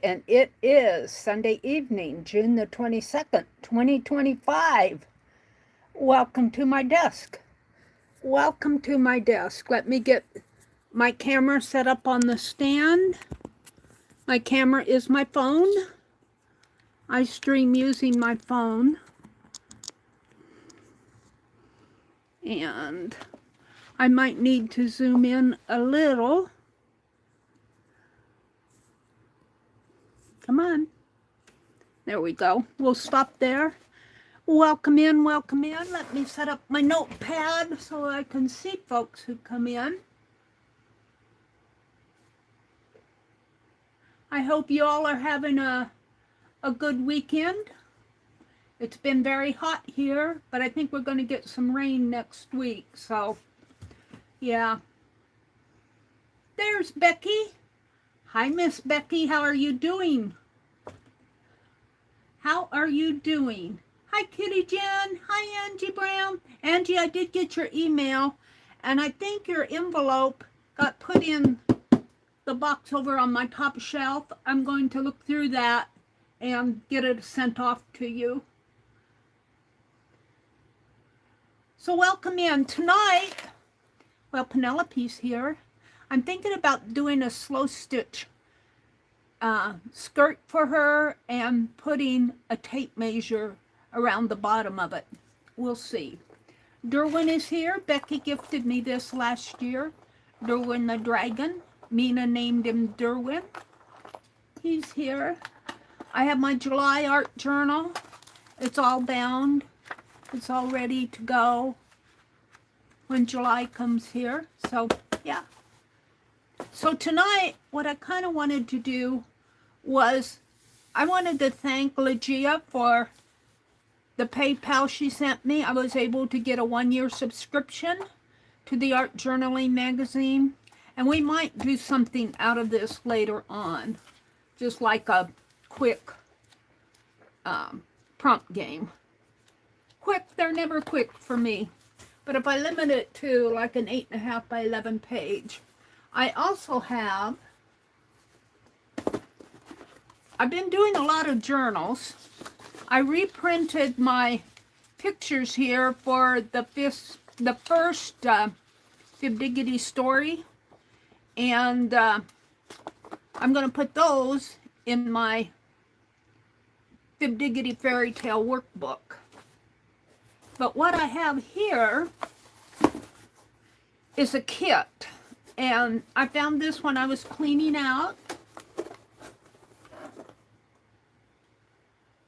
and it is Sunday evening, June the 22nd, 2025. Welcome to my desk. Welcome to my desk. Let me get my camera set up on the stand. My camera is my phone. I stream using my phone. And I might need to zoom in a little. Come on. There we go. We'll stop there. Welcome in, welcome in. Let me set up my notepad so I can see folks who come in. I hope you all are having a good weekend. It's been very hot here, but I think we're going to get some rain next week. So, yeah. There's Becky. Hi, Miss Becky. How are you doing? How are you doing? Hi, Kitty Jen. Hi, Angie Brown. Angie, I did get your email, and I think your envelope got put in the box over on my top shelf. I'm going to look through that and get it sent off to you. So welcome in. Tonight, well, Penelope's here. I'm thinking about doing a slow stitch skirt for her and putting a tape measure around the bottom of it. We'll see. Derwin is here. Becky gifted me this last year. Derwin the dragon. Mina named him Derwin. He's here. I have my July art journal. It's all bound. It's all ready to go when July comes here. So, yeah. So tonight, what I kind of wanted to do was I wanted to thank Legia for the PayPal she sent me. I was able to get a 1-year subscription to the Art Journaling magazine. And we might do something out of this later on. Just like a quick prompt game. Quick, they're never quick for me. But if I limit it to like an 8.5 by 11 page. I also have, I've been doing a lot of journals. I reprinted my pictures here for the first Fibdiggity story. And I'm going to put those in my Fibdiggity fairy tale workbook. But what I have here is a kit. And I found this when I was cleaning out.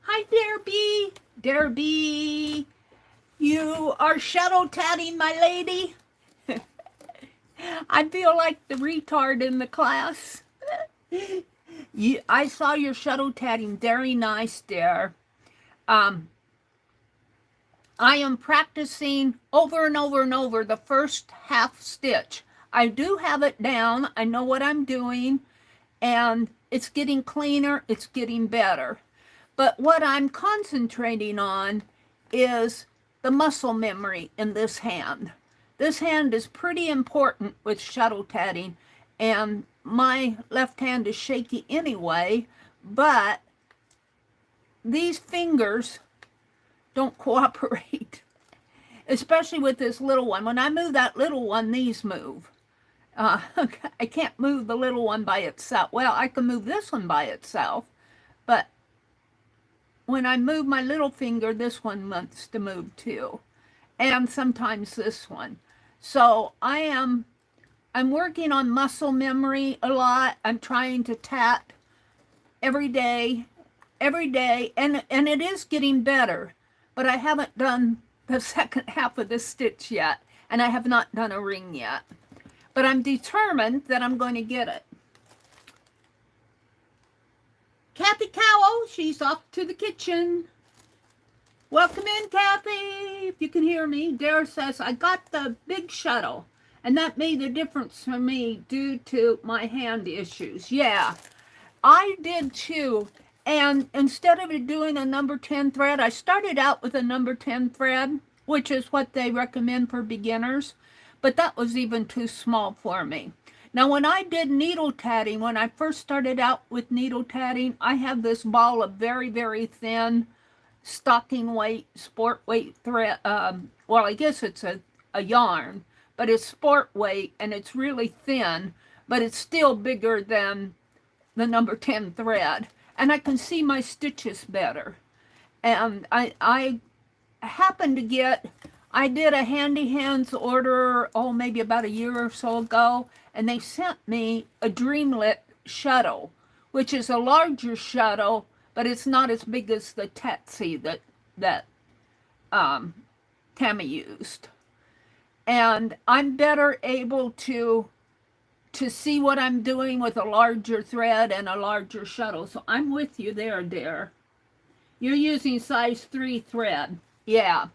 Hi, Derby. Derby, you are shadow tatting, my lady. I feel like the retard in the class. I saw your shadow tatting. Very nice, dear. I am practicing over and over and over the first half stitch. I do have it down. I know what I'm doing. And it's getting cleaner. It's getting better. But what I'm concentrating on is the muscle memory in this hand. This hand is pretty important with shadow tatting. And my left hand is shaky anyway. But these fingers don't cooperate, especially with this little one. When I move that little one, these move. I can't move the little one by itself. Well, I can move this one by itself, but when I move my little finger, this one wants to move too, and sometimes this one. So I'm working on muscle memory a lot. I'm trying to tat every day, and it is getting better. But I haven't done the second half of the stitch yet, and I have not done a ring yet. But I'm determined that I'm going to get it. Kathy Cowell, she's off to the kitchen. Welcome in, Kathy, if you can hear me. Dare says, I got the big shuttle, and that made a difference for me due to my hand issues. Yeah, I did too. And instead of doing a number 10 thread, I started out with a number 10 thread, which is what they recommend for beginners. But that was even too small for me. Now, when I did needle tatting, when I first started out with needle tatting, I had this ball of very, very thin stocking weight, sport weight thread. Well, I guess it's a yarn, but it's sport weight and it's really thin, but it's still bigger than the number 10 thread. And I can see my stitches better. And I happened to get, I did a Handy Hands order, oh, maybe about a year or so ago, and they sent me a Dreamlit shuttle, which is a larger shuttle, but it's not as big as the Tatsi that Tammy used. And I'm better able to see what I'm doing with a larger thread and a larger shuttle. So I'm with you there, dear. You're using size 3 thread. Yeah.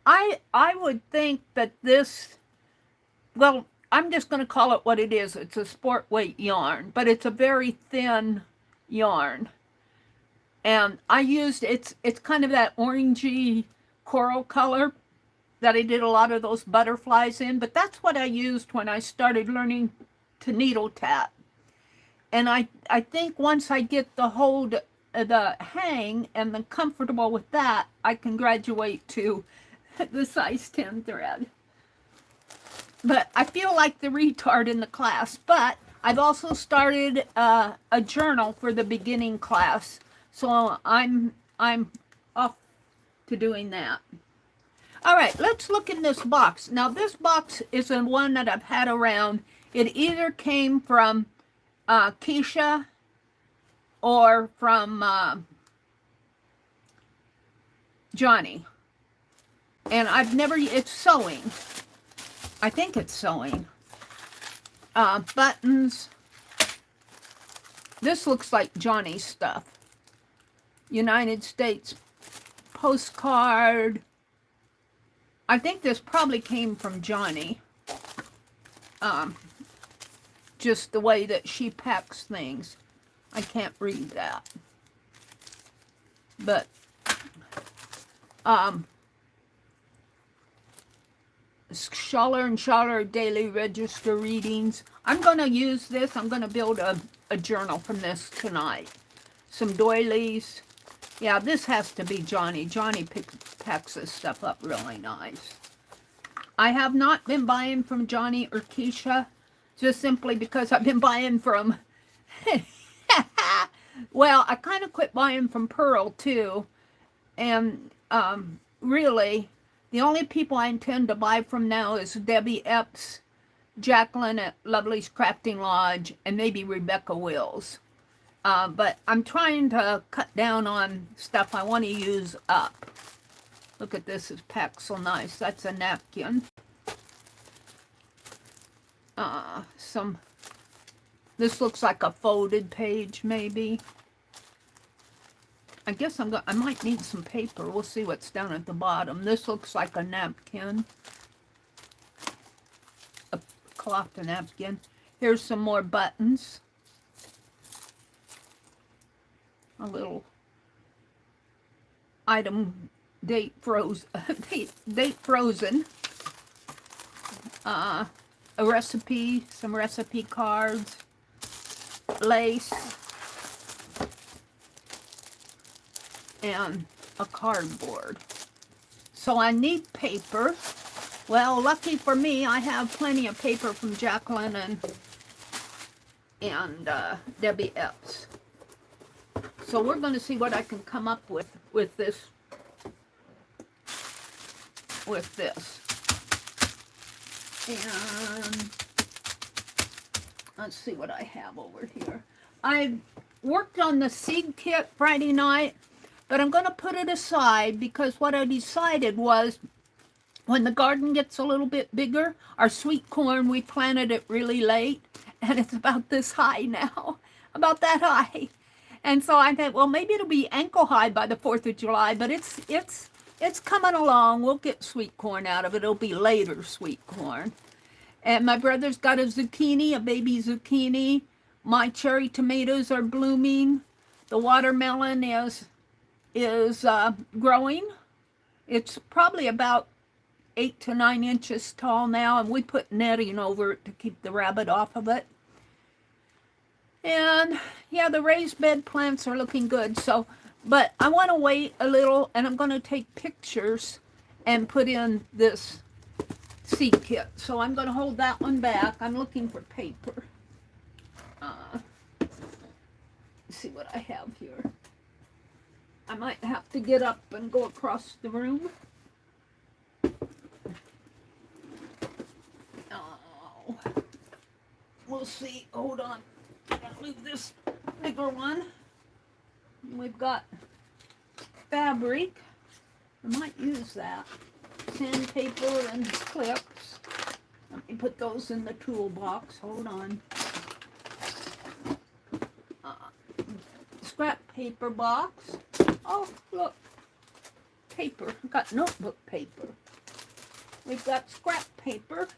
I would think that this, well, I'm just going to call it what it is. It's a sport weight yarn, but it's a very thin yarn. And I used, it's kind of that orangey coral color that I did a lot of those butterflies in, but that's what I used when I started learning to needle tat. And I think once I get the hold, the hang, and the comfortable with that, I can graduate to the size 10 thread. But I feel like the retard in the class. But I've also started a journal for the beginning class, so I'm off to doing that. All right, let's look in this box. Now, this box is the one that I've had around. It either came from Keisha or from Johnny. And I've never, it's sewing. I think it's sewing. Buttons. This looks like Johnny's stuff. United States postcard. I think this probably came from Johnny. Just the way that she packs things. I can't read that. But, Schaller and Schaller daily register readings. I'm going to use this. I'm going to build a journal from this tonight. Some doilies. Yeah, this has to be Johnny. Johnny packs this stuff up really nice. I have not been buying from Johnny or Keisha, just simply because I've been buying from... Well, I kind of quit buying from Pearl, too. And really, the only people I intend to buy from now is Debbie Epps, Jacqueline at Lovely's Crafting Lodge, and maybe Rebecca Wills. But I'm trying to cut down on stuff I want to use up. Look at this, it's packed so nice. That's a napkin. This looks like a folded page, maybe. I guess I might need some paper. We'll see what's down at the bottom. This looks like a napkin. A cloth napkin. Here's some more buttons. A little item date frozen. date frozen. A recipe, some recipe cards, lace, and a cardboard. So I need paper. Well, lucky for me, I have plenty of paper from Jacqueline and Debbie Epps. So we're going to see what I can come up with this. And let's see what I have over here. I worked on the seed kit Friday night, but I'm going to put it aside because what I decided was when the garden gets a little bit bigger, our sweet corn, we planted it really late, and it's about this high now, about that high. And so I thought, well, maybe it'll be ankle high by the 4th of July, but it's coming along. We'll get sweet corn out of it. It'll be later sweet corn. And my brother's got a zucchini, a baby zucchini. My cherry tomatoes are blooming. The watermelon is growing. It's probably about 8 to 9 inches tall now, and we put netting over it to keep the rabbit off of it. And yeah, the raised bed plants are looking good. So, but I want to wait a little, and I'm going to take pictures and put in this seed kit. So I'm going to hold that one back. I'm looking for paper. Let's see what I have here. I might have to get up and go across the room. Oh, we'll see. Hold on. I'm going to move this bigger one. We've got fabric. I might use that. Sandpaper and clips. Let me put those in the toolbox. Hold on. Scrap paper box. Oh, look. Paper. I've got notebook paper. We've got scrap paper.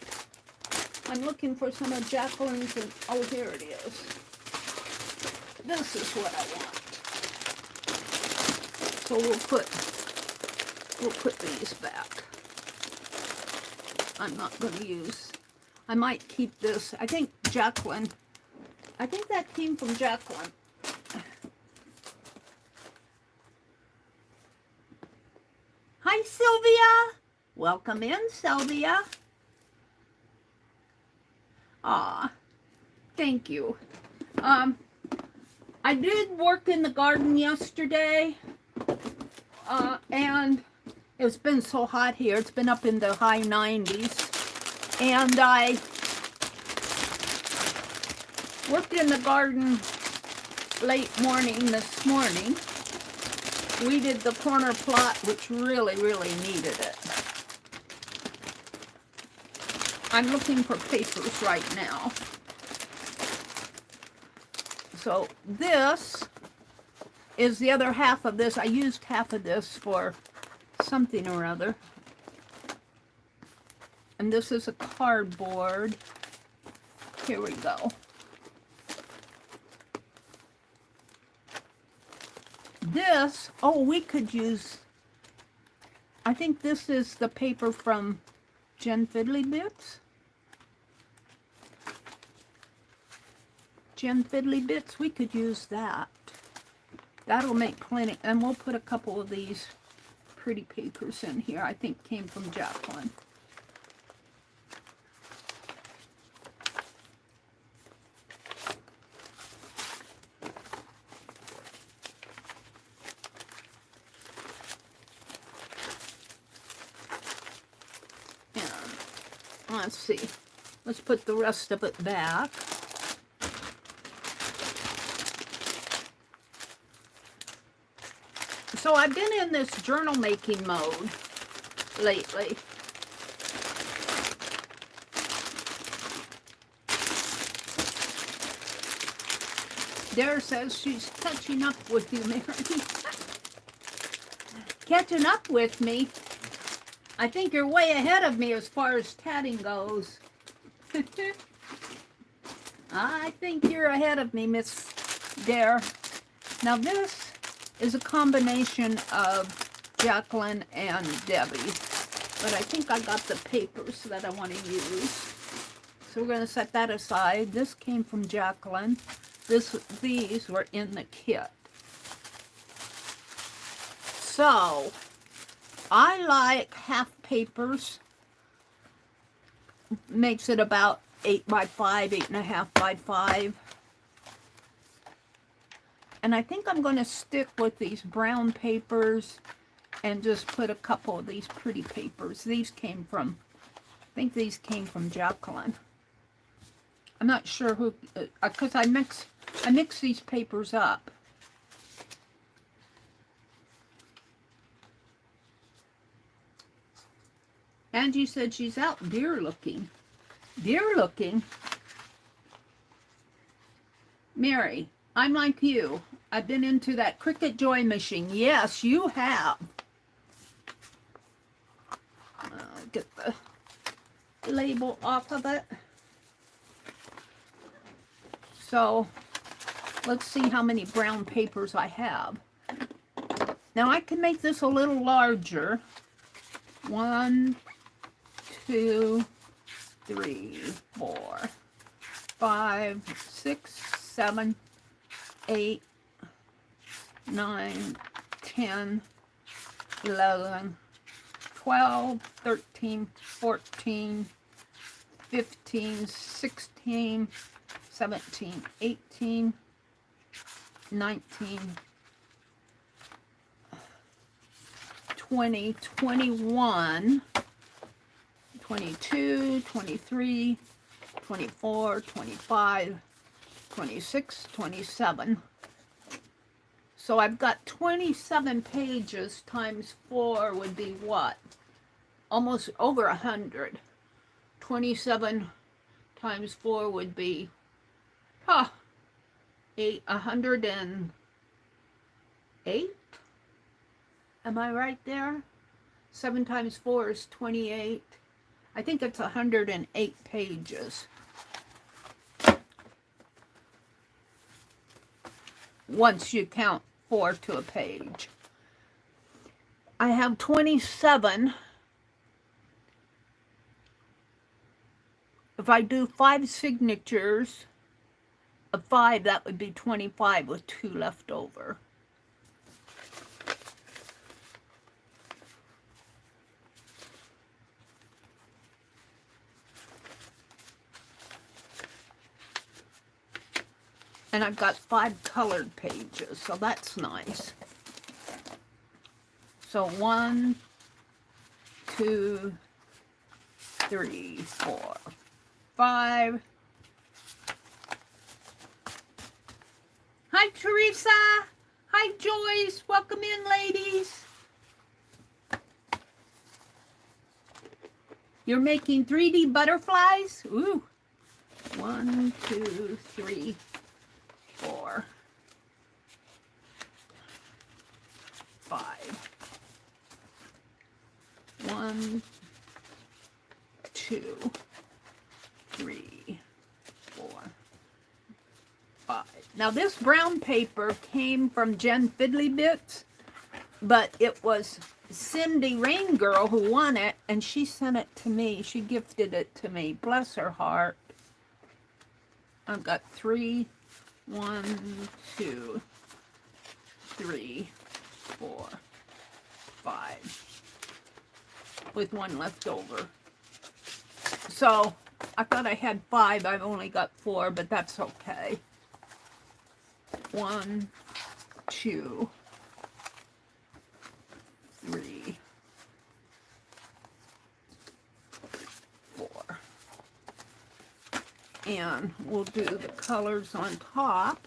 I'm looking for some of Jacqueline's. And, oh, here it is. This is what I want. So we'll put these back. I'm not going to use. I might keep this. I think Jacqueline. I think that came from Jacqueline. Hi, Sylvia. Welcome in, Sylvia. Aw, thank you. I did work in the garden yesterday, and it's been so hot here. It's been up in the high 90s, and I worked in the garden late morning this morning. We did the corner plot, which really, really needed it. I'm looking for papers right now. So this is the other half of this. I used half of this for something or other. And this is a cardboard. Here we go. This, oh, we could use, I think this is the paper from Jen Fiddly Bits. Jen Fiddly Bits, we could use that. That'll make plenty, and we'll put a couple of these pretty papers in here. I think came from Jacqueline. Let's see. Let's put the rest of it back. So I've been in this journal making mode lately. Dare says she's catching up with you, Mary. Catching up with me? I think you're way ahead of me as far as tatting goes. I think you're ahead of me, Miss Dare. Now this is a combination of Jacqueline and Debbie. But I think I got the papers that I want to use. So we're going to set that aside. This came from Jacqueline. These were in the kit. So I like half papers. Makes it about 8 by 5, 8.5 by 5. And I think I'm going to stick with these brown papers and just put a couple of these pretty papers. These came from, I think these came from Jacqueline. I'm not sure who, because I mix these papers up. Angie said she's out deer looking. Deer looking? Mary, I'm like you. I've been into that Cricut Joy machine. Yes, you have. Get the label off of it. So, let's see how many brown papers I have. Now, I can make this a little larger. 1, 2, 3, 4, 5, 6, 7, 8, 9, 10, 11, 12, 13, 14, 15, 16, 17, 18, 19, 20, 21, 22, 23, 24, 25, 26, 27. So I've got 27 pages times 4 would be what? Almost over 100. 27 times 4 would be, 108. Am I right there? 7 times 4 is 28. I think it's 108 pages. Once you count 4 to a page. I have 27. If I do 5 signatures of 5, that would be 25 with 2 left over. And I've got 5 colored pages, so that's nice. So 1, 2, 3, 4, 5. Hi, Teresa. Hi, Joyce. Welcome in, ladies. You're making 3D butterflies? Ooh. 1, 2, 3, 4, 5. 1, 2, 3, 4, 5. Now this brown paper came from Jen Fiddly Bits, but it was Cindy Rain Girl who won it, and she sent it to me. She gifted it to me. Bless her heart. I've got 3. 1, 2, 3, 4, 5, with 1 left over. So I thought I had 5. I've only got 4, but that's okay. 1, 2, 3, 4. And we'll do the colors on top.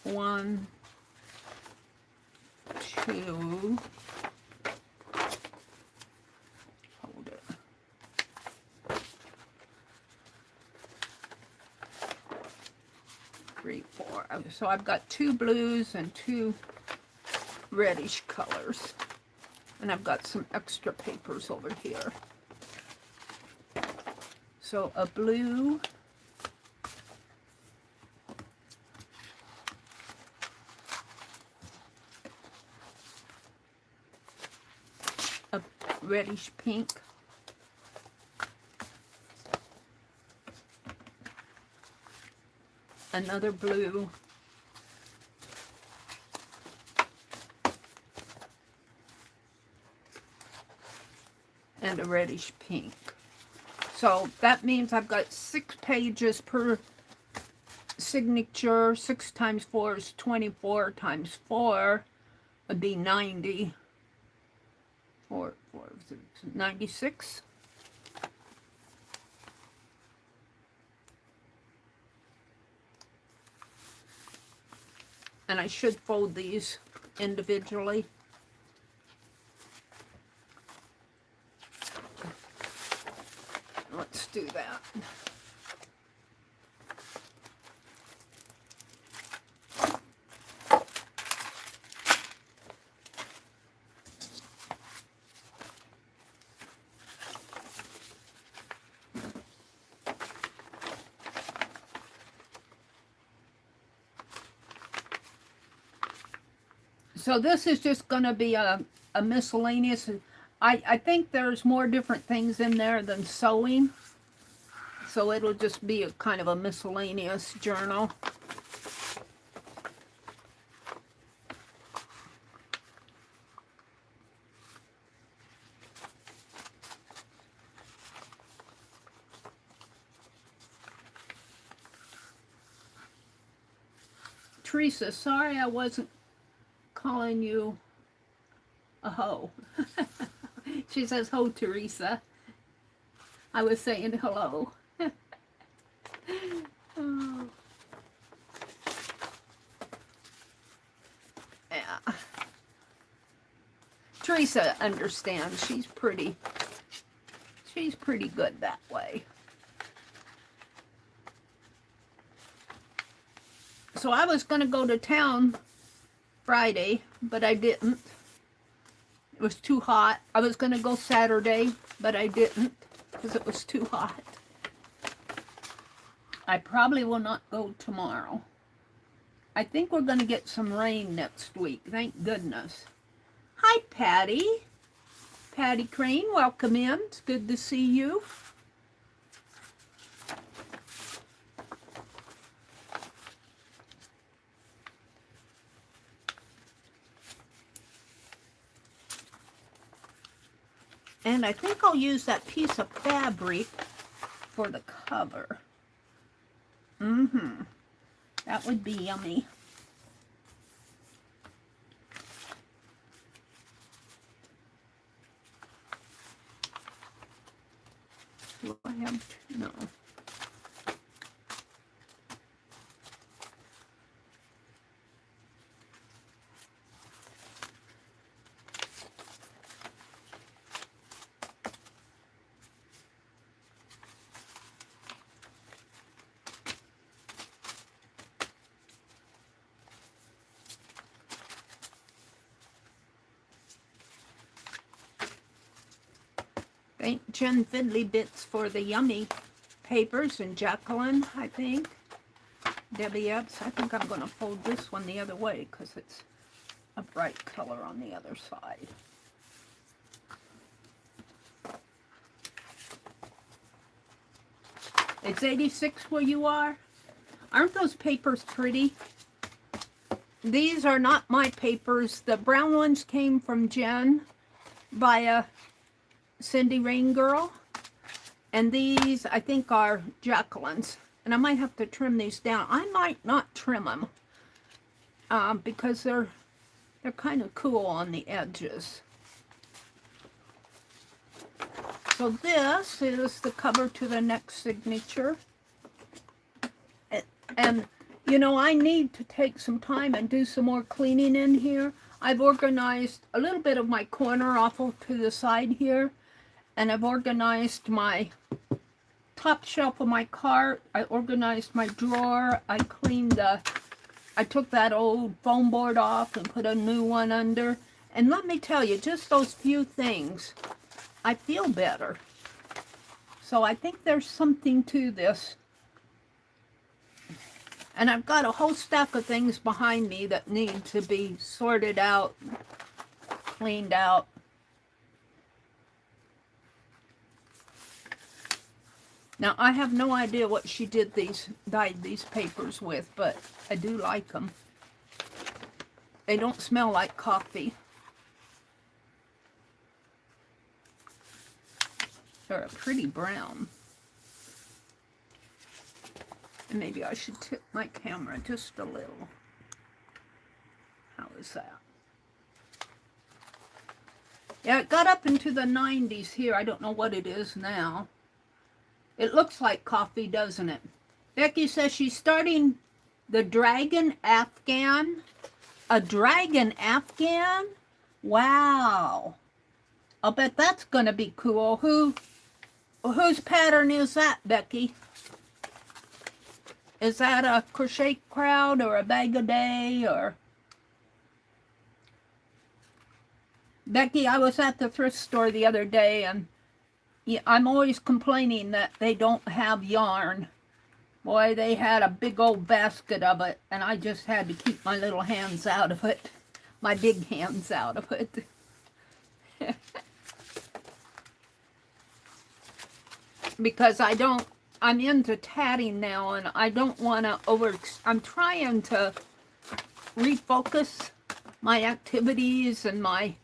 1, 2, hold it. 3, 4. So I've got 2 blues and 2 reddish colors. And I've got some extra papers over here. So a blue, a reddish pink, another blue, and a reddish pink. So that means I've got 6 pages per signature. 6 times 4 is 24 times 4 would be 90. 96. And I should fold these individually. Let's do that. So this is just going to be a miscellaneous. I think there's more different things in there than sewing. So it'll just be a kind of a miscellaneous journal. Teresa, sorry I wasn't calling you a hoe. She says, ho, Teresa. I was saying hello. Oh. Yeah. Teresa understands. She's pretty good that way. So I was going to go to town Friday, but I didn't. It was too hot. I was going to go Saturday, but I didn't because it was too hot. I probably will not go tomorrow. I think we're going to get some rain next week. Thank goodness. Hi, Patty. Patty Crane, welcome in. It's good to see you. And I think I'll use that piece of fabric for the cover. That would be yummy. Do I have to? No. Thank Jen Fiddly Bits for the yummy papers, and Jacqueline, I think. Debbie Epps. I think I'm going to fold this one the other way because it's a bright color on the other side. It's 86 where you are. Aren't those papers pretty? These are not my papers. The brown ones came from Jen via Cindy Rain Girl, and these I think are Jacqueline's, and I might have to trim these down. I might not trim them because they're kind of cool on the edges. So this is the cover to the next signature, and you know, I need to take some time and do some more cleaning in here. I've organized a little bit of my corner off to the side here, and I've organized my top shelf of my cart. I organized my drawer. I cleaned I took that old foam board off and put a new one under. And let me tell you, just those few things, I feel better. So I think there's something to this. And I've got a whole stack of things behind me that need to be sorted out, cleaned out. Now, I have no idea what she dyed these papers with, but I do like them. They don't smell like coffee. They're a pretty brown. And maybe I should tip my camera just a little. How is that? Yeah, it got up into the 90s here. I don't know what it is now. It looks like coffee, doesn't it? Becky says she's starting the Dragon Afghan. A Dragon Afghan? Wow. I'll bet that's going to be cool. Whose pattern is that, Becky? Is that a Crochet Crowd or a Bag a Day or... Becky, I was at the thrift store the other day, and yeah, I'm always complaining that they don't have yarn. Boy, they had a big old basket of it, and I just had to keep my little hands out of it. My big hands out of it. Because I don't I'm into tatting now, and I don't want to I'm trying to refocus my activities and my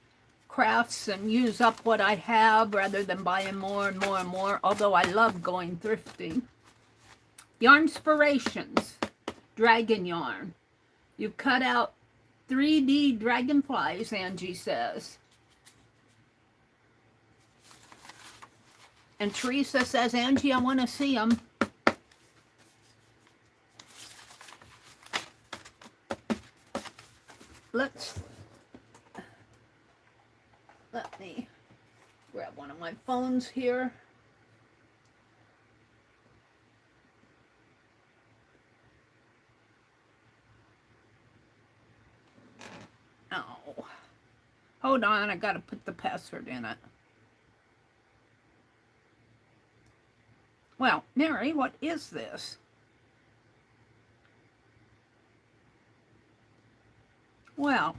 crafts and use up what I have rather than buying more and more and more, although I love going thrifting. Yarnspirations, dragon yarn. You cut out 3D dragonflies, Angie says. And Teresa says, Angie, I want to see them. Let me grab one of my phones here. Oh, hold on, I gotta put the password in it. Well, Mary, what is this? Well,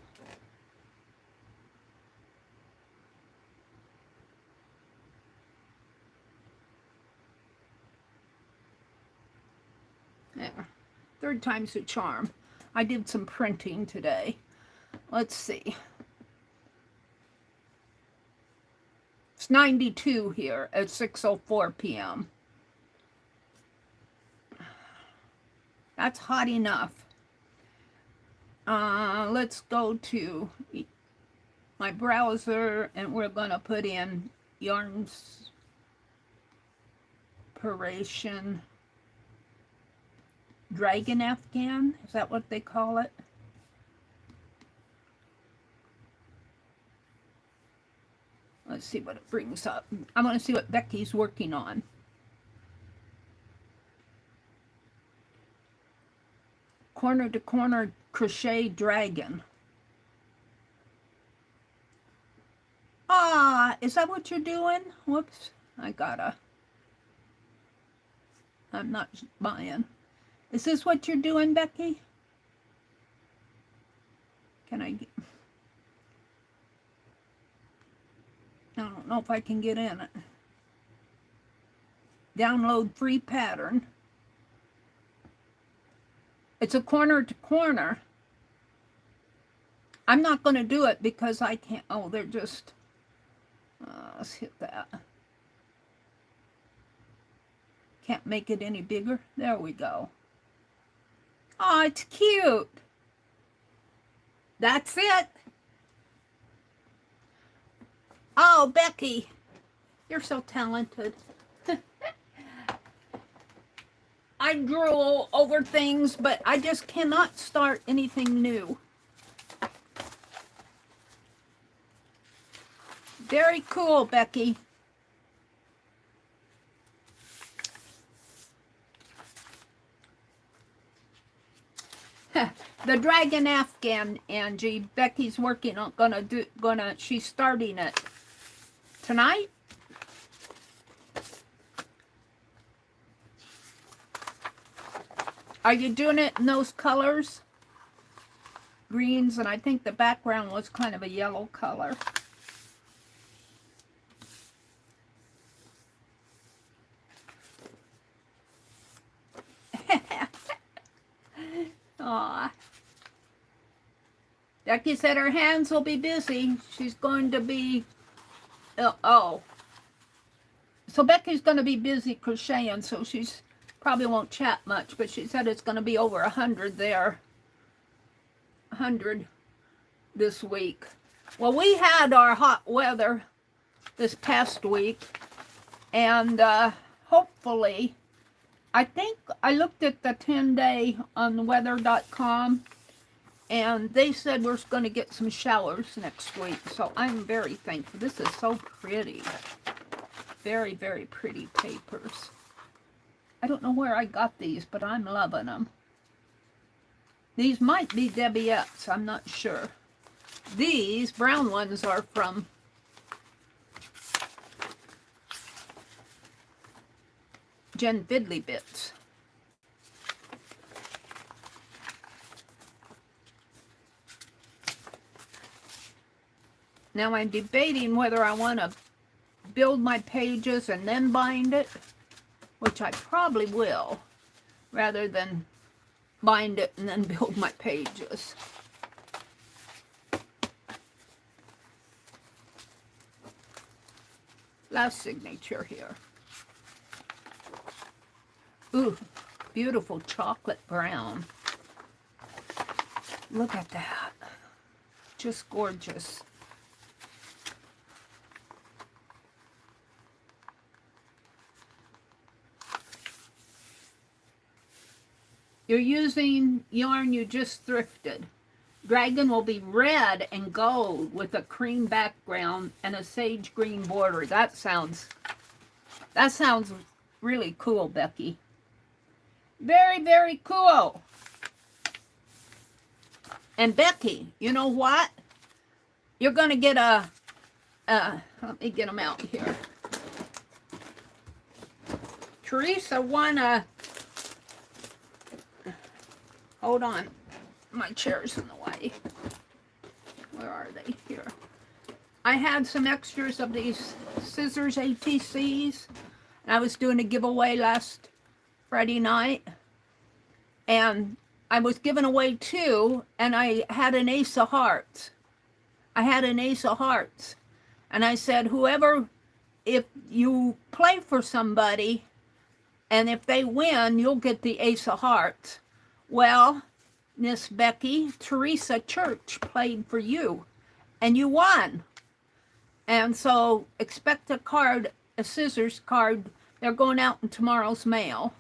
there. Third time's a charm. I did some printing today. Let's see. It's 92 here at 6:04 p.m. That's hot enough. Let's go to my browser, and we're going to put in Yarnspiration Dragon Afghan. Is that what they call it? Let's see what it brings up. I want to see what Becky's working on. Corner to corner crochet dragon. Ah, is that what you're doing? Whoops, I'm not buying. Is this what you're doing, Becky? Can I don't know if I can get in it. Download free pattern. It's a corner to corner. I'm not going to do it because I can't. Oh, they're just. Let's hit that. Can't make it any bigger. There we go. Oh, it's cute. That's it. Oh, Becky, you're so talented. I drool over things, but I just cannot start anything new. Very cool, Becky. The Dragon Afghan, Angie. Becky's working on she's starting it tonight. Are you doing it in those colors? Greens, and I think the background was kind of a yellow color. Aw. Becky said her hands will be busy. She's going to be... oh. So Becky's going to be busy crocheting, so she's probably won't chat much, but she said it's going to be over 100 there. 100 this week. Well, we had our hot weather this past week, and hopefully, I think I looked at the 10-day on weather.com, and they said we're going to get some showers next week, so I'm very thankful. This is so pretty. Very, very pretty papers. I don't know where I got these, but I'm loving them. These might be Debbiettes, I'm not sure. These brown ones are from Jen Fiddly Bits. Now I'm debating whether I want to build my pages and then bind it, which I probably will, rather than bind it and then build my pages. Last signature here. Ooh, beautiful chocolate brown. Look at that. Just gorgeous. You're using yarn you just thrifted. Dragon will be red and gold with a cream background and a sage green border. That sounds really cool, Becky. Very, very cool. And Becky, you know what? You're going to get let me get them out here. Teresa won a, hold on, my chair's in the way. Where are they? Here. I had some extras of these scissors ATCs, and I was doing a giveaway last Friday night, and I was giving away 2, and I had an ace of hearts. I had an ace of hearts, and I said, whoever, if you play for somebody, and if they win, you'll get the ace of hearts. Well, Miss Becky, Teresa Church played for you, and you won. And so expect a card, a scissors card. They're going out in tomorrow's mail.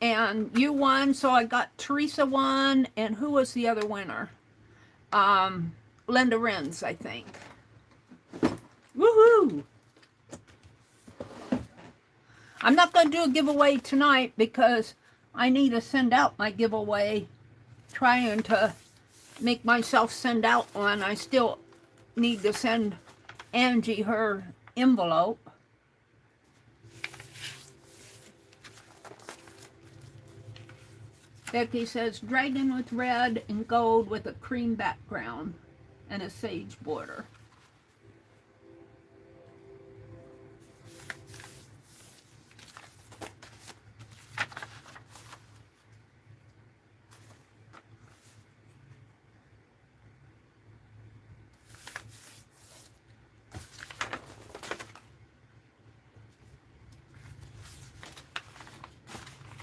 And you won, so I got Teresa won, and who was the other winner? Linda Renz, I think. Woohoo! I'm not going to do a giveaway tonight because I need to send out my giveaway. Trying to make myself send out one. I still need to send Angie her envelope. Becky says, dragon with red and gold with a cream background and a sage border.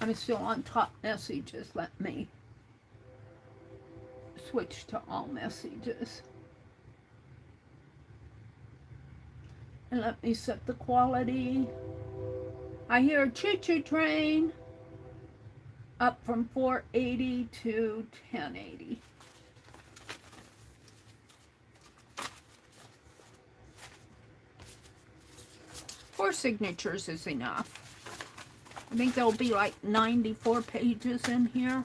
I'm still on top messages. Let me switch to all messages. And let me set the quality. I hear a choo-choo train up from 480 to 1080. Four signatures is enough. I think there'll be like 94 pages in here.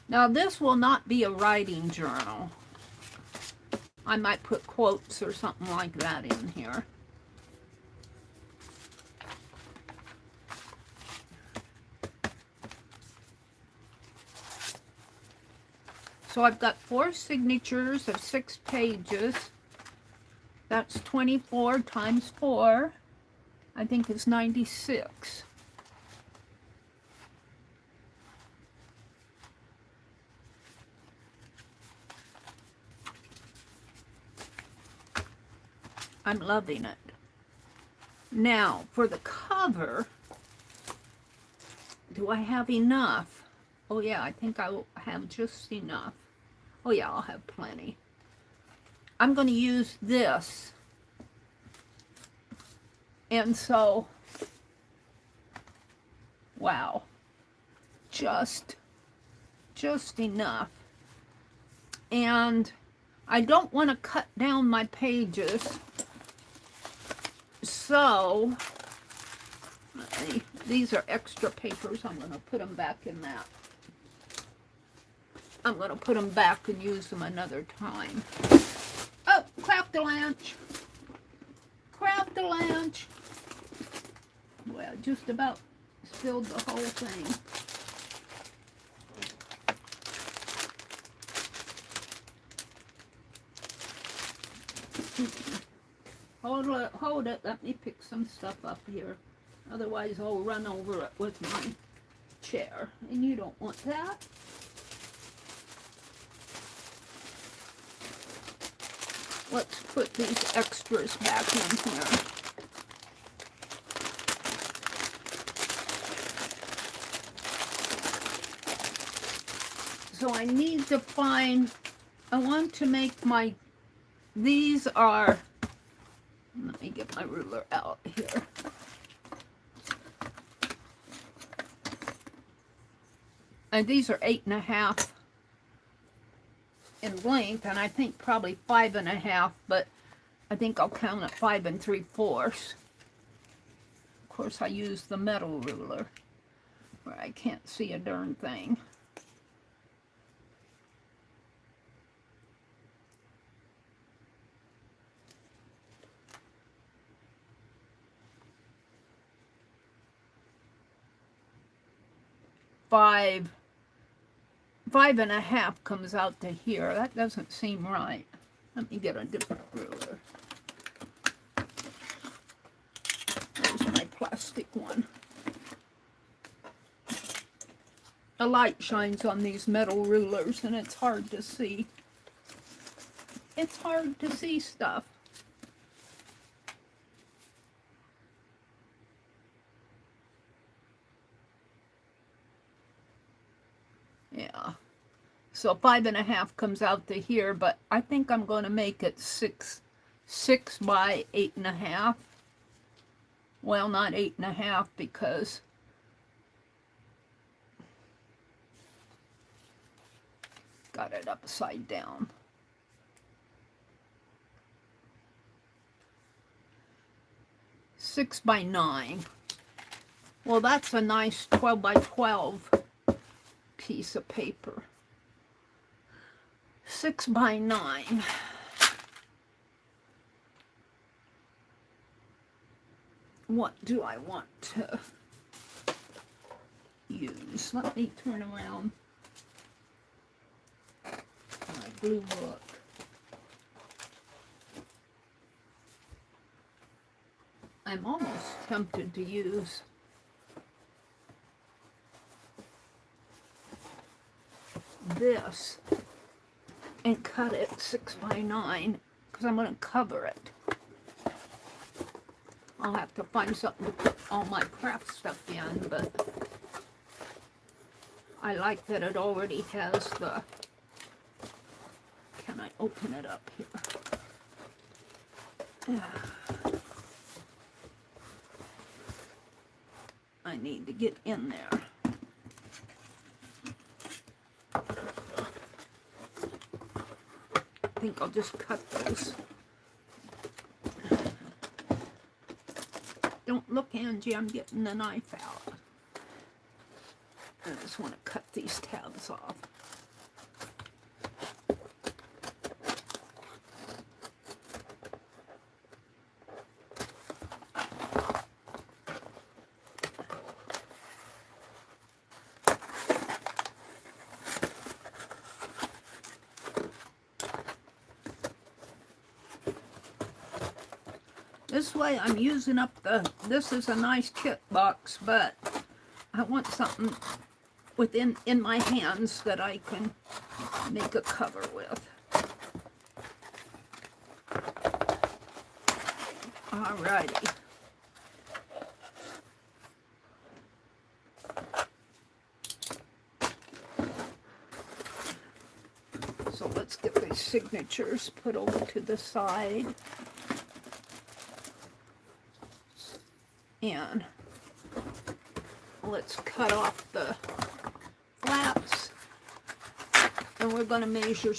Now this will not be a writing journal. I might put quotes or something like that in here. So I've got 4 signatures of 6 pages. That's 24 times 4. I think it's 96. I'm loving it. Now, for the cover, do I have enough? Oh yeah, I think I will have just enough. Oh yeah, I'll have plenty. I'm going to use this. And so, wow, just enough. And I don't want to cut down my pages, so these are extra papers. I'm going to put them back in that. I'm going to put them back and use them another time. Oh, craft a lunch. Craft a lunch. Well, just about spilled the whole thing. hold it. Let me pick some stuff up here. Otherwise, I'll run over it with my chair, and you don't want that. Let's put these extras back in here. So I need to find, I want to make these are, let me get my ruler out here. And these are 8.5 in length, and I think probably 5.5, but I think I'll count at 5 3/4. Of course, I use the metal ruler where I can't see a darn thing. Five and a half comes out to here. That doesn't seem right. Let me get a different ruler. There's my plastic one. The light shines on these metal rulers and it's hard to see. It's hard to see stuff. Yeah. So 5.5 comes out to here, but I think I'm going to make it 6 by 8.5. Well, not 8.5 because got it upside down. Six by 9. Well, that's a nice 12 by 12 piece of paper. 6 by 9. What do I want to use? Let me turn around my blue book. I'm almost tempted to use this and cut it 6 by 9 because I'm going to cover it. I'll have to find something to put all my craft stuff in, but I like that it already has the, can I open it up here? I need to get in there. I think I'll just cut those. Don't look, Angie, I'm getting the knife out. I just want to cut these tabs off. This way I'm using up this is a nice kit box, but I want something in my hands that I can make a cover with. Alrighty. So let's get these signatures put over to the side. And let's cut off the flaps, and we're going to measure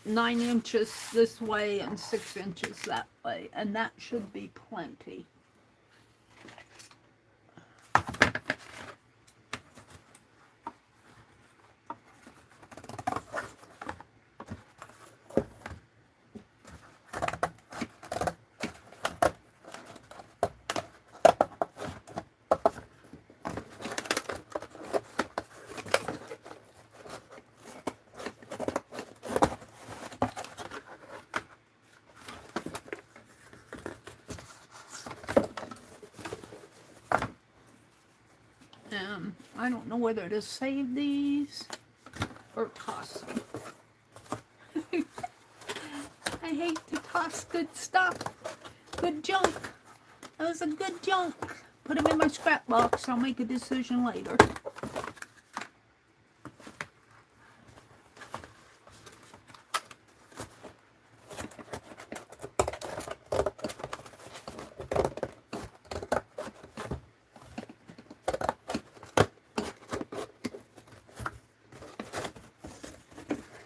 9 inches this way and 6 inches that way, and that should be plenty. I don't know whether to save these or toss them. I hate to toss good stuff. Good junk. That was a good junk. Put them in my scrap box. I'll make a decision later.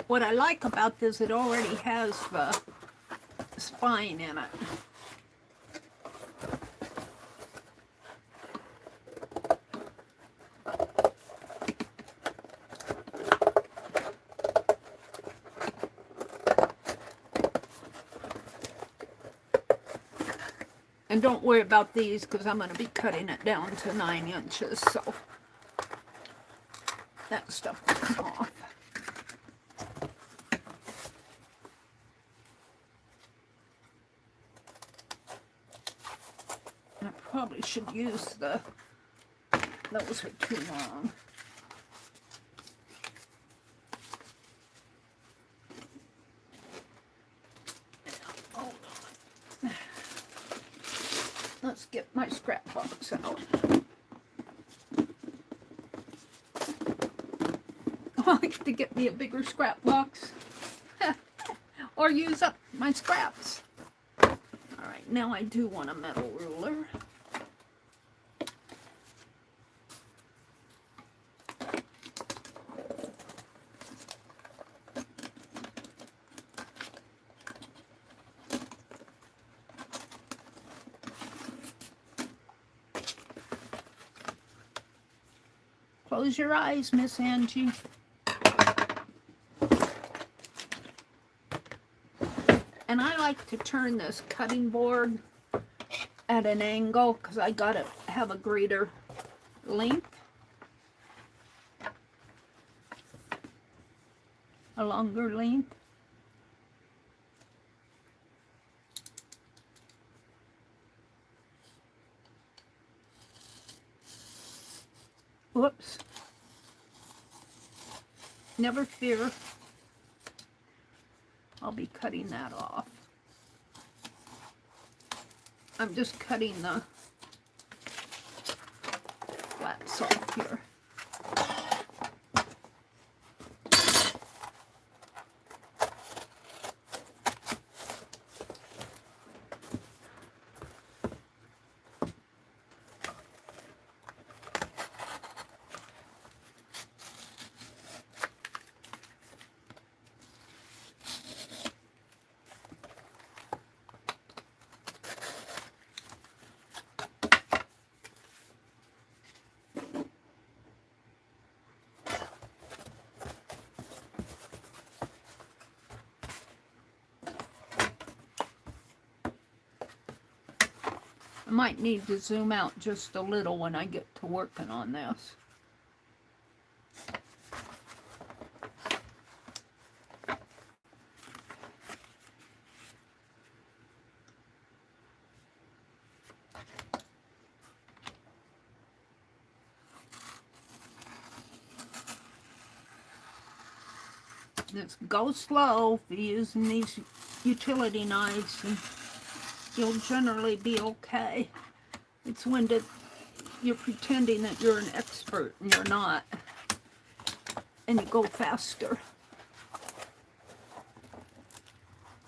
What I like about this, it already has the spine in it. And don't worry about these because I'm going to be cutting it down to 9 inches, so that stuff will come off. I probably should use those are too long. Hold on. Let's get my scrap box out. I like to get me a bigger scrap box or use up my scraps. Alright, now I do want a metal ruler. Close your eyes, Miss Angie. And I like to turn this cutting board at an angle because I gotta have a greater length. A longer length. Whoops. Never fear. I'll be cutting that off. I'm just cutting the flats off here. I might need to zoom out just a little when I get to working on this. Just go slow if you're using these utility knives, and you'll generally be okay. It's when you're pretending that you're an expert and you're not, and you go faster.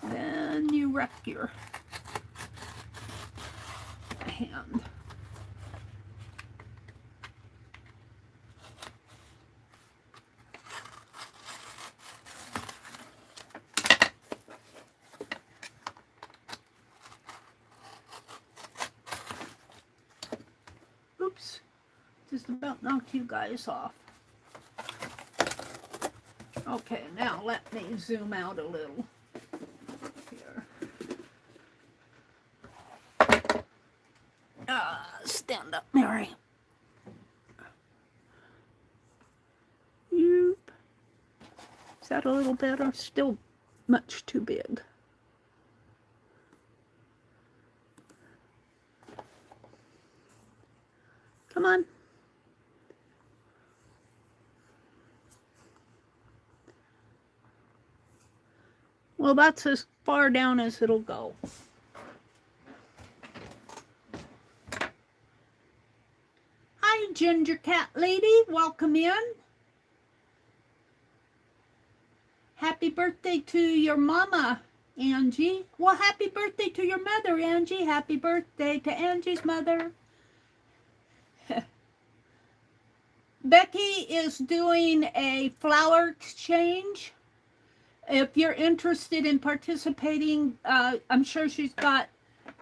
Then you wreck your hand. Oops, just about knocked you guys off. Okay, now let me zoom out a little here. Stand up, Mary. Yoop. Is that a little better? Still much too big. Come on. Well, that's as far down as it'll go. Hi, Ginger Cat Lady. Welcome in. Happy birthday to your mama, Angie. Well, happy birthday to your mother, Angie. Happy birthday to Angie's mother. Becky is doing a flower exchange. If you're interested in participating, I'm sure she's got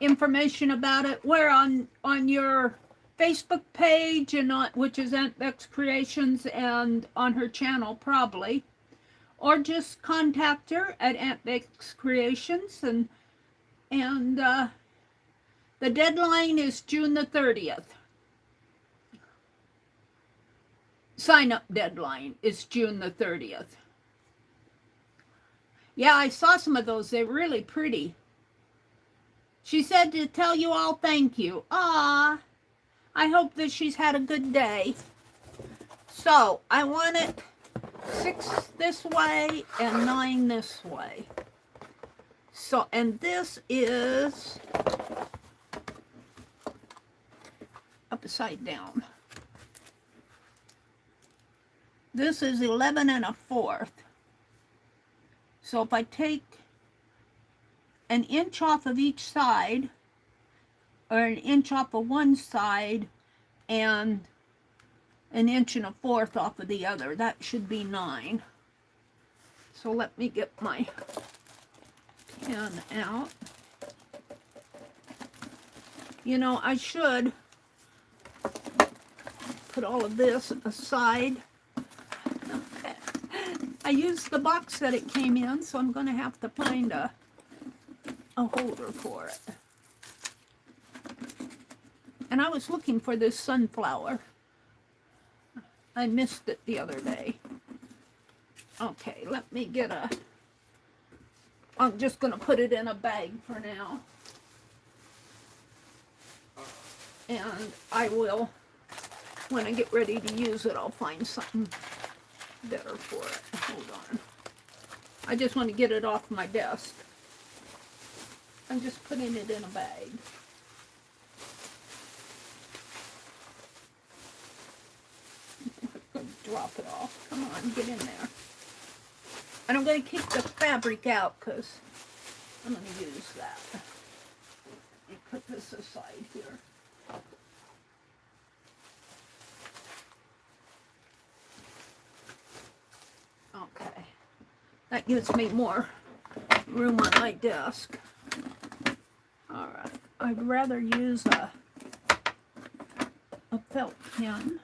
information about it. Where on your Facebook page and on, which is Aunt Beck's Creations, and on her channel probably, or just contact her at Aunt Beck's Creations, and the deadline is June the 30th. Sign-up deadline is June the 30th. Yeah, I saw some of those. They're really pretty. She said to tell you all thank you. Ah, I hope that she's had a good day. So, I want it 6 this way and 9 this way. So, and this is upside down. This is 11 1/4. So if I take an inch off of each side, or an inch off of one side, and an inch and 1/4 off of the other, that should be 9. So let me get my pen out. You know, I should put all of this aside. I used the box that it came in, so I'm going to have to find a holder for it. And I was looking for this sunflower. I missed it the other day. Okay, let me get I'm just going to put it in a bag for now. And I will, when I get ready to use it, I'll find something better for it. Hold on. I just want to get it off my desk. I'm just putting it in a bag. Drop it off. Come on, get in there. And I'm going to keep the fabric out because I'm going to use that. Let me put this aside here. Okay, that gives me more room on my desk. All right, I'd rather use a felt pen.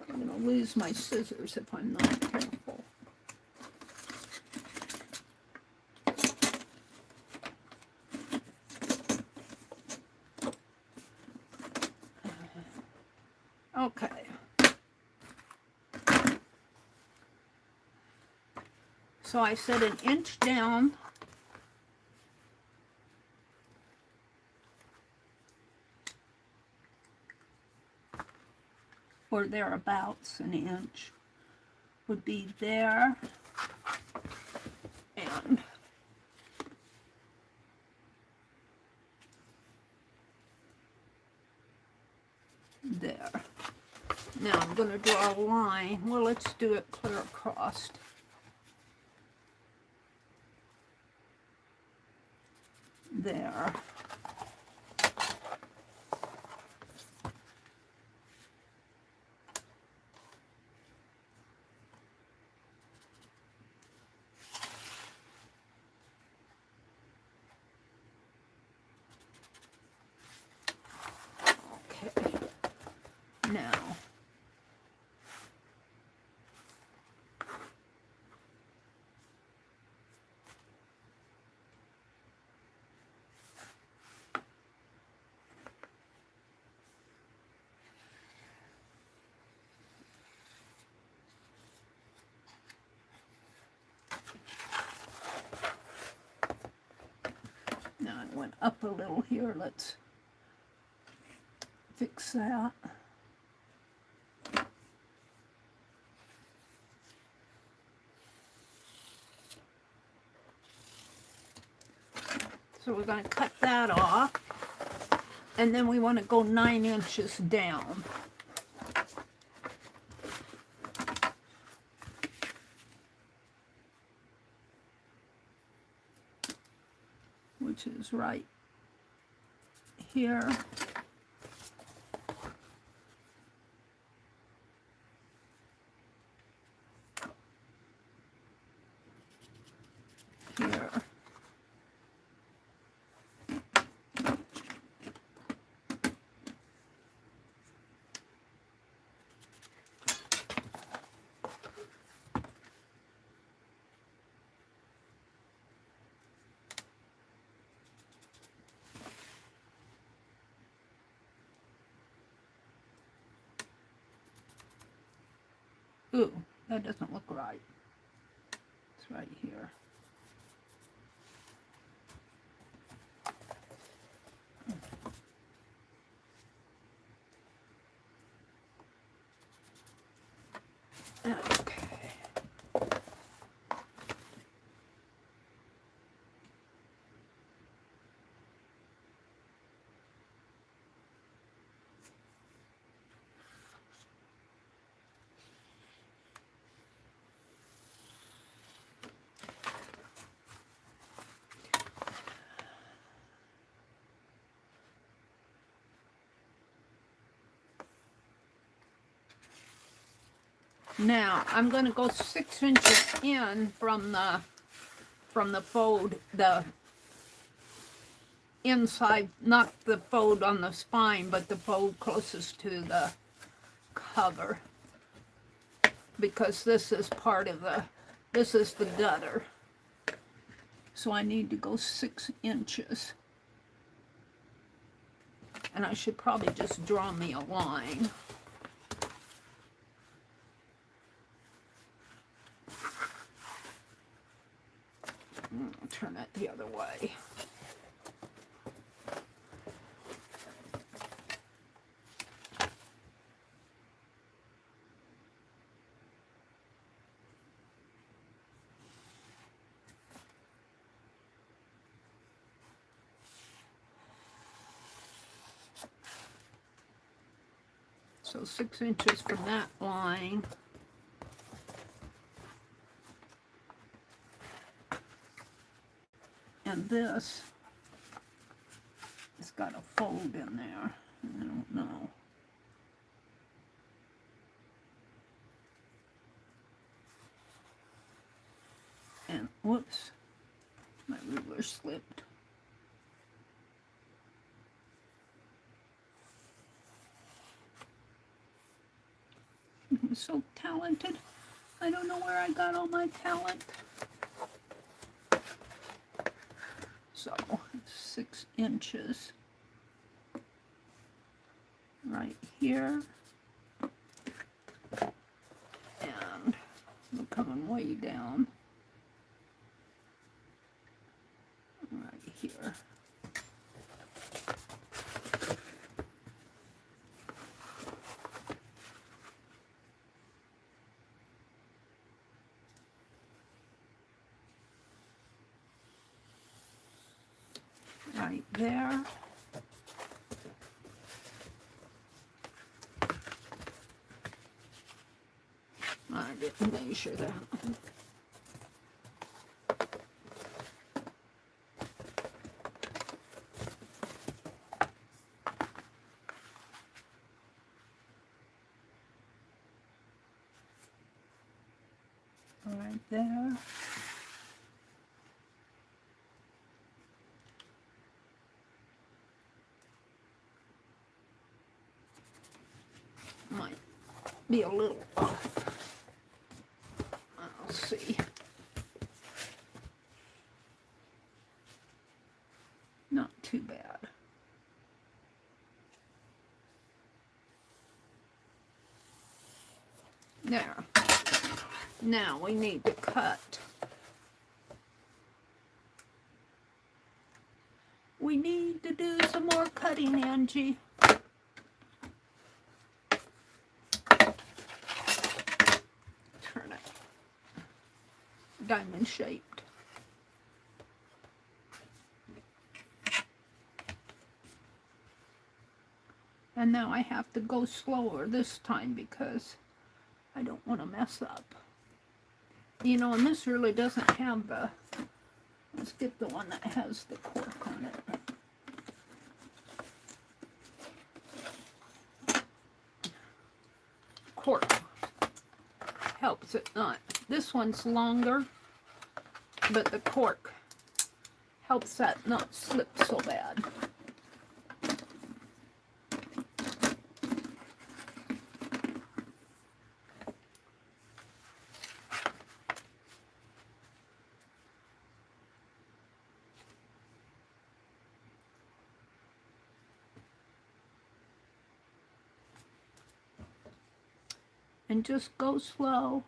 I'm going to lose my scissors if I'm not careful. Okay. So I set an inch down. Or thereabouts, an inch would be there. And there. Now I'm going to draw a line. Well, let's do it clear across. There. Okay. Now, I went up a little here. Let's fix that. So we're going to cut that off. And then we want to go 9 inches down. Which is right here. Here. Ooh, that doesn't look right. It's right here. Okay. Now I'm going to go 6 inches in from the fold, the inside, not the fold on the spine, but the fold closest to the cover, because this is part of this is the gutter. So I need to go 6 inches. And I should probably just draw me a line. Turn it the other way. So 6 inches from that line. And this, it's got a fold in there. I don't know. And whoops, my ruler slipped. I'm so talented. I don't know where I got all my talent. So 6 inches right here, and we're coming way down right here. Right there. I didn't measure that. Right there. Might be a little off. I'll see. Not too bad. There. Now we need to cut. We need to do some more cutting, Angie. Turn it diamond shaped. And now I have to go slower this time because I don't want to mess up. You know, and this really doesn't have the, let's get the one that has the cork on it. Cork helps it not. This one's longer, but the cork helps that not slip so bad. And just go slow.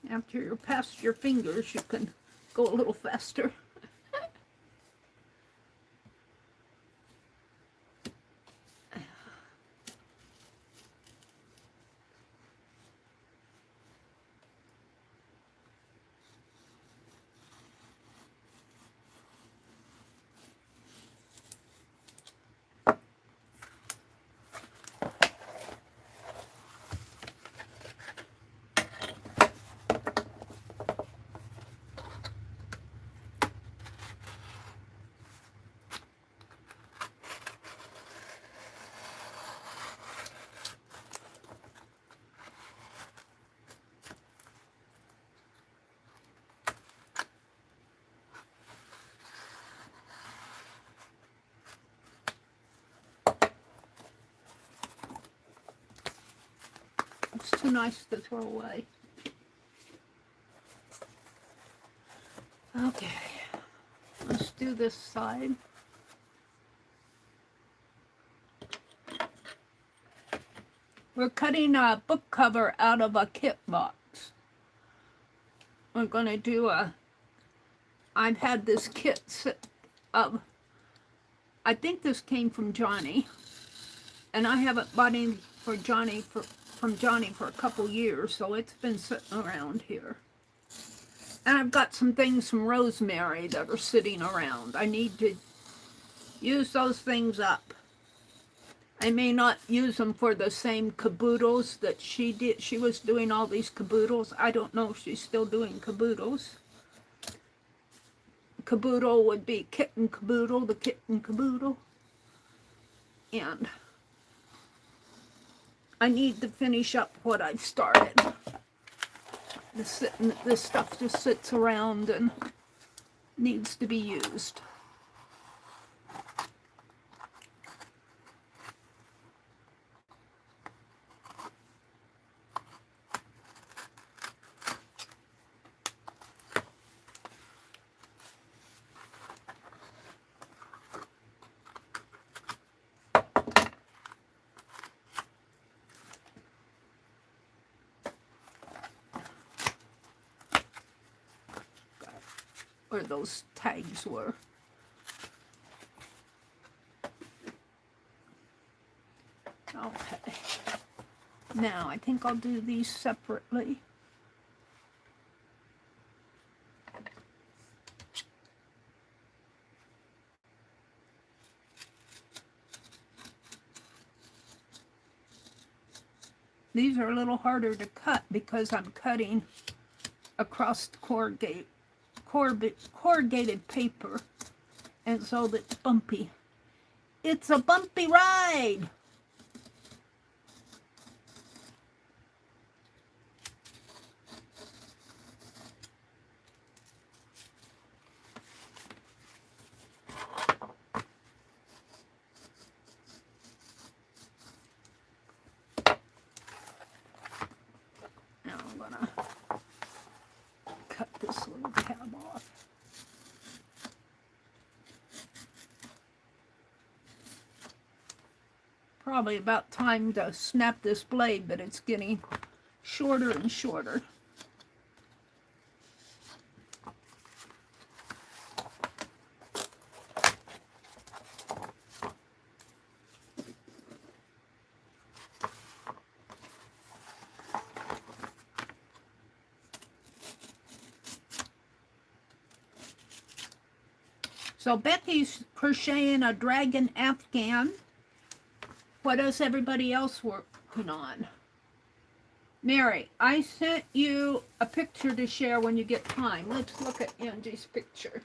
After you're past your fingers, you can go a little faster. It's too nice to throw away. Okay, let's do this side. We're cutting a book cover out of a kit box. We're going to do a, I've had this kit of, I think this came from Johnny, and I haven't bought any for Johnny from Johnny for a couple years, so it's been sitting around here. And I've got some things from Rosemary that are sitting around. I need to use those things up. I may not use them for the same caboodles that she did. She was doing all these caboodles. I don't know if she's still doing caboodles. Caboodle would be kitten caboodle, the kitten caboodle. And I need to finish up what I've started. This stuff just sits around and needs to be used. Where those tags were. Okay. Now I think I'll do these separately. These are a little harder to cut because I'm cutting across the corrugated paper, and so that's bumpy. It's a bumpy ride. Now I'm gonna cut this little tab off. Probably about time to snap this blade, but it's getting shorter and shorter. So Becky's crocheting a dragon afghan. What is everybody else working on? Mary, I sent you a picture to share when you get time. Let's look at Angie's picture.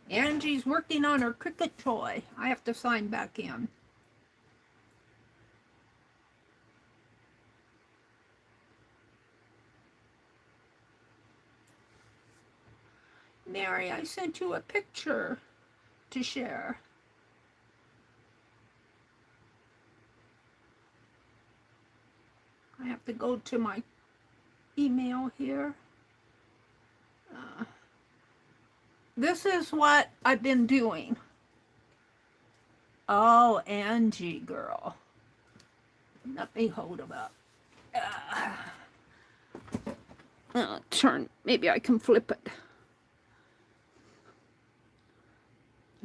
Angie's working on her cricket toy. I have to sign back in. Mary, I sent you a picture to share. I have to go to my email here. This is what I've been doing. Oh, Angie girl. Let me hold it up. Turn, maybe I can flip it.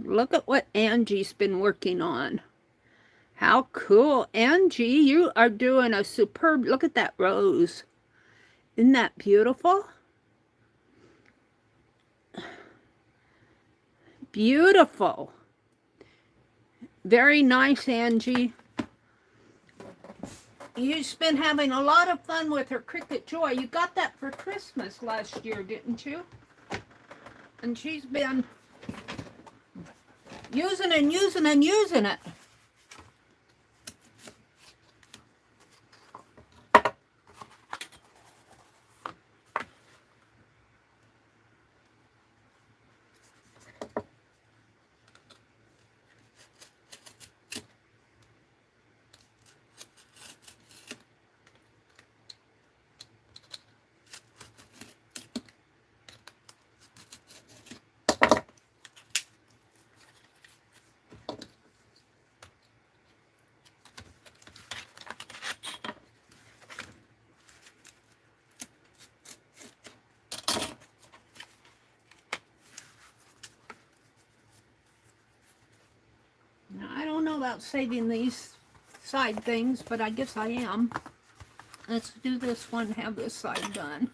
Look at what Angie's been working on. How cool. Angie, you are doing a superb, look at that rose. Isn't that beautiful? Beautiful. Very nice, Angie. You've been having a lot of fun with her Cricut Joy. You got that for Christmas last year, didn't you? And she's been using and using and using it. Now, I don't know about saving these side things, but I guess I am. Let's do this one, have this side done.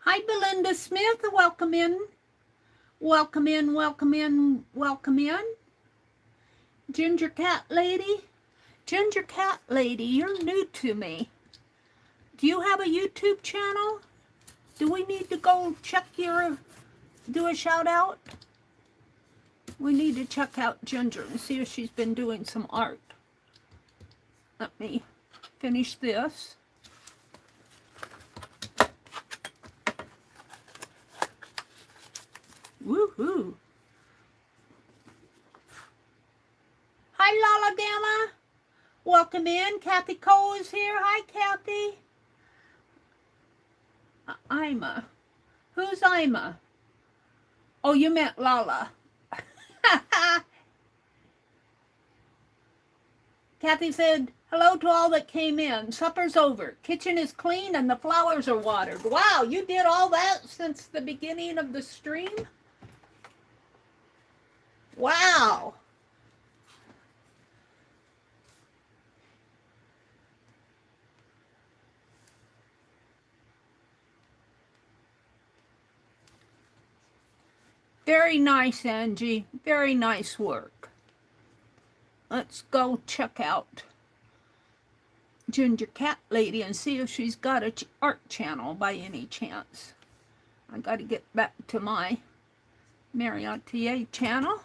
Hi, Belinda Smith. Welcome in. Welcome in, welcome in, welcome in. Ginger Cat Lady. Ginger Cat Lady, you're new to me. Do you have a YouTube channel? Do we need to go check your, do a shout out? We need to check out Ginger and see if she's been doing some art. Let me finish this. Woohoo! Hi, Lala Gamma. Welcome in. Kathy Cole is here. Hi, Kathy. Ima. Who's Ima? Oh, you meant Lala. Kathy said, hello to all that came in. Supper's over. Kitchen is clean and the flowers are watered. Wow, you did all that since the beginning of the stream? Wow. Very nice, Angie. Very nice work. Let's go check out Ginger Cat Lady and see if she's got an art channel by any chance. I got to get back to my Meri Atelier channel.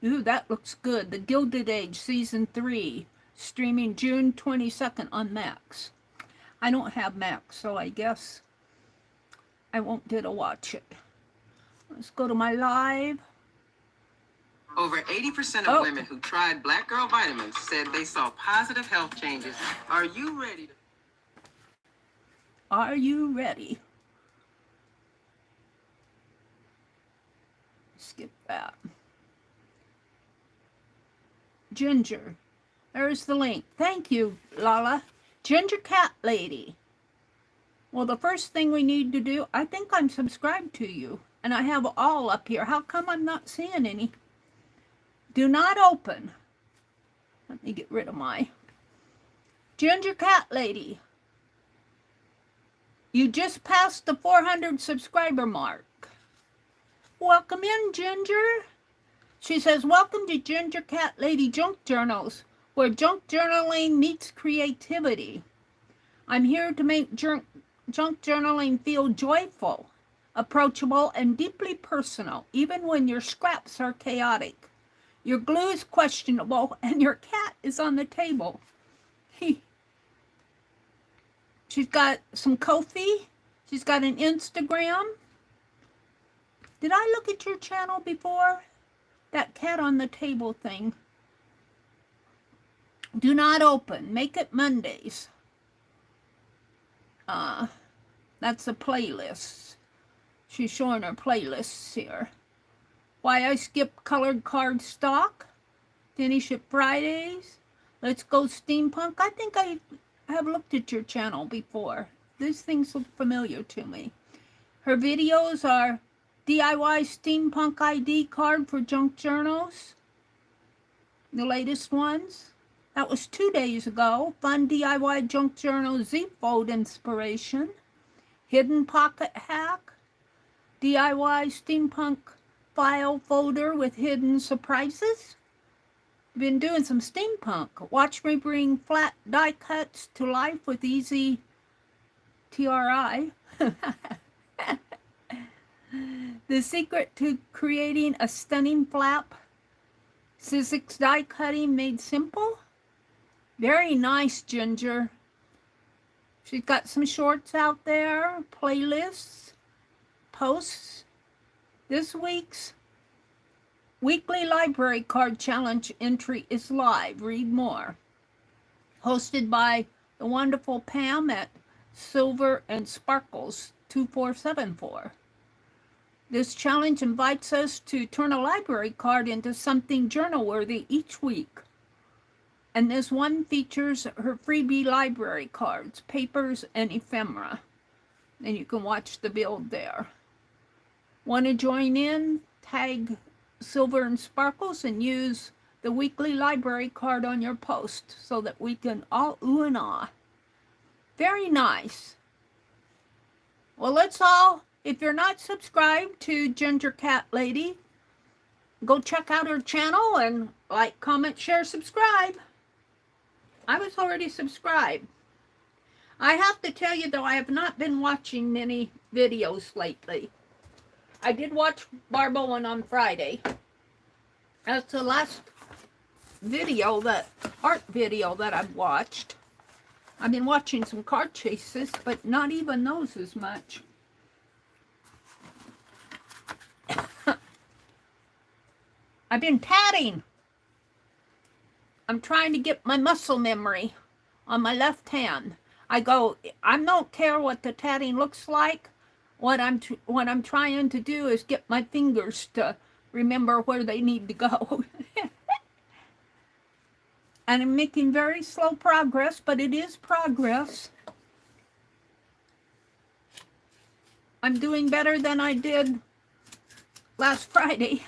Ooh, that looks good. The Gilded Age Season 3, streaming June 22nd on Max. I don't have Max, so I guess I won't get to watch it. Let's go to my live. Over 80% of women who tried Black Girl vitamins said they saw positive health changes. Are you ready? Are you ready? Skip that. Ginger. There's the link. Thank you, Lala. Ginger Cat Lady. Well, the first thing we need to do, I think I'm subscribed to you, and I have all up here. How come I'm not seeing any? Do not open. Let me get rid of my Ginger Cat Lady. You just passed the 400 subscriber mark. Welcome in, Ginger. She says, welcome to Ginger Cat Lady Junk Journals, where junk journaling meets creativity. I'm here to make junk journaling feel joyful, approachable, and deeply personal, even when your scraps are chaotic. Your glue is questionable, and your cat is on the table. She's got some Ko-fi. She's got an Instagram. Did I look at your channel before? That cat on the table thing. Do not open. Make it Mondays. That's a playlist. She's showing her playlists here. Why I skip colored card stock. Finish it Fridays. Let's go steampunk. I think I have looked at your channel before. These things look familiar to me. Her videos are DIY steampunk ID card for junk journals. The latest ones. That was 2 days ago. Fun DIY junk journal Z-fold inspiration. Hidden pocket hack. DIY steampunk file folder with hidden surprises. Been doing some steampunk. Watch me bring flat die cuts to life with easy TRI. The secret to creating a stunning flap. Sizzix die cutting made simple. Very nice, Ginger. She's got some shorts out there, playlists, posts. This week's weekly library card challenge entry is live. Read more. Hosted by the wonderful Pam at Silver and Sparkles 2474. This challenge invites us to turn a library card into something journal-worthy each week. And this one features her freebie library cards, papers, and ephemera. And you can watch the build there. Want to join in? Tag Silver and Sparkles and use the weekly library card on your post so that we can all ooh and ah. Very nice. Well, let's all, if you're not subscribed to Ginger Cat Lady, go check out her channel and like, comment, share, subscribe. I was already subscribed. I have to tell you, though, I have not been watching many videos lately. I did watch Barb Owen on Friday. That's the last video, art video that I've watched. I've been watching some card chases, but not even those as much. I've been tatting. I'm trying to get my muscle memory on my left hand. I don't care what the tatting looks like. What I'm trying to do is get my fingers to remember where they need to go. And I'm making very slow progress, but it is progress. I'm doing better than I did last Friday.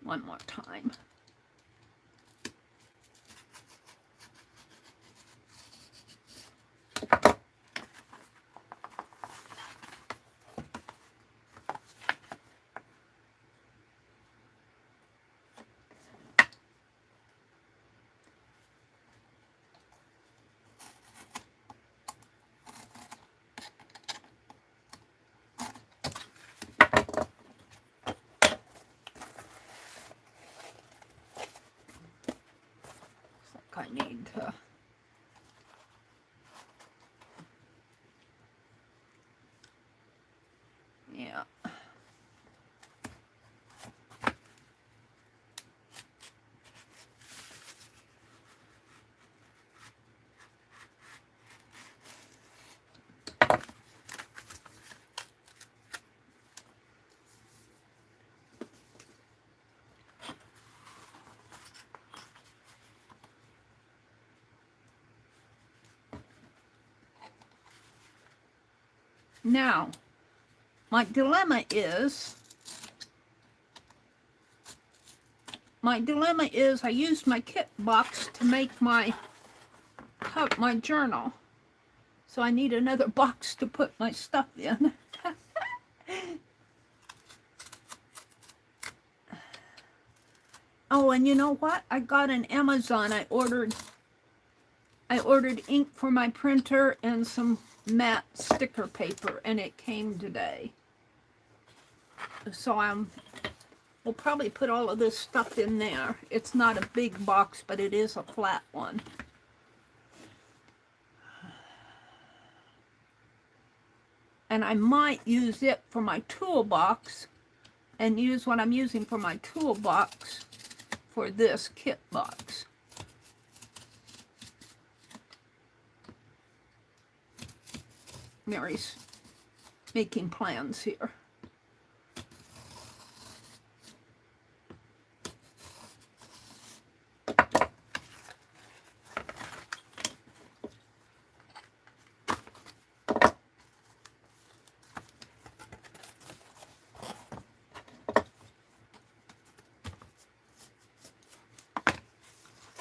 One more time. I need to yeah. Now, my dilemma is I used my kit box to make my journal. So I need another box to put my stuff in. Oh, and you know what? I got an Amazon. I ordered ink for my printer and some matte sticker paper, and it came today. So we'll probably put all of this stuff in there. It's not a big box, but it is a flat one. And I might use it for my toolbox and use what I'm using for my toolbox for this kit box. Meri's making plans here.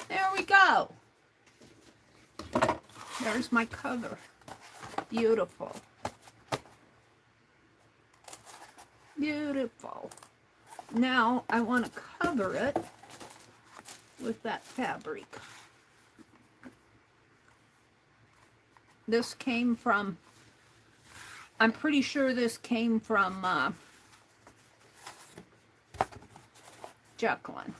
There we go. There's my cover. Beautiful. Beautiful. Now I want to cover it with that fabric. This came from, I'm pretty sure this came from Jacqueline.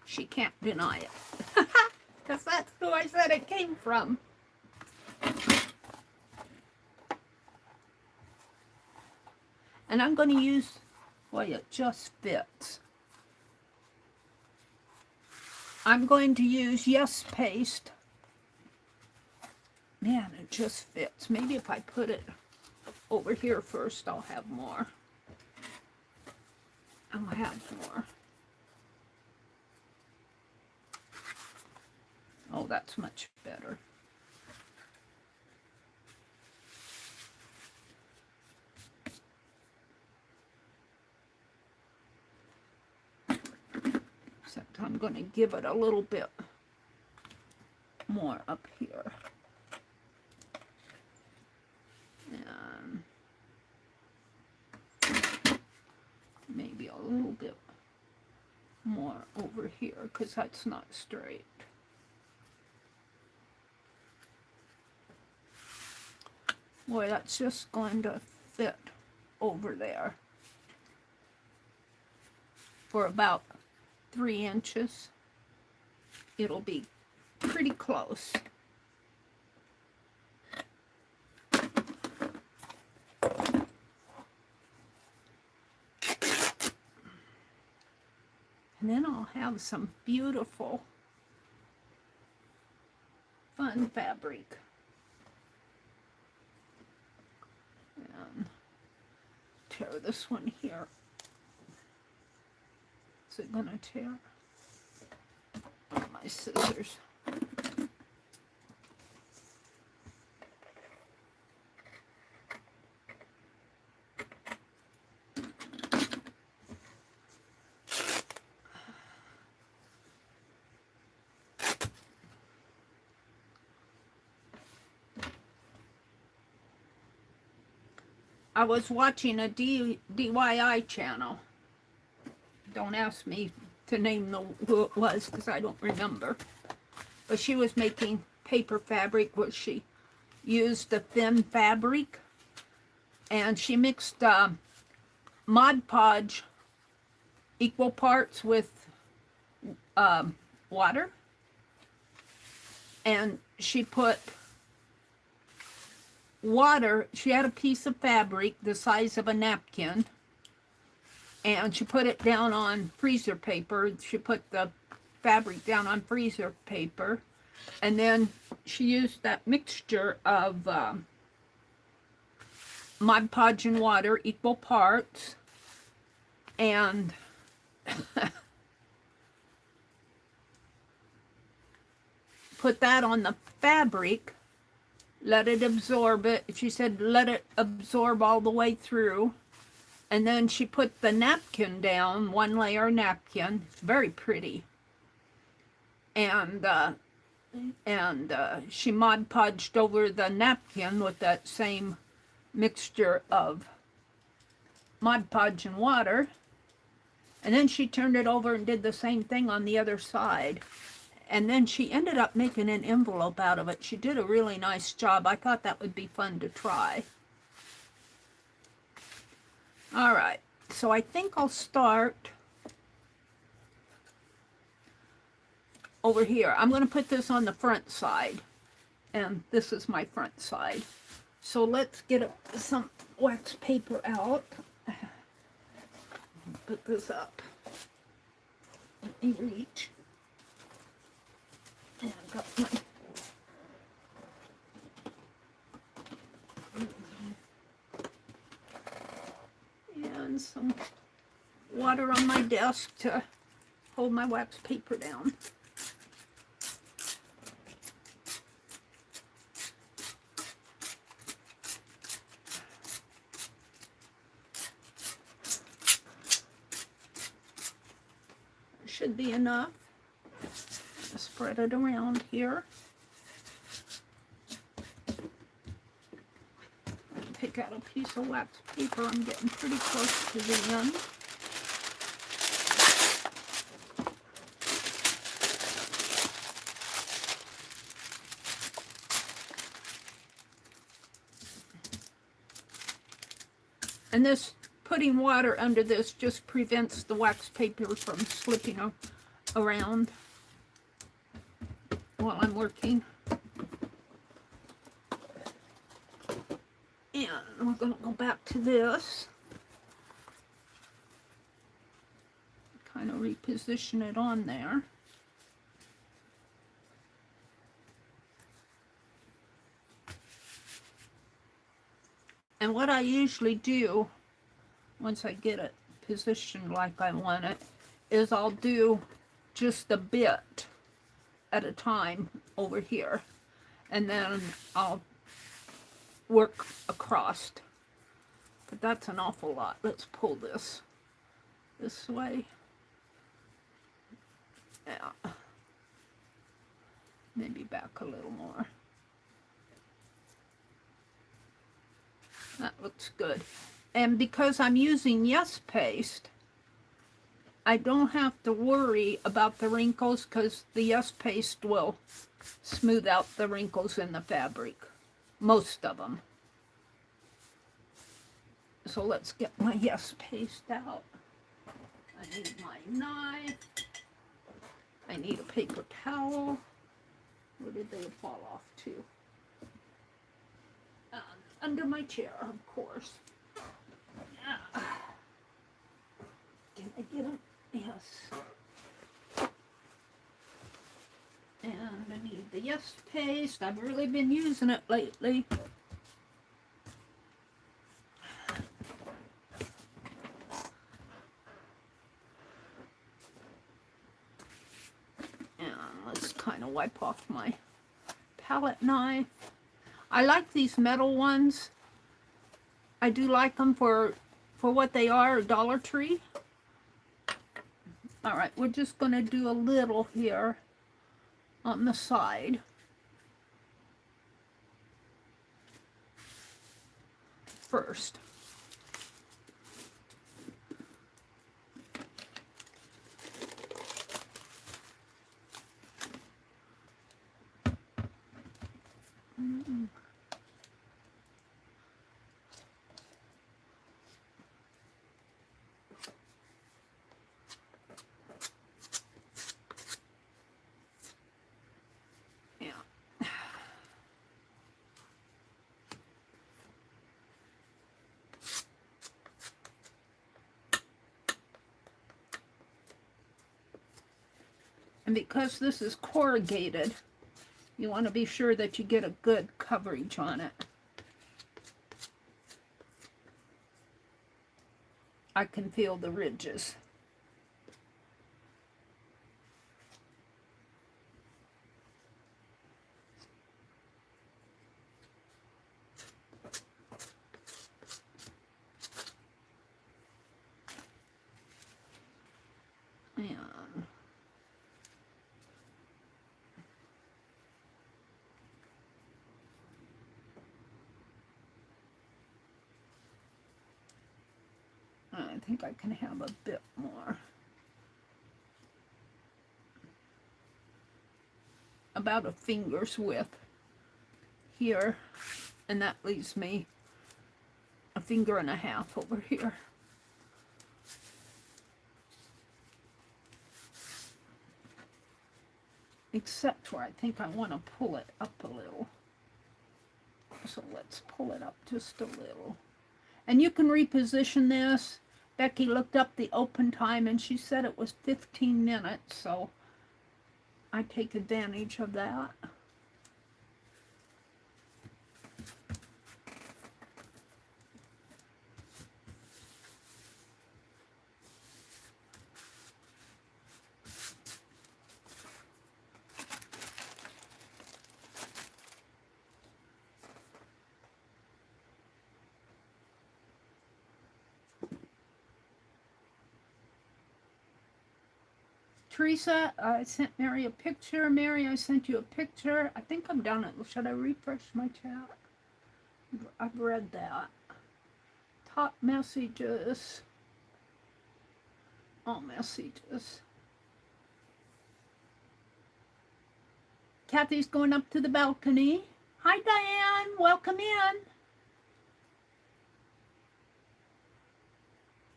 She can't deny it. Because that's who I said it came from. And I'm going to use, well, it just fits. I'm going to use Yes Paste. Man, it just fits. Maybe if I put it over here first, I'll have more. I'll have more. Oh, that's much better. Except I'm going to give it a little bit more up here. And maybe a little bit more over here, because that's not straight. Boy, that's just going to fit over there for about 3 inches. It'll be pretty close. And then I'll have some beautiful, fun fabric. And tear this one here. Is it gonna tear? Oh, my scissors. I was watching a DIY channel. Don't ask me to name who it was, because I don't remember. But she was making paper fabric where she used the thin fabric. And she mixed Mod Podge equal parts with water. And she put water, she had a piece of fabric the size of a napkin, and she put it down on freezer paper. She put the fabric down on freezer paper, and then she used that mixture of Mod Podge and water, equal parts, and put that on the fabric. let it absorb it. She said let it absorb all the way through. And then she put the napkin down, one layer napkin. It's very pretty. And she Mod Podged over the napkin with that same mixture of Mod Podge and water. And then she turned it over and did the same thing on the other side. And then she ended up making an envelope out of it. She did a really nice job. I thought that would be fun to try. All right, so I think I'll start over here. I'm going to put this on the front side, and this is my front side. So let's get some wax paper out. Put this up. Let me reach. And I've got my and some water on my desk to hold my wax paper down. Should be enough. Spread it around here. Pick out a piece of wax paper. I'm getting pretty close to the end. And this, putting water under this just prevents the wax paper from slipping around while I'm working. And we're going to go back to this. Kind of reposition it on there. And what I usually do, once I get it positioned like I want it, is I'll do just a bit at a time over here. And then I'll work across. But that's an awful lot. Let's pull this way. Yeah. Maybe back a little more. That looks good. And because I'm using Yes Paste, I don't have to worry about the wrinkles because the Yes Paste will smooth out the wrinkles in the fabric. Most of them. So let's get my Yes Paste out. I need my knife. I need a paper towel. Where did they fall off to? Under my chair, of course. Can I get them? Yes. And I need the Yes Paste. I've really been using it lately. And let's kind of wipe off my palette knife. I like these metal ones. I do like them for what they are, Dollar Tree. All right, we're just going to do a little here on the side. First. And because this is corrugated, you want to be sure that you get a good coverage on it. I can feel the ridges. think I can have a bit more. About a finger's width here, and that leaves me a finger and a half over here. Except where I think I want to pull it up a little. So let's pull it up just a little. And you can reposition this. Becky looked up the open time and she said it was 15 minutes, so I take advantage of that. Teresa, I sent Meri a picture. Meri, I sent you a picture. I think I'm done it. Should I refresh my chat? I've read that. Top messages. All messages. Kathy's going up to the balcony. Hi, Diane. Welcome in.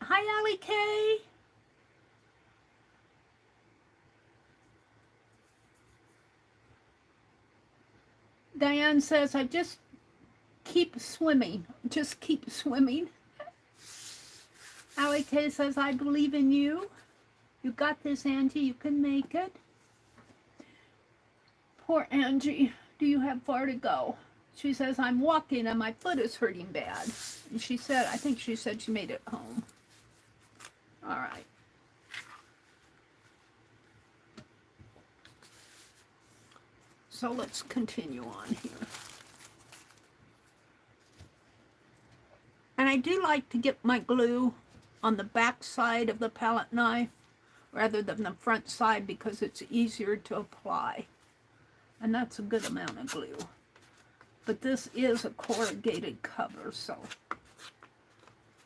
Hi, Allie Kay. Diane says, I just keep swimming. Just keep swimming. Allie Kay says, I believe in you. You got this, Angie. You can make it. Poor Angie. Do you have far to go? She says, I'm walking and my foot is hurting bad. And she said, I think she said she made it home. All right. So let's continue on here. And I do like to get my glue on the back side of the palette knife rather than the front side because it's easier to apply. And that's a good amount of glue. But this is a corrugated cover, so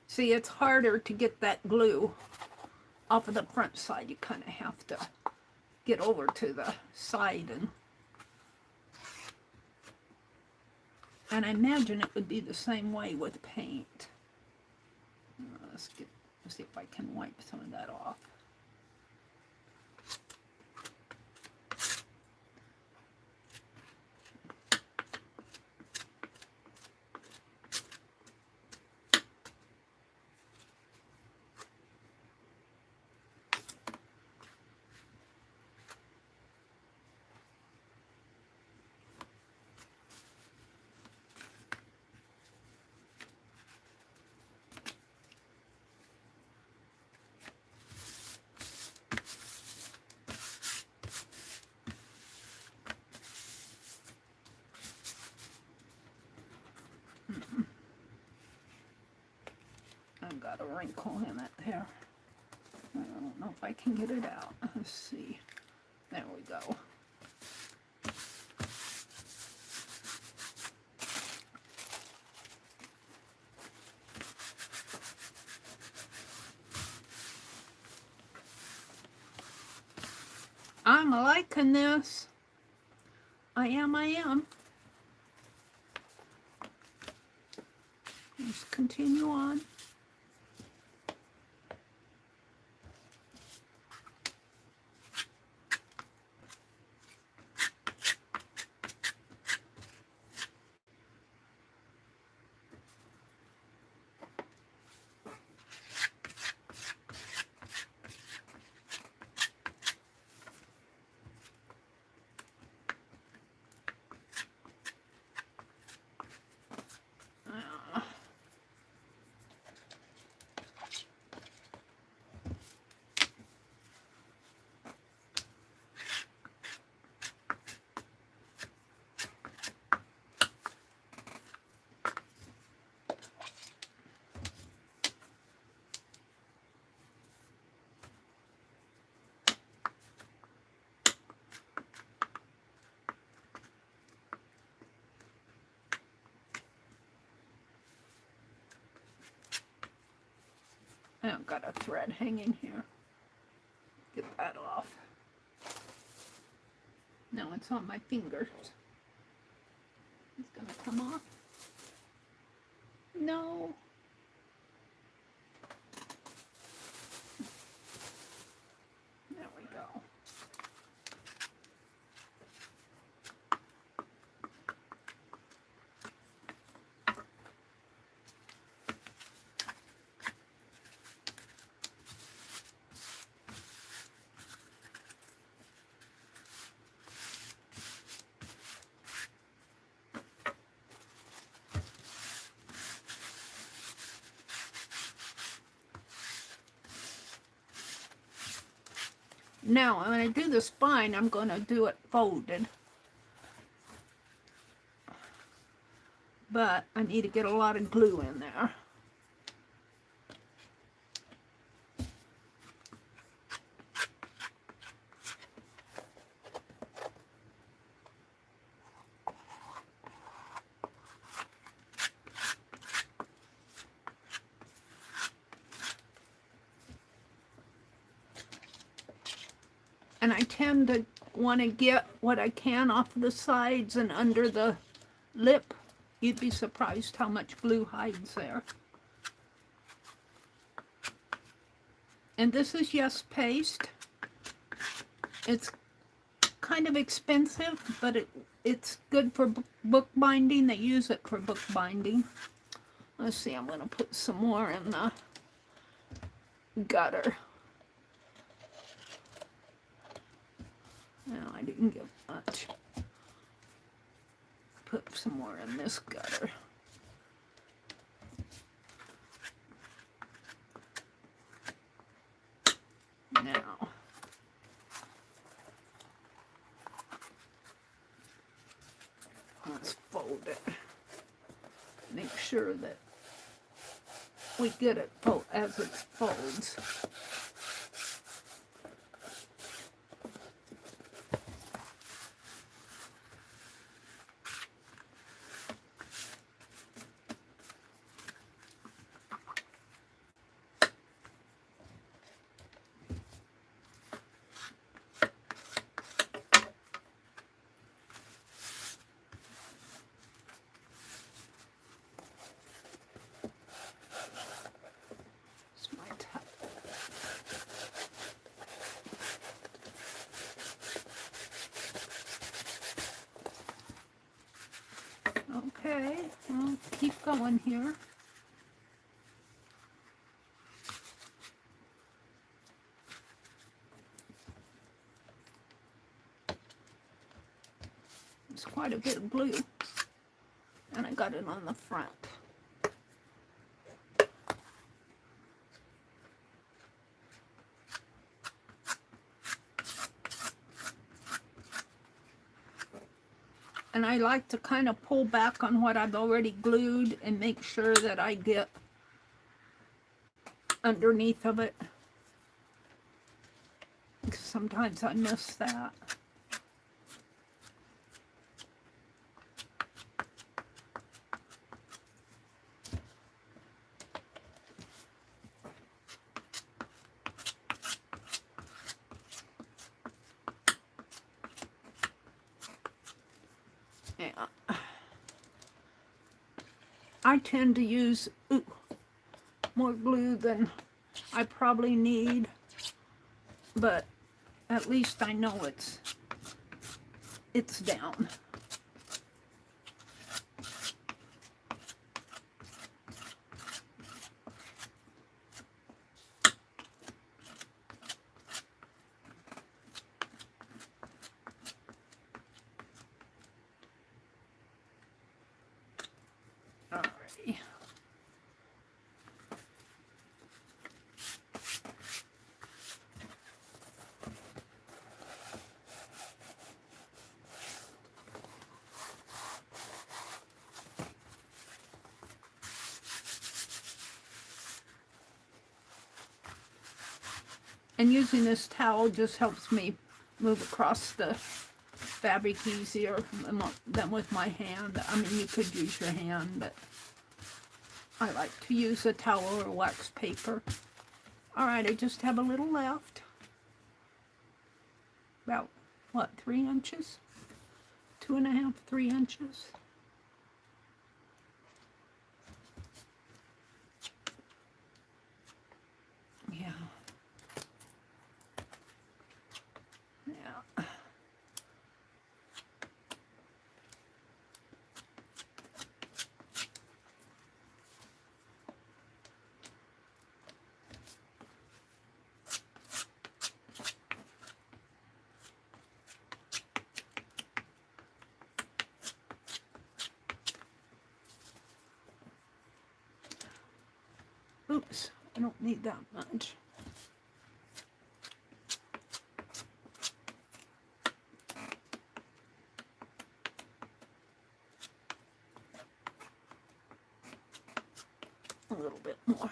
see, it's harder to get that glue off of the front side. You kind of have to get over to the side and I imagine it would be the same way with paint. Let's see if I can wipe some of that off. I've got a wrinkle in it there. I don't know if I can get it out. Let's see. There we go. I'm liking this. I am. Let's continue on. I've got a thread hanging here. Get that off. Now it's on my fingers. It's going to come off. No. There we go. Now, when I do the spine, I'm going to do it folded. But I need to get a lot of glue in there. And I tend to want to get what I can off the sides and under the lip. You'd be surprised how much glue hides there. And this is Yes Paste. It's kind of expensive, but it's good for book binding. They use it for book binding. Let's see, I'm going to put some more in the gutter. No, I didn't get much. Put some more in this gutter. Now, let's fold it. Make sure that we get it as it folds. Okay, I'll keep going here. It's quite a bit of glue, and I got it on the front. And I like to kind of pull back on what I've already glued and make sure that I get underneath of it. Because sometimes I miss that. I tend to use more glue than I probably need, but at least I know it's down. Alrighty. And using this towel just helps me move across the fabric easier than with my hand. I mean, you could use your hand, but I like to use a towel or wax paper. All right, I just have a little left. About, what, 3 inches? 2.5, 3 inches. Yeah. Yeah. Oops, I don't need that much. A little bit more.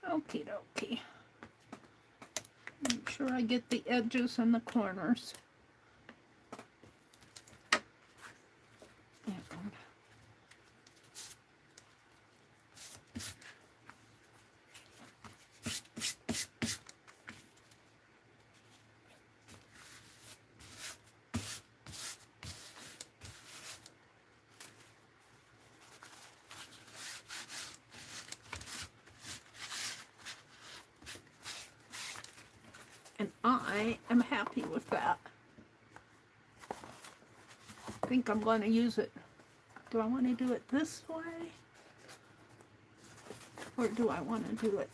Okie dokie. Make sure I get the edges and the corners. And I am happy with that. I think I'm going to use it. Do I want to do it this way? Or do I want to do it?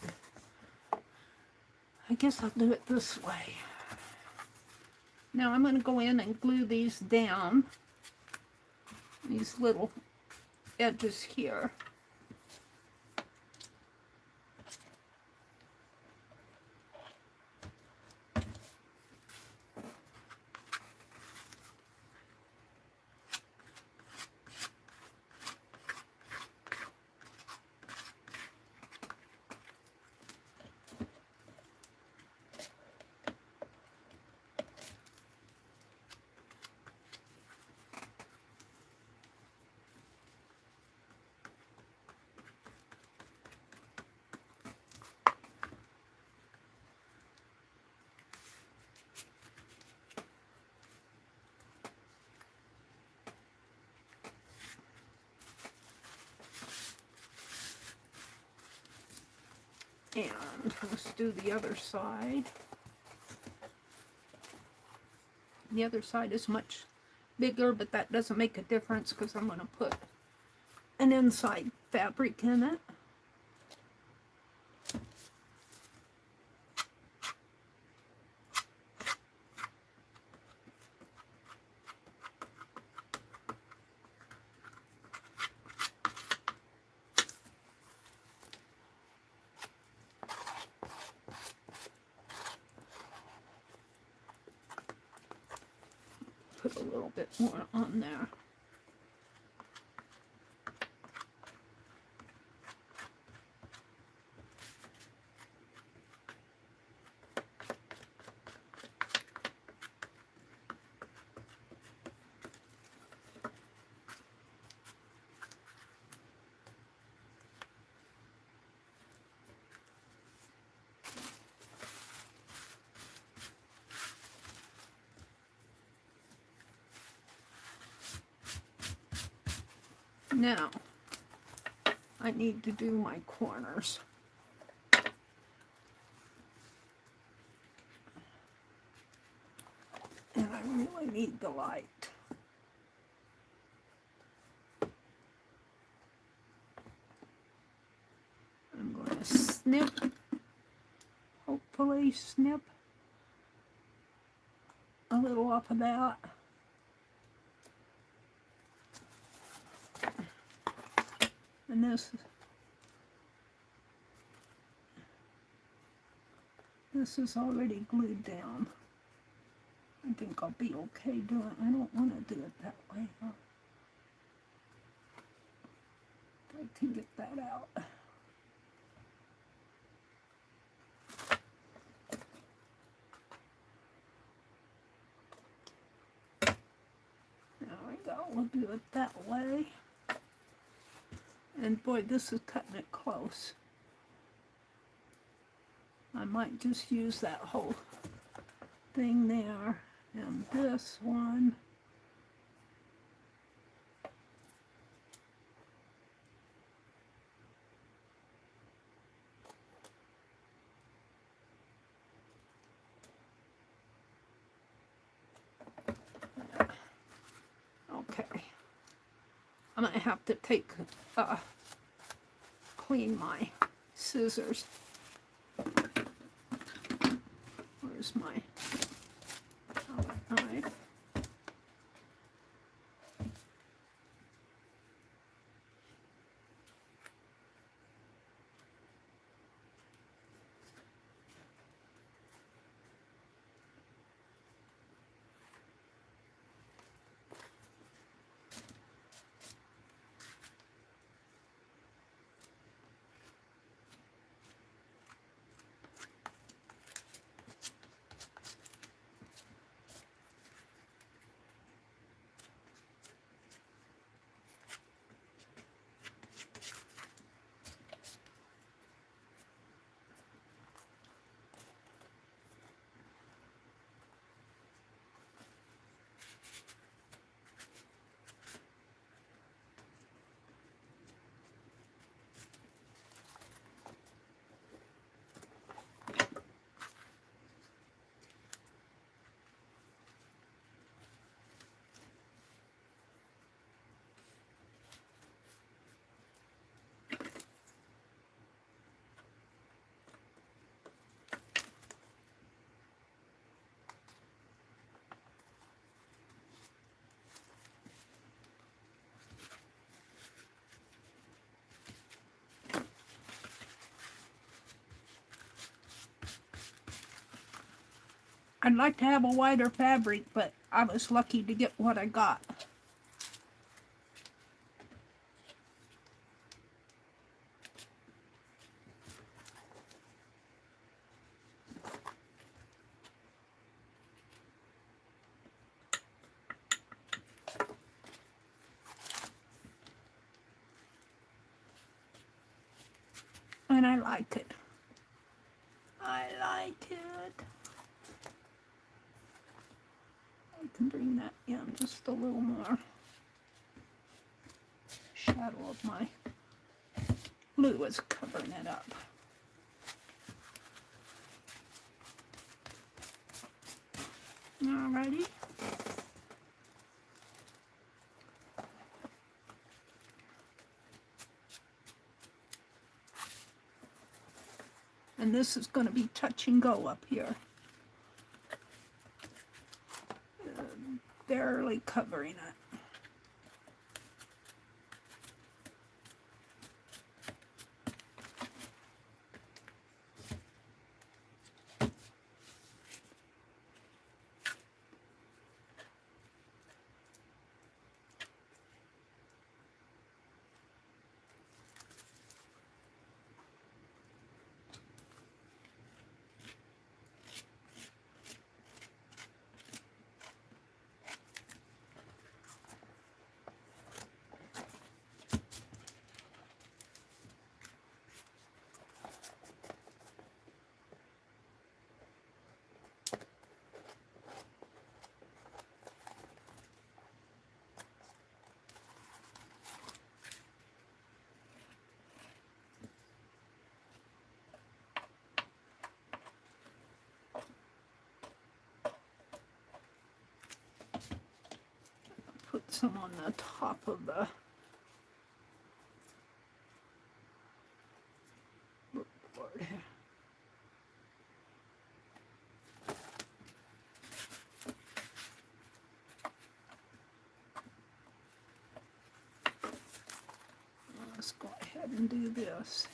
I guess I'll do it this way. Now I'm going to go in and glue these down. These little edges here. And let's do the other side. The other side is much bigger, but that doesn't make a difference because I'm going to put an inside fabric in it. Put a little bit more on there. Now, I need to do my corners. And I really need the light. I'm going to snip, hopefully snip a little off of that. And this is already glued down. I think I'll be okay doing it. I don't want to do it that way. I can get that out. go. We'll do it that way. And boy, this is cutting it close. I might just use that whole thing there. And this one. Okay. I'm gonna have to clean my scissors. Where's my knife? I'd like to have a wider fabric, but I was lucky to get what I got. And I like it. I like it. I can bring that in just a little more. Shadow of my blue is covering it up. Alrighty. And this is going to be touch and go up here. Barely covering it. Put some on the top of the board here. Let's go ahead and do this.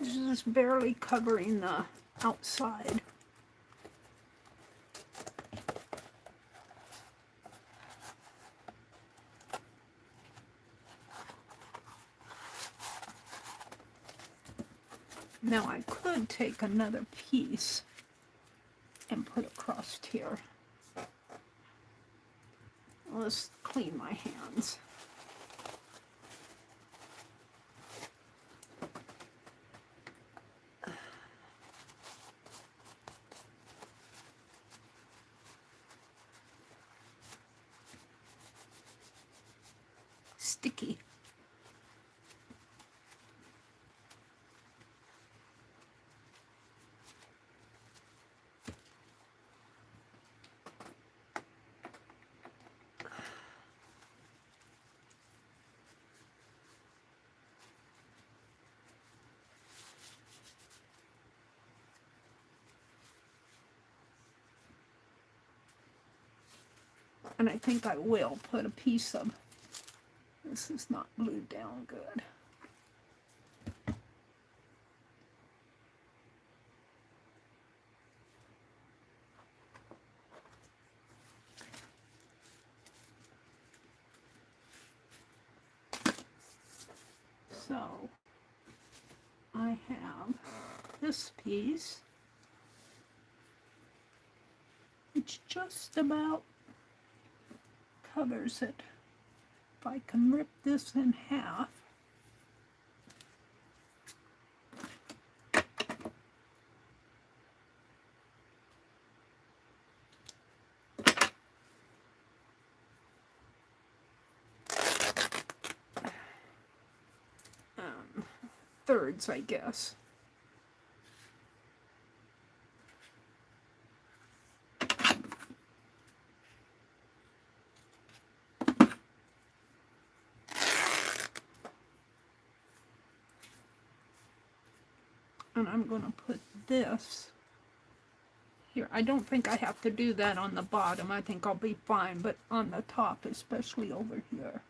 Just barely covering the outside. Now I could take another piece and put across here. Let's clean my hands. Sticky. And I think I will put a piece of, this is not glued down good. So I have this piece, which just about covers it. If I can rip this in half, thirds, I guess. And I'm going to put this here. I don't think I have to do that on the bottom. I think I'll be fine, but on the top, especially over here.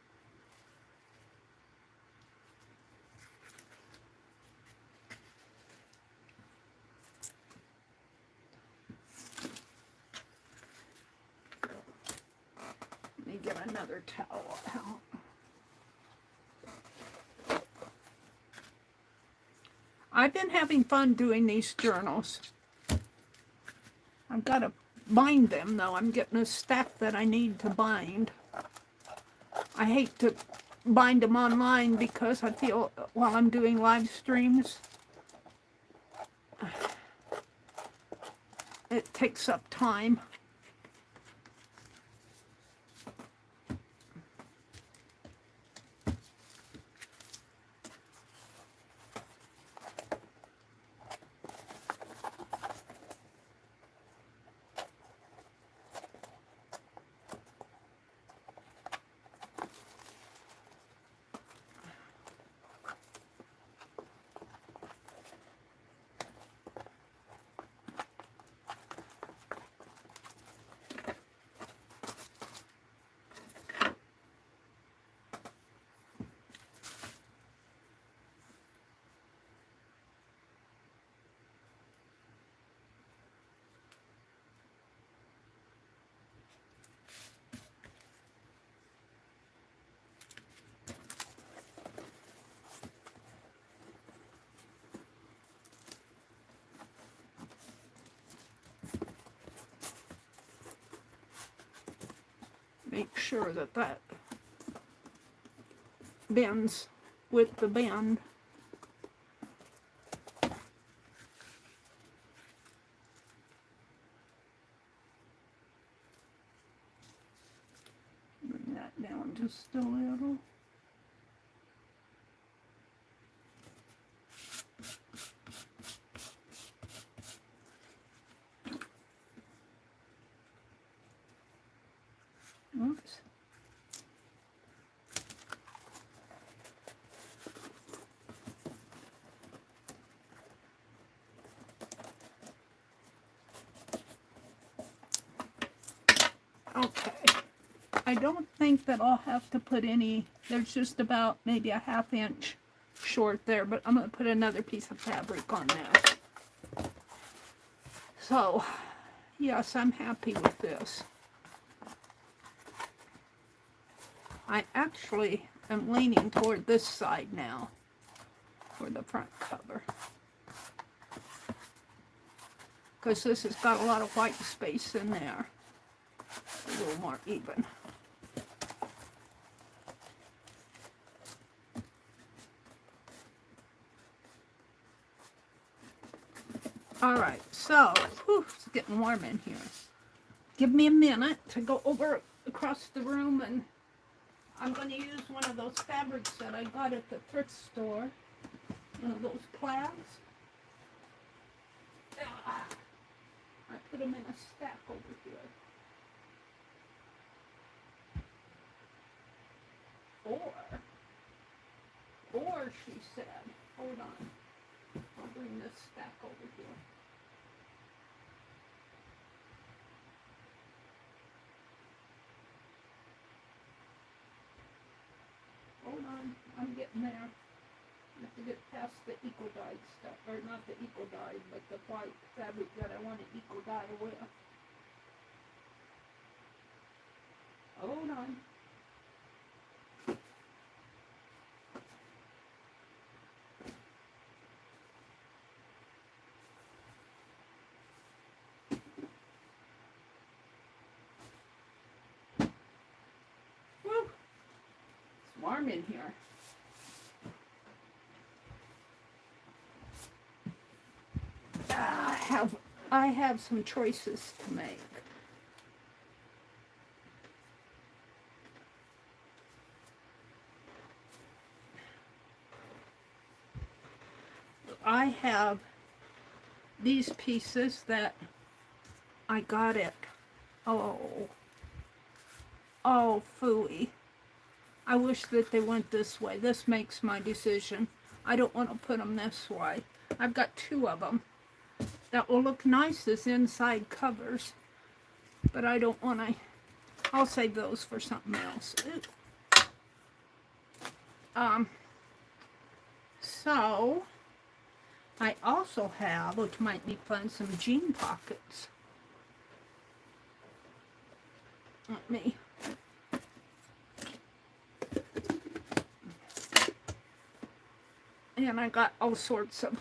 Let me get another towel out. I've been having fun doing these journals. I've got to bind them, though. I'm getting a stack that I need to bind. I hate to bind them online because I feel while I'm doing live streams, it takes up time. Make sure that that bends with the bend. Bring that down just a little. Oops. Okay. I don't think that I'll have to put any, there's just about maybe a ½ inch short there, but I'm going to put another piece of fabric on that. So, yes, I'm happy with this. I actually am leaning toward this side now for the front cover. because this has got a lot of white space in there. A little more even. All right, so it's getting warm in here. Give me a minute to go over across the room, and I'm going to use one of those fabrics that I got at the thrift store. One of those plaids. I put them in a stack over here. Or she said, hold on, I'll bring this stack over here. Hold on, I'm getting there. I have to get past the eco-dyed stuff, or not the eco-dyed, but the white fabric that I want to eco-dye with. Hold on. Woo! It's warm in here. I have some choices to make. I have these pieces that I got at, oh phooey. I wish that they went this way. This makes my decision. I don't want to put them this way. I've got two of them that will look nice as inside covers, but I don't want to. I'll save those for something else. So I also have, which might be fun, some jean pockets. Let me. And I got all sorts of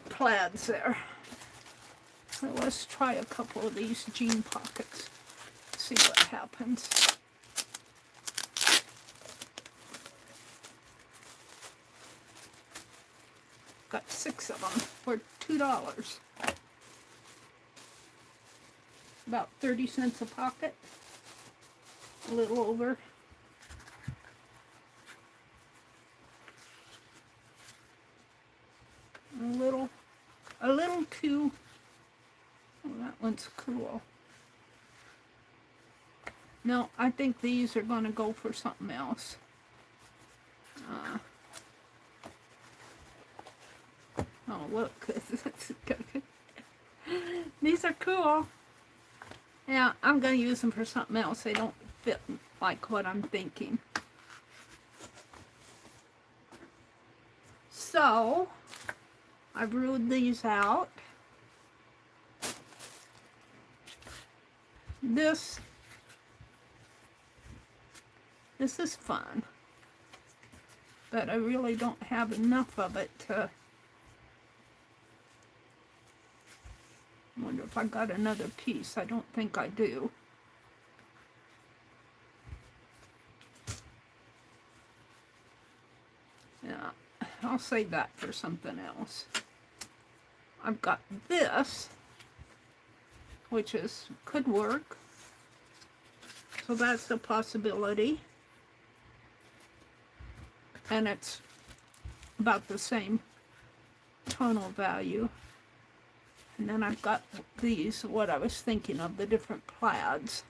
plaids there. So let's try a couple of these jean pockets. See what happens. Got 6 of them for $2. About 30 cents a pocket. A little over. A little too. Oh, that one's cool. No, I think these are going to go for something else. Oh, look. These are cool. Yeah, I'm going to use them for something else. They don't fit like what I'm thinking. So, I've ruled these out. This is fun, but I really don't have enough of it to. I wonder if I got another piece. I don't think I do. Yeah, I'll save that for something else. I've got this, which could work. So that's a possibility. And it's about the same tonal value. And then I've got these, what I was thinking of, the different plaids.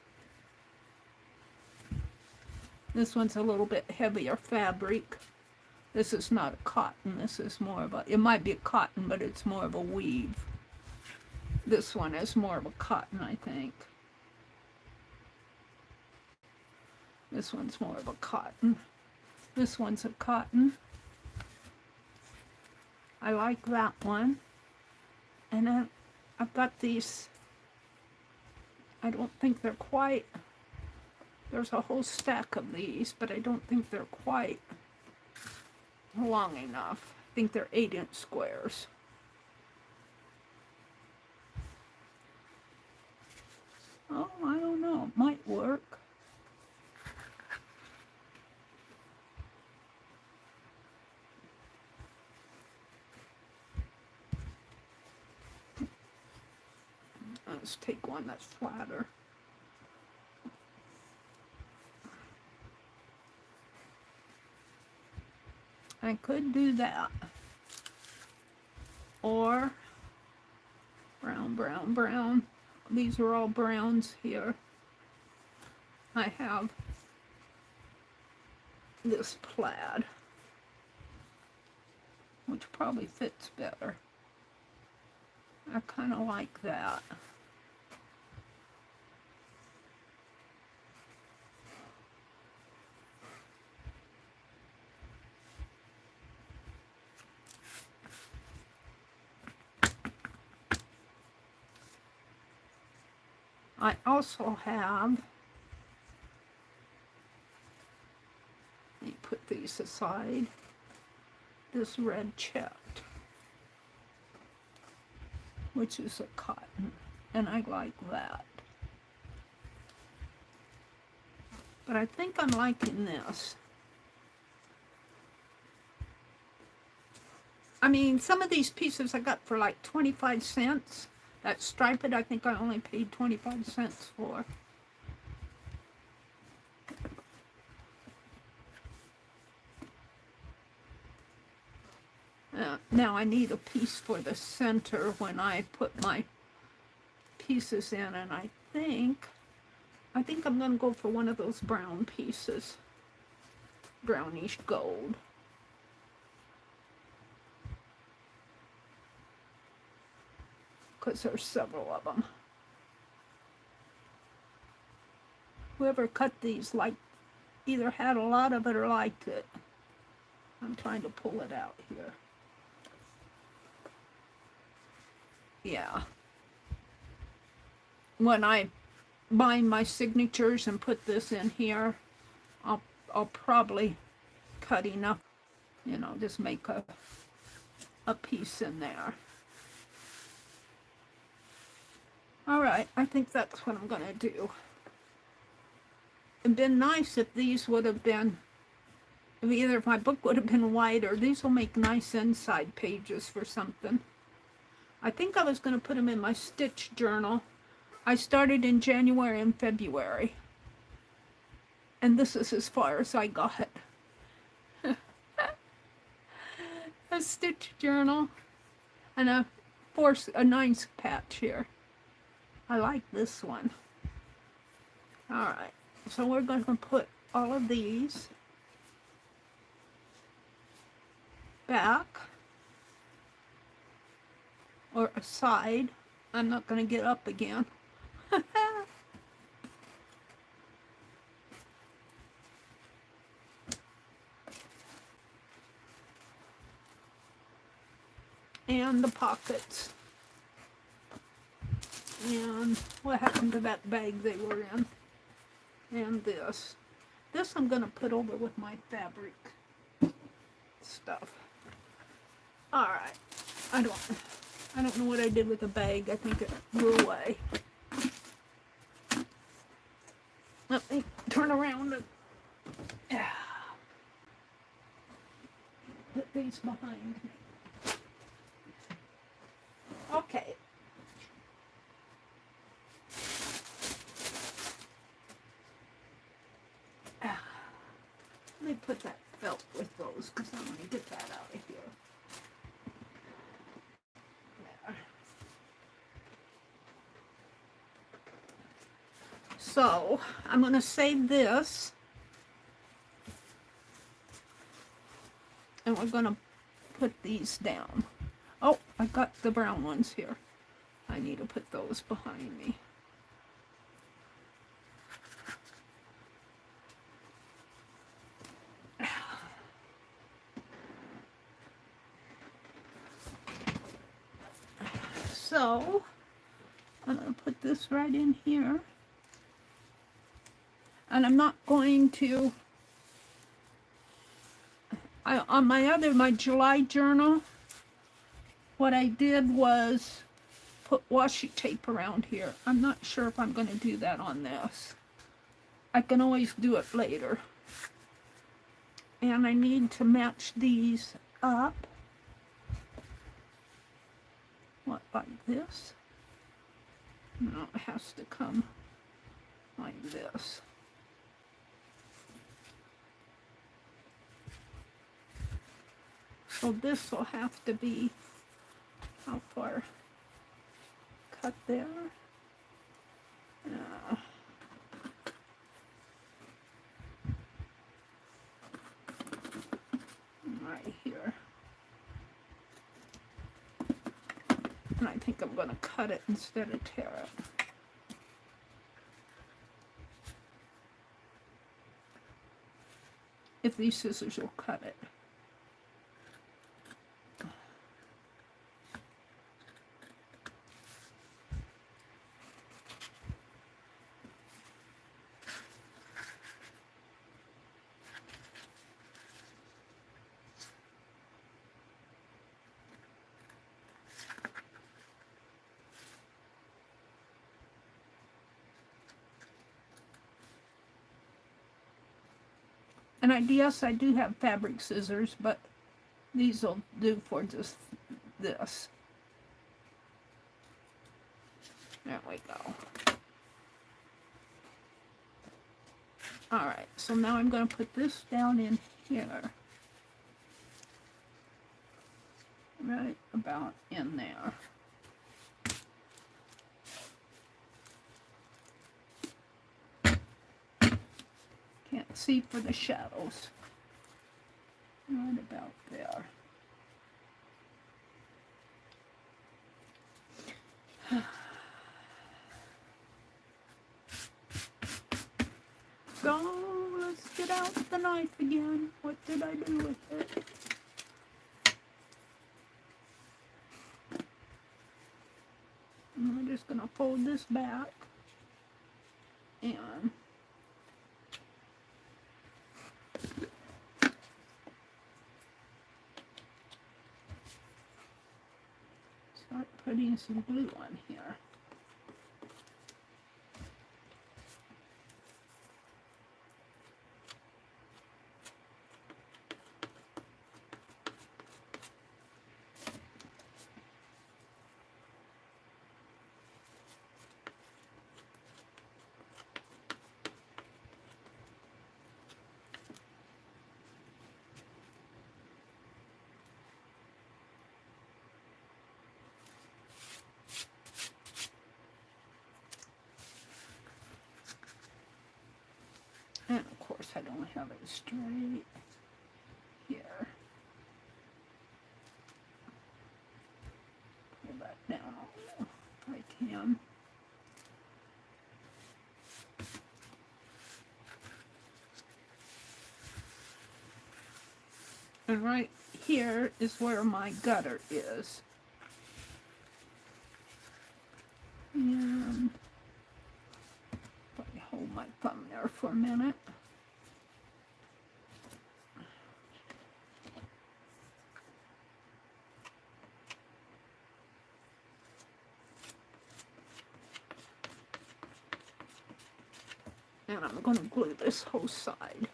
This one's a little bit heavier fabric. This is not a cotton. This is more of a, it might be a cotton, but it's more of a weave. This one is more of a cotton, I think. This one's more of a cotton. This one's a cotton. I like that one. And then I've got these, I don't think they're quite, there's a whole stack of these, but I don't think they're quite long enough. I think they're 8-inch squares. Let's take one that's flatter. I could do that. Or brown, brown, brown. These are all browns here. I have this plaid, which probably fits better. I kind of like that. I also have, let me put these aside, this red checked, which is a cotton, and I like that. But I think I'm liking this. I mean, some of these pieces I got for like 25 cents. That striped, I think I only paid 25 cents for. Now I need a piece for the center when I put my pieces in, and I think I'm gonna go for one of those brown pieces, brownish gold. Because there's several of them. Whoever cut these either had a lot of it or liked it. I'm trying to pull it out here. Yeah. When I bind my signatures and put this in here, I'll probably cut enough, you know, just make a piece in there. All right, I think that's what I'm gonna do. It'd been nice if these would have been, either if my book would have been wider. These will make nice inside pages for something. I think I was gonna put them in my stitch journal. I started in January and February. And this is as far as I got. A stitch journal and a 9 patch here. I like this one. Alright, so we're going to put all of these back or aside. I'm not going to get up again. And the pockets. And what happened to that bag they were in? And this. This I'm gonna put over with my fabric stuff. Alright. I don't know what I did with the bag. I think it blew away. Let me turn around and put these behind me. Okay. Let me put that felt with those because I want to get that out of here. There. So I'm going to save this. And we're going to put these down. Oh, I got the brown ones here. I need to put those behind me. So, I'm going to put this right in here. And I'm not going to, on my July journal, what I did was put washi tape around here. I'm not sure if I'm going to do that on this. I can always do it later. And I need to match these up. What, like this? No, it has to come like this. So this will have to be, how far? Cut there. Right here. And I think I'm going to cut it instead of tear it. If these scissors will cut it. And yes, I do have fabric scissors, but these will do for just this. There we go. Alright, so now I'm going to put this down in here. Right about in there. Can't see for the shadows. Right about there. So let's get out the knife again. What did I do with it? I'm just going to fold this back and start putting some glue on here. And of course I don't have it straight here. Pull that down if I can. And right here is where my gutter is. And let me hold my thumb there for a minute. And I'm going to glue this whole side.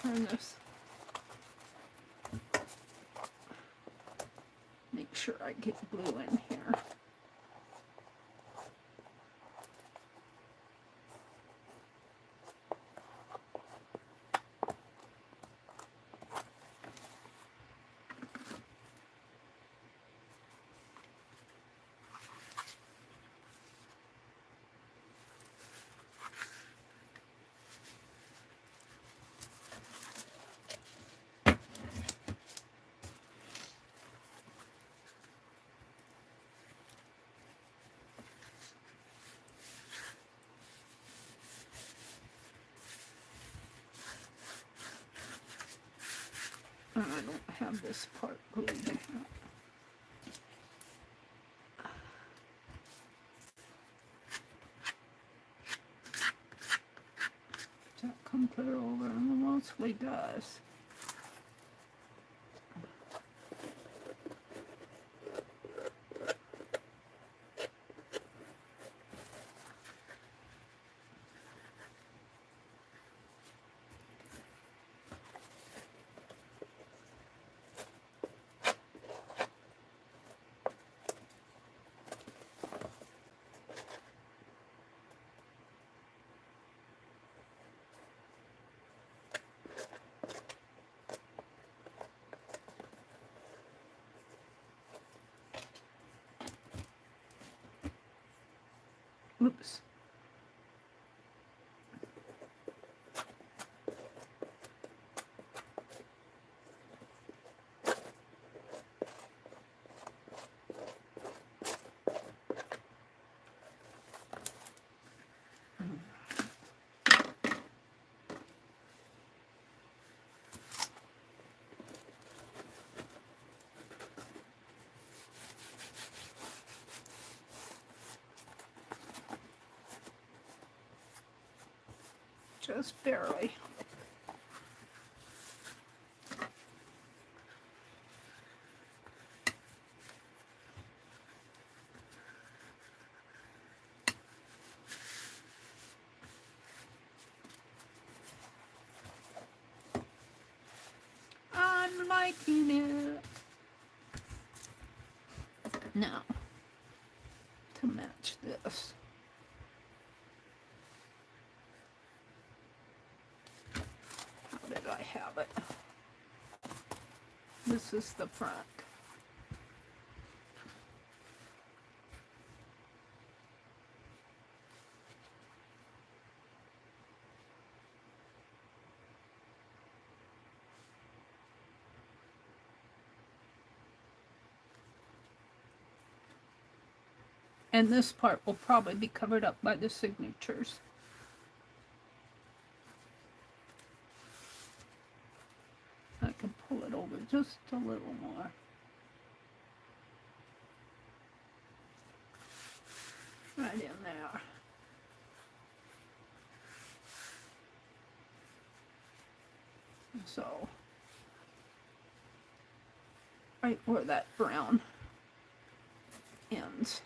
Turn this. Make sure I get glue in here. don't have this part glued down. Does that come clear over? It mostly does. Oops. Just barely. I'm liking it. Now, to match this. How did I have it? This is the front. And this part will probably be covered up by the signatures. I can pull it over just a little more. Right in there. So, right where that brown ends.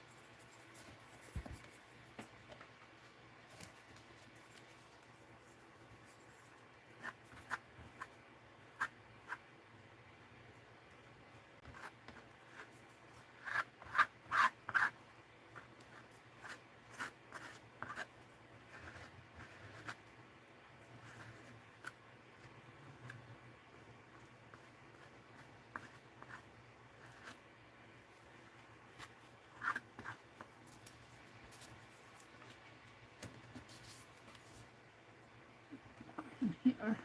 Here.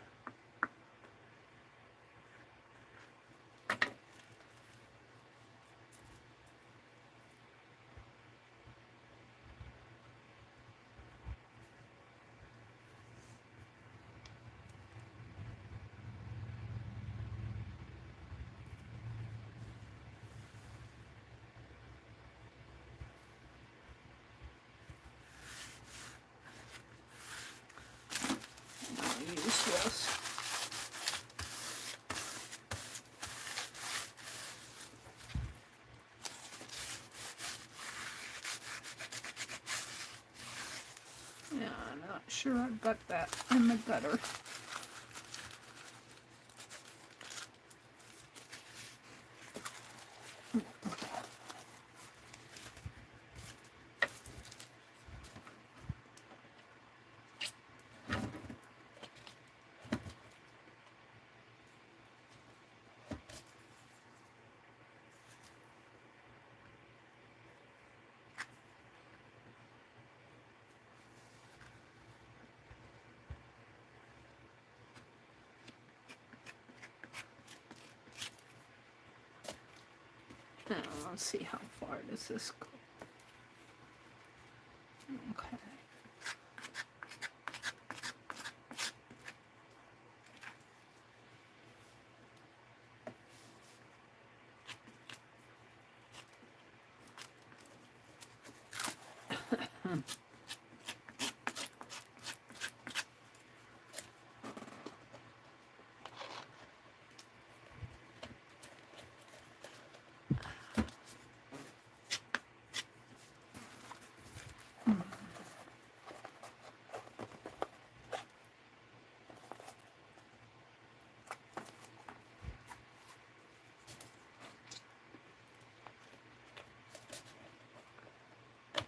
I'll use this. Yeah, I'm not sure I've got that in the gutter. Now, let's see how far does this go. Okay.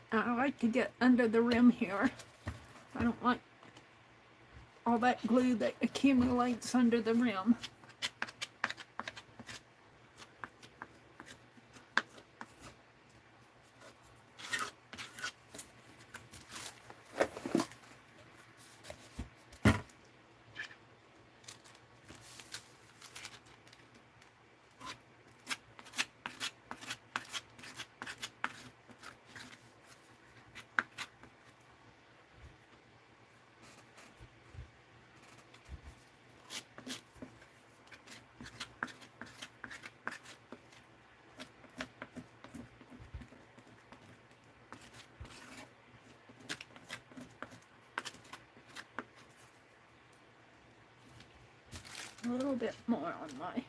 I like to get under the rim here. I don't like all that glue that accumulates under the rim. A little bit more on my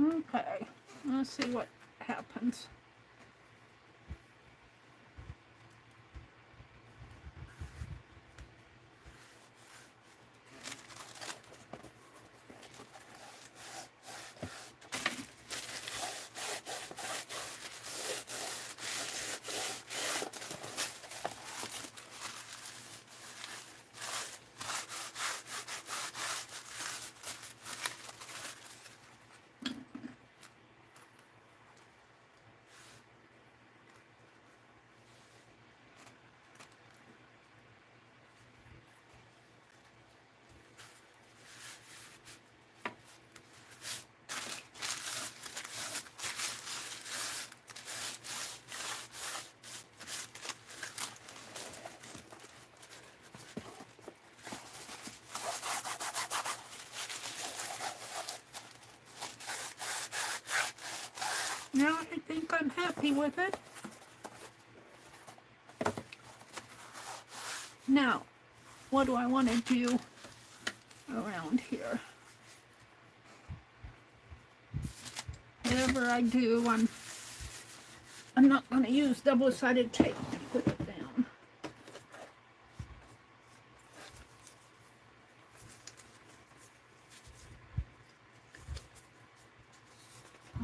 okay, let's see what happens. Now I think I'm happy with it. Now, what do I want to do around here? Whatever I do, I'm not going to use double-sided tape to put it down.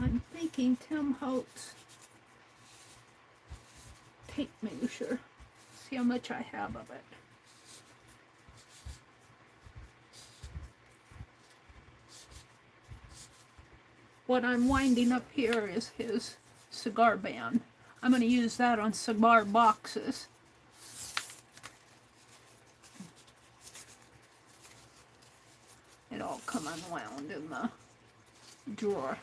I'm thinking Tim Holtz tape measure. See how much I have of it. What I'm winding up here is his cigar band. I'm going to use that on cigar boxes. It all come unwound in the drawer.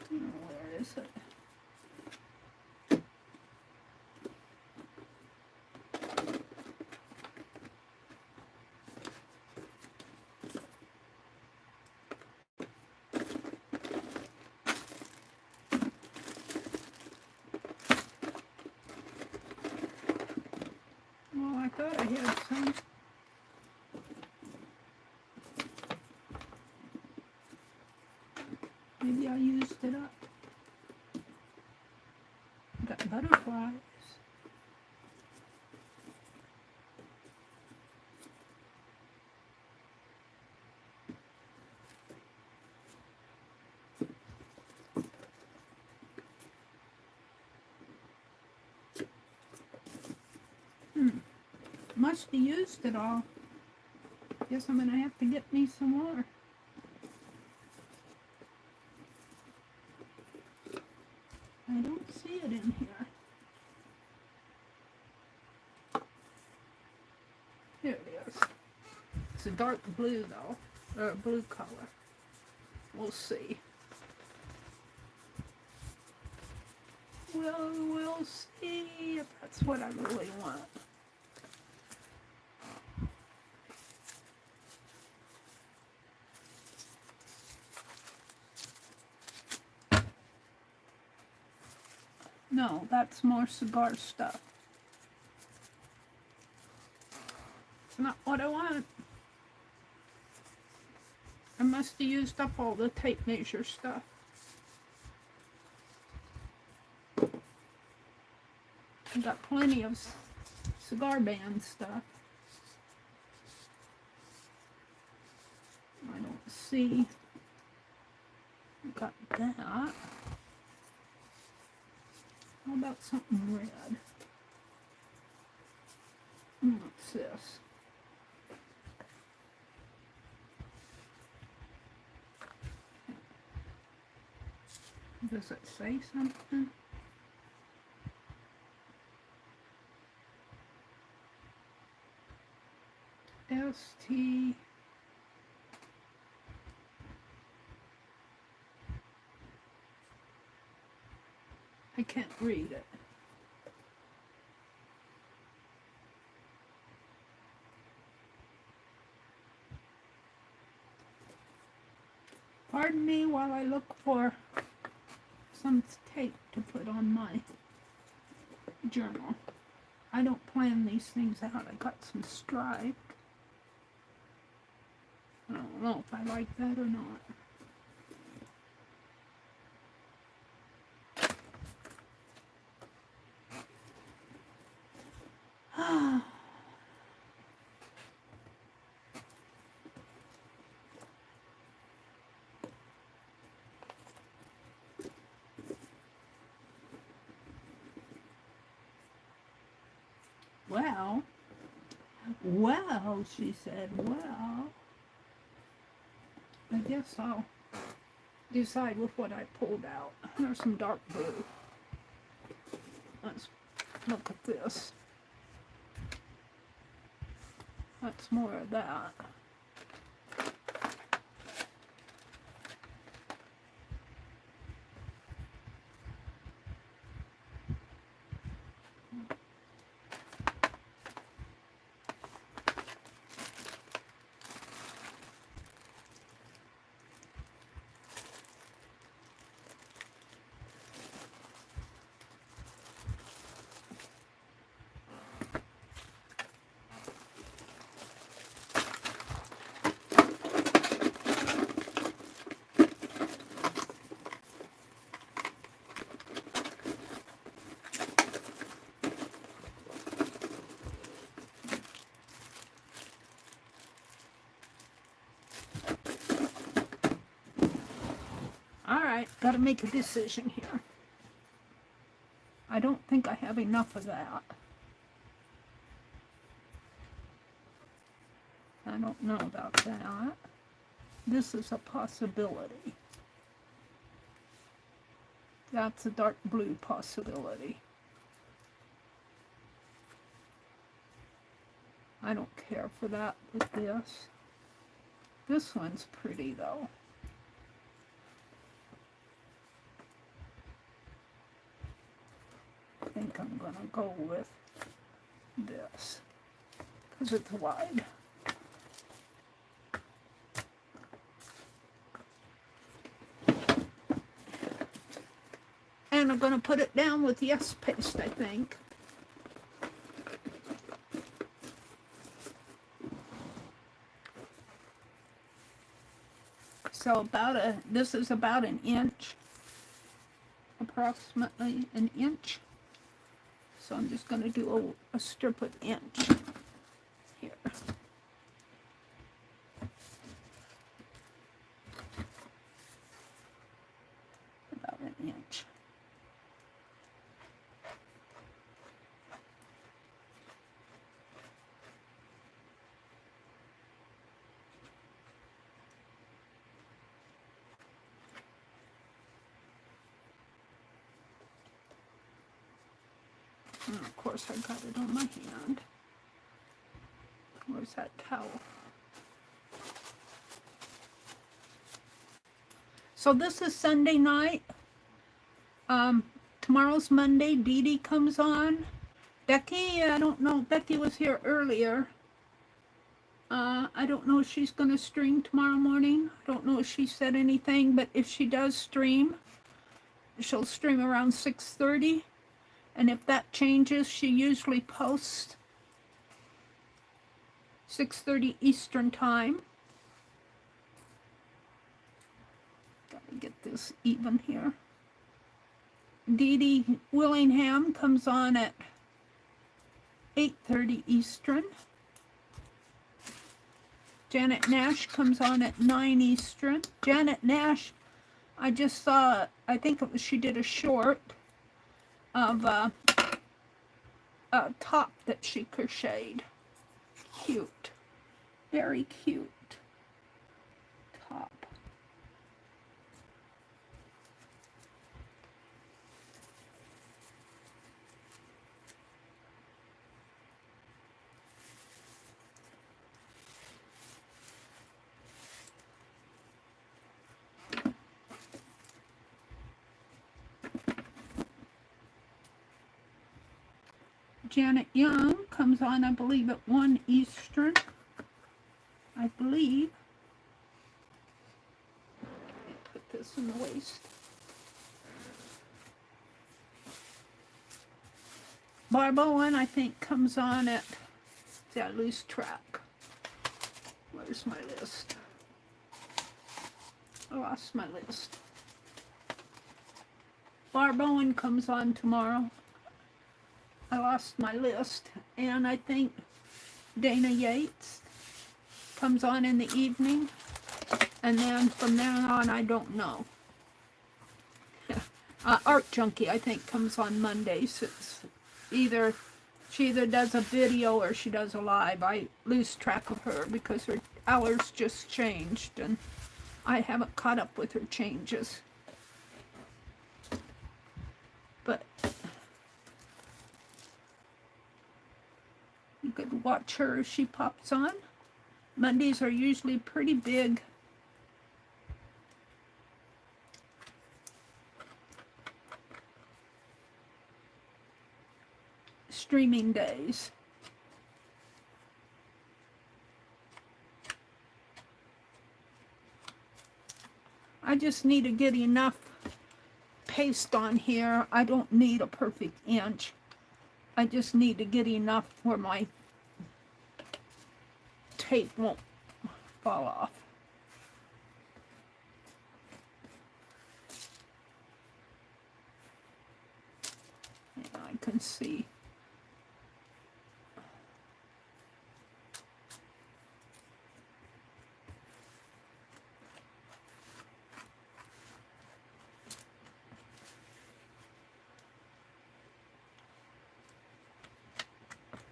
Where is it? Oh, I thought I had some. Maybe I used it up. Got butterflies. must have used it all. Guess I'm gonna have to get me some more. I don't see it in here. Here it is. It's a dark blue though, or a blue color. We'll see. We'll see if that's what I really want. No, that's more cigar stuff. It's not what I want. I must have used up all the tape measure stuff. I got plenty of cigar band stuff. I don't see. Got that. How about something red? What's this? Does it say something? ST. I can't read it. Pardon me while I look for some tape to put on my journal. I don't plan these things out. I got some stripe. I don't know if I like that or not. Well, she said, well, I guess I'll decide with what I pulled out. There's some dark blue. Let's look at this. That's more of that. Alright, gotta make a decision here. I don't think I have enough of that. I don't know about that. This is a possibility. That's a dark blue possibility. I don't care for that with this. This one's pretty though. I think I'm gonna go with this because it's wide. And I'm gonna put it down with Yes Paste, I think. So this is about an inch, approximately an inch. So I'm just going to do a strip of inch here. About an inch. And of course, I got it on my hand. Where's that towel? So this is Sunday night. Tomorrow's Monday. Dee Dee comes on. Becky, I don't know. Becky was here earlier. I don't know if she's going to stream tomorrow morning. I don't know if she said anything, but if she does stream, she'll stream around 6:30. And if that changes, she usually posts 6:30 Eastern time. Gotta get this even here. Dee Dee Willingham comes on at 8:30 Eastern. Janet Nash comes on at 9 Eastern. Janet Nash, I just saw, I think it was, she did a short of a top that she crocheted. Cute. Very cute top. Janet Young comes on, I believe, at 1 Eastern. I believe. Put this in the waist. Barb Owen, I think, comes on at, see, I lose track. Where's my list? I lost my list. Barb Owen comes on tomorrow. I lost my list. And I think Dana Yates comes on in the evening. And then from there on, I don't know. Art Junkie, I think, comes on Mondays. It's either, she either does a video or she does a live. I lose track of her because her hours just changed and I haven't caught up with her changes. But you could watch her if she pops on. Mondays are usually pretty big. Streaming days. I just need to get enough paste on here. I don't need a perfect inch. I just need to get enough where my tape won't fall off. And I can see.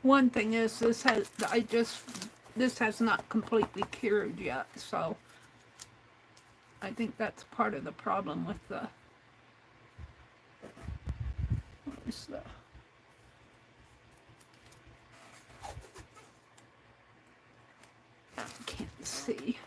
One thing is this has not completely cured yet, so I think that's part of the problem with the, what is the, I can't see.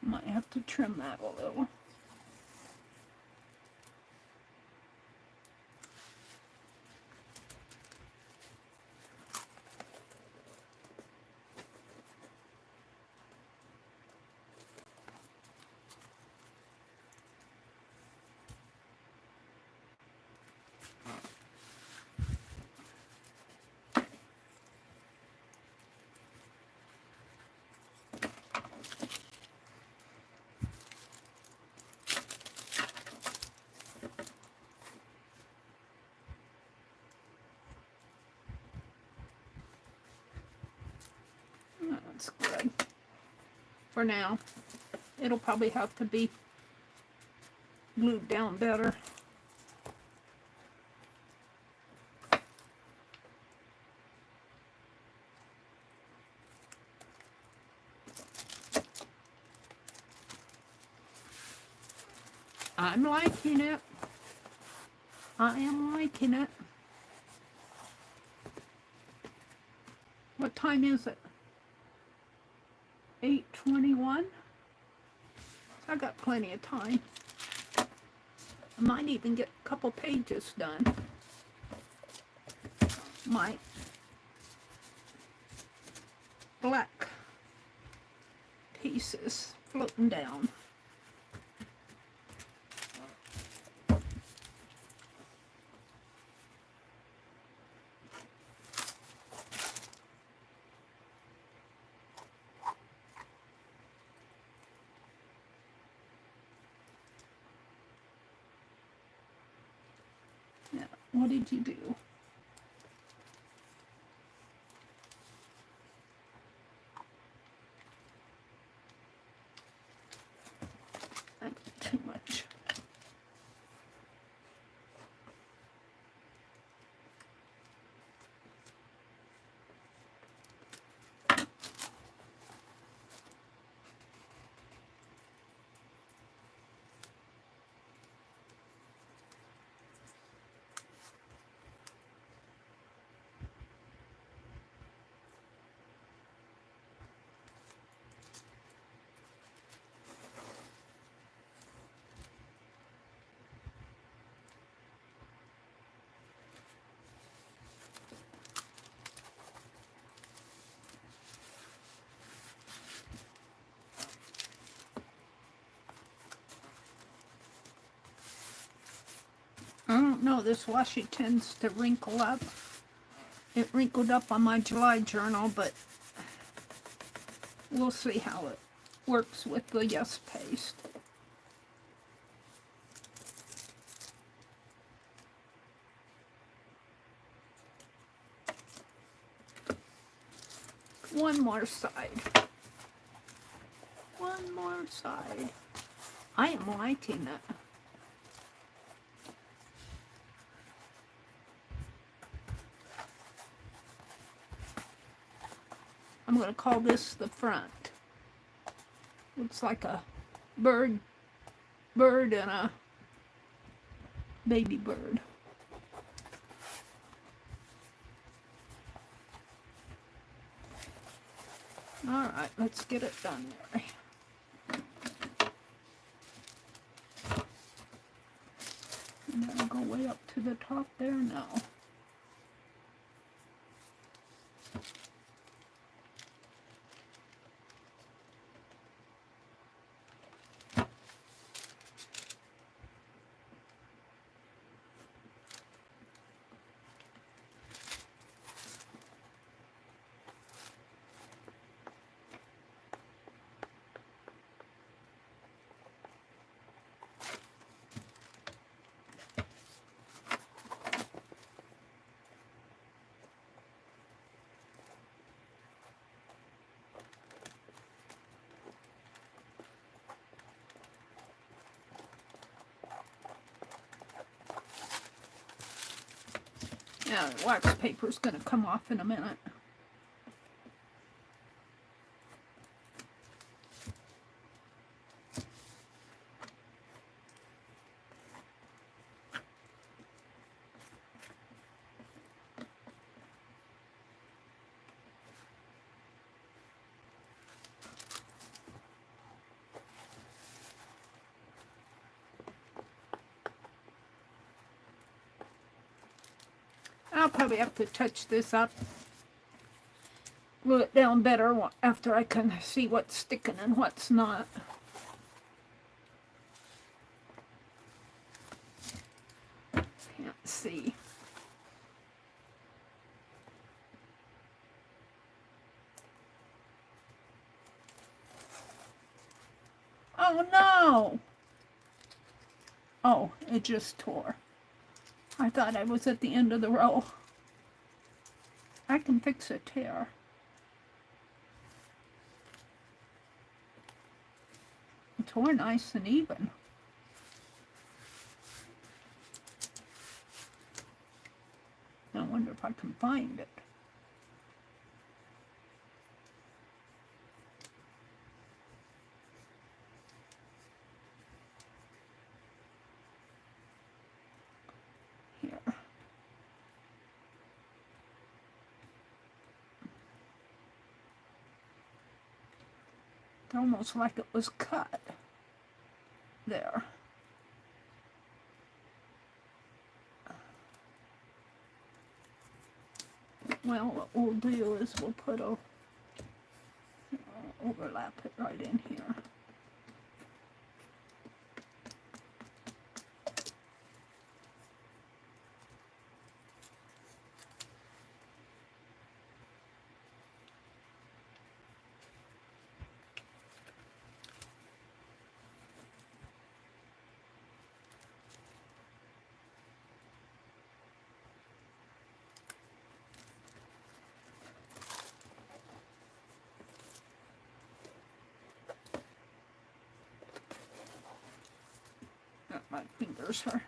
Might have to trim that a little. That's good. For now. It'll probably have to be glued down better. I'm liking it. I am liking it. What time is it? 8:21? I got plenty of time. I might even get a couple pages done. My black pieces floating down. Now, what did you do? Too much. I don't know, this washi tends to wrinkle up. It wrinkled up on my July journal, but we'll see how it works with the Yes paste. One more side. One more side. I am liking it. I'm going to call this the front. Looks like a bird and a baby bird. All right, let's get it done, Mary. And then I'll go way up to the top there now. Yeah, the wax paper's going to come off in a minute. I'll probably have to touch this up, glue it down better after I can see what's sticking and what's not. Can't see. Oh no! Oh, it just tore. I thought I was at the end of the row. I can fix a tear. tore nice and even. I wonder if I can find it. Here. It's almost like it was cut. There. Well, what we'll do is we'll put a overlap it right in here. My fingers are.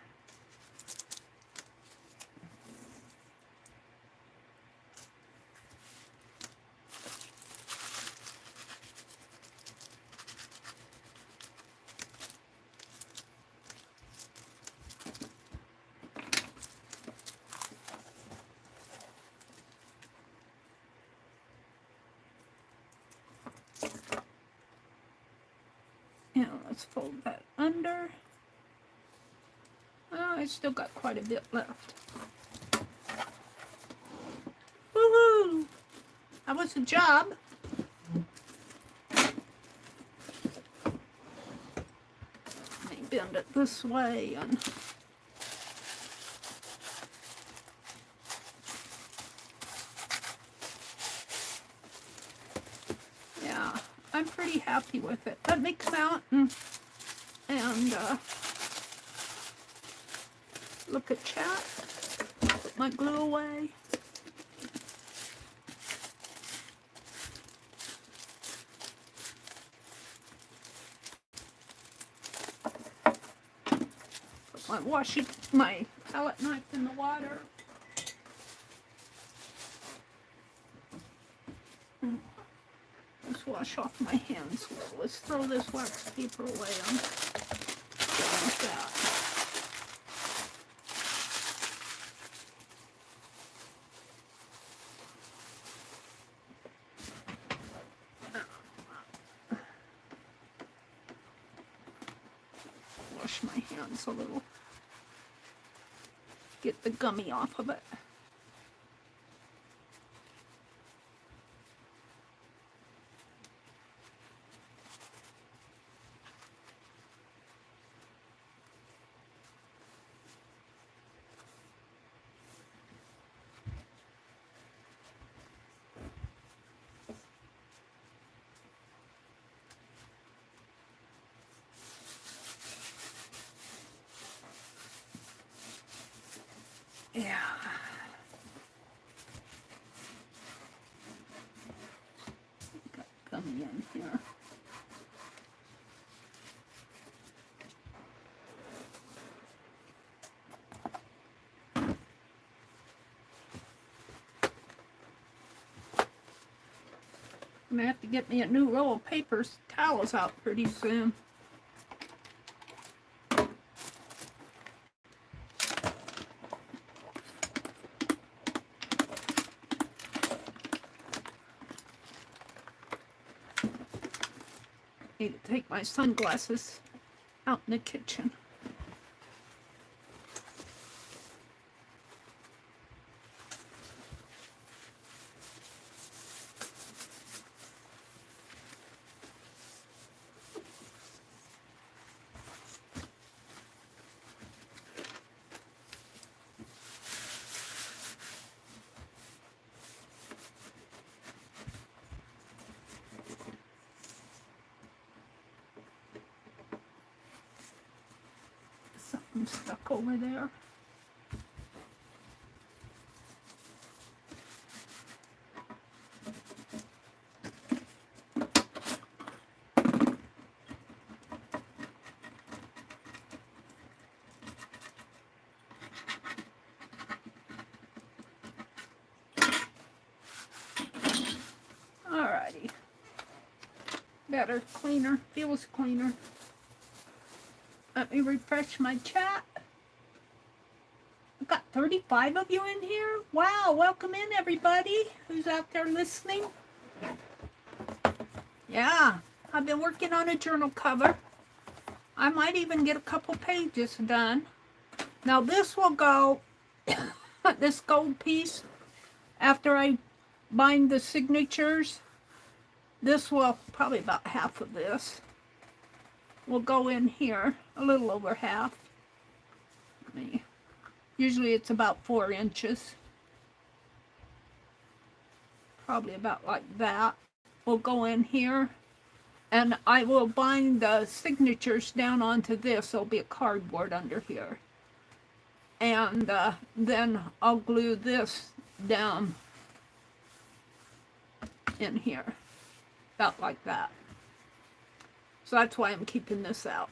Now let's fold that under. I still got quite a bit left. Woohoo! That was a job. Let me bend it this way and yeah, I'm pretty happy with it. Let me come out and look at chat. Put my glue away. Put my palette knife in the water. Let's wash off my hands. Let's throw this wax paper away. I'm done with that. Wash my hands a little. Get the gummy off of it. Yeah. Got gummy in here. I'm gonna have to get me a new roll of towels out pretty soon. Need to take my sunglasses out in the kitchen. Something stuck over there. Better, cleaner, feels cleaner. Let me refresh my chat. I've got 35 of you in here. Wow, welcome in everybody who's out there listening. Yeah, I've been working on a journal cover. I might even get a couple pages done. Now this will go, this gold piece, after I bind the signatures, this will, probably about half of this, will go in here, a little over half. Usually it's about 4 inches. Probably about like that. Will go in here. And I will bind the signatures down onto this. There'll be a cardboard under here. And then I'll glue this down in here. About like that. So that's why I'm keeping this out.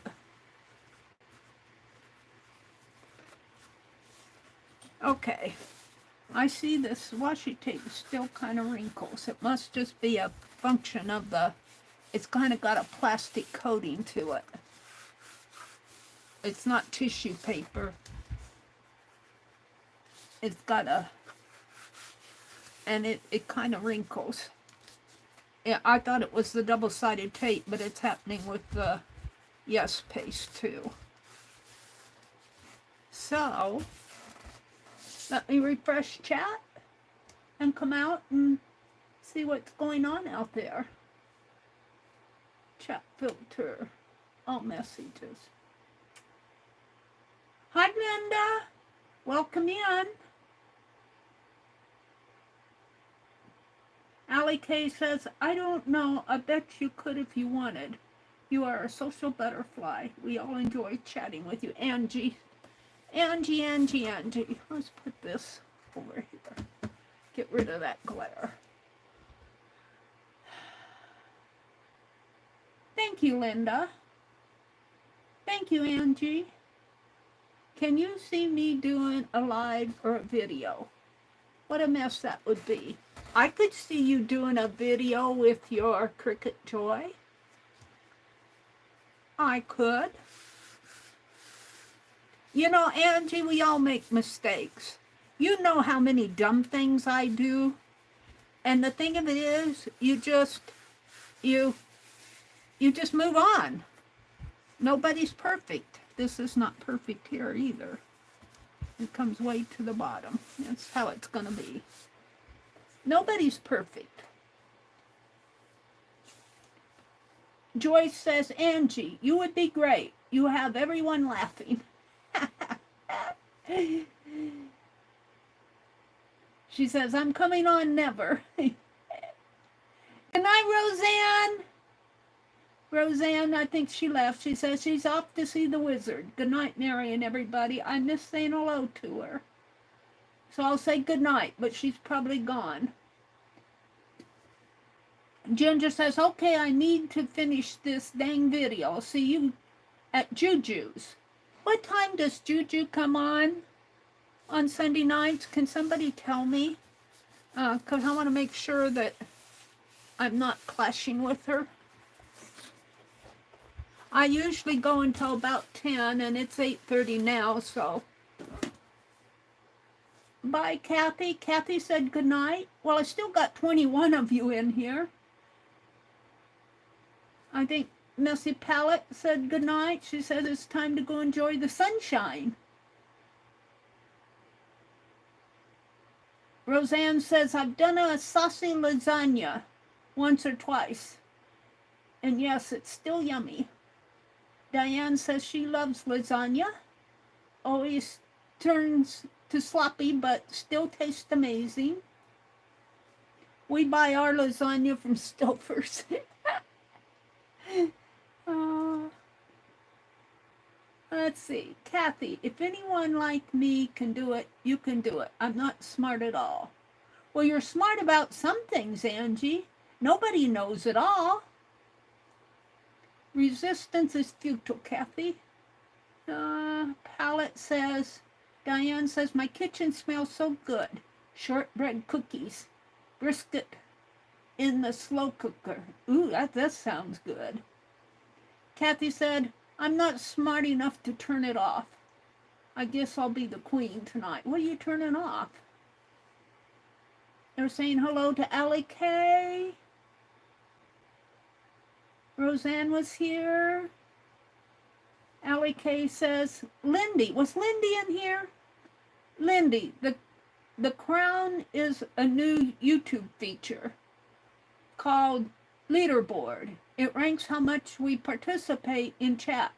Okay. I see this washi tape still kind of wrinkles. It must just be a function of the, it's kind of got a plastic coating to it. It's not tissue paper. It's got a, and it kind of wrinkles. Yeah, I thought it was the double-sided tape, but it's happening with the Yes paste too. So, let me refresh chat and come out and see what's going on out there. Chat filter, all messages. Hi Linda, welcome in. Allie K says, I don't know, I bet you could if you wanted. You are a social butterfly. We all enjoy chatting with you. Angie. Let's put this over here. Get rid of that glare. Thank you, Linda. Thank you, Angie. Can you see me doing a live or a video? What a mess that would be. I could see you doing a video with your Cricut Joy. I could. You know, Angie, we all make mistakes. You know how many dumb things I do. And the thing of it is, you just move on. Nobody's perfect. This is not perfect here either. It comes way to the bottom. That's how it's going to be. Nobody's perfect. Joyce says, Angie, you would be great. You have everyone laughing. She says, I'm coming on never. Good night, Roseanne. Roseanne, I think she left. She says she's off to see the wizard. Good night, Mary and everybody. I miss saying hello to her. So I'll say good night, but she's probably gone. Ginger says, okay, I need to finish this dang video. I'll see you at Juju's. What time does Juju come on Sunday nights? Can somebody tell me? Because I want to make sure that I'm not clashing with her. I usually go until about 10, and it's 8:30 now, so. Bye, Kathy. Kathy said good night. Well, I still got 21 of you in here. I think Messy Palette said good night. She said it's time to go enjoy the sunshine. Roseanne says, I've done a saucy lasagna once or twice. And yes, it's still yummy. Diane says she loves lasagna. Always turns to sloppy, but still tastes amazing. We buy our lasagna from Stouffer's. Let's see. Kathy, if anyone like me can do it, you can do it. I'm not smart at all. Well, you're smart about some things, Angie. Nobody knows it all. Resistance is futile, Kathy. Palette says, Diane says, my kitchen smells so good. Shortbread cookies, brisket, in the slow cooker. Ooh, that sounds good. Kathy said, I'm not smart enough to turn it off. I guess I'll be the queen tonight. What are you turning off? They're saying hello to Allie K. Roseanne was here. Allie K says, Lindy. Was Lindy in here? Lindy, the crown is a new YouTube feature called Leaderboard. It ranks how much we participate in chat,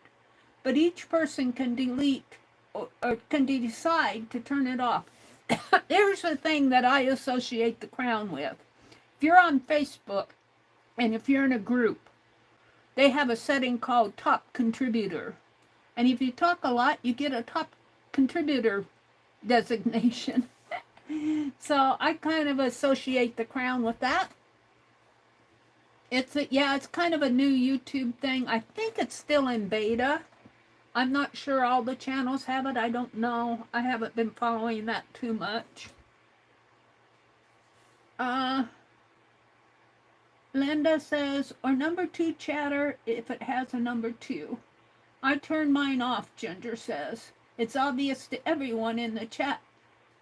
but each person can delete or can decide to turn it off. Here's the thing that I associate the crown with. If you're on Facebook and if you're in a group, they have a setting called top contributor. And if you talk a lot, you get a top contributor designation. So I kind of associate the crown with that. It's kind of a new YouTube thing. I think it's still in beta. I'm not sure all the channels have it. I don't know. I haven't been following that too much. Linda says, or number 2 chatter if it has a number 2. I turn mine off, Ginger says. It's obvious to everyone in the chat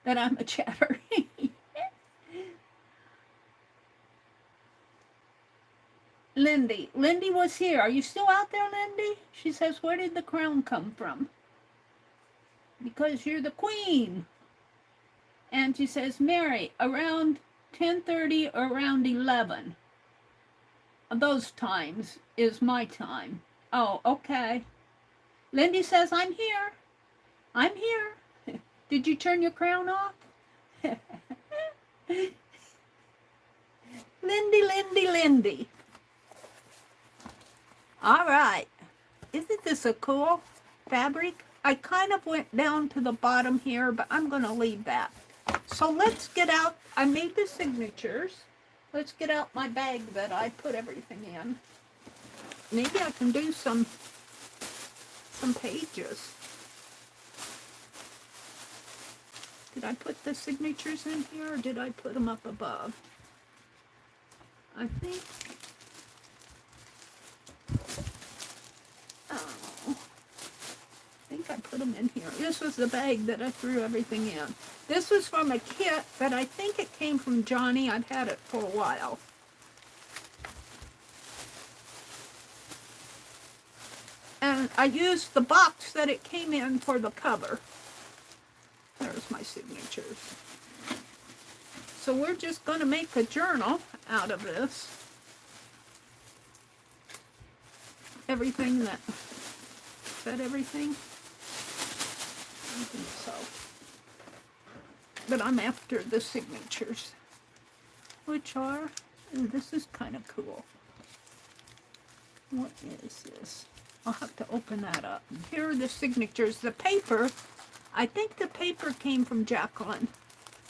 that I'm a chatter. Lindy was here. Are you still out there, Lindy? She says, where did the crown come from? Because you're the queen. And she says, Mary, around 10:30 or around 11. Those times is my time. Oh, okay. Lindy says, I'm here. I'm here. Did you turn your crown off? Lindy. All right. Isn't this a cool fabric? I kind of went down to the bottom here, but I'm going to leave that. So let's get out. I made the signatures. Let's get out my bag that I put everything in. Maybe I can do some pages. Did I put the signatures in here or did I put them up above? I think, I put them in here. This was the bag that I threw everything in. This was from a kit that I think it came from Johnny. I've had it for a while. And I used the box that it came in for the cover. There's my signatures. So we're just going to make a journal out of this. Everything that, is that everything? I think so. But I'm after the signatures, which are, ooh, this is kind of cool. What is this? I'll have to open that up. Here are the signatures. The paper, I think the paper came from Jacqueline.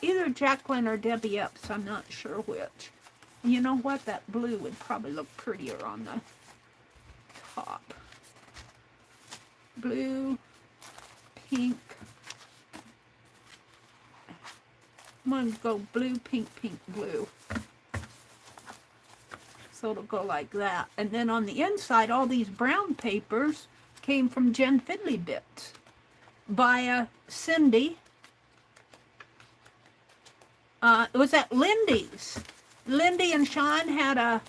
Either Jacqueline or Debbie Epps, I'm not sure which. You know what? That blue would probably look prettier on the top. Blue, pink. I'm going to go blue, pink, pink, blue. So it'll go like that. And then on the inside, all these brown papers came from Jen Fiddly Bits by Cindy. It was at Lindy's. Lindy and Sean had a,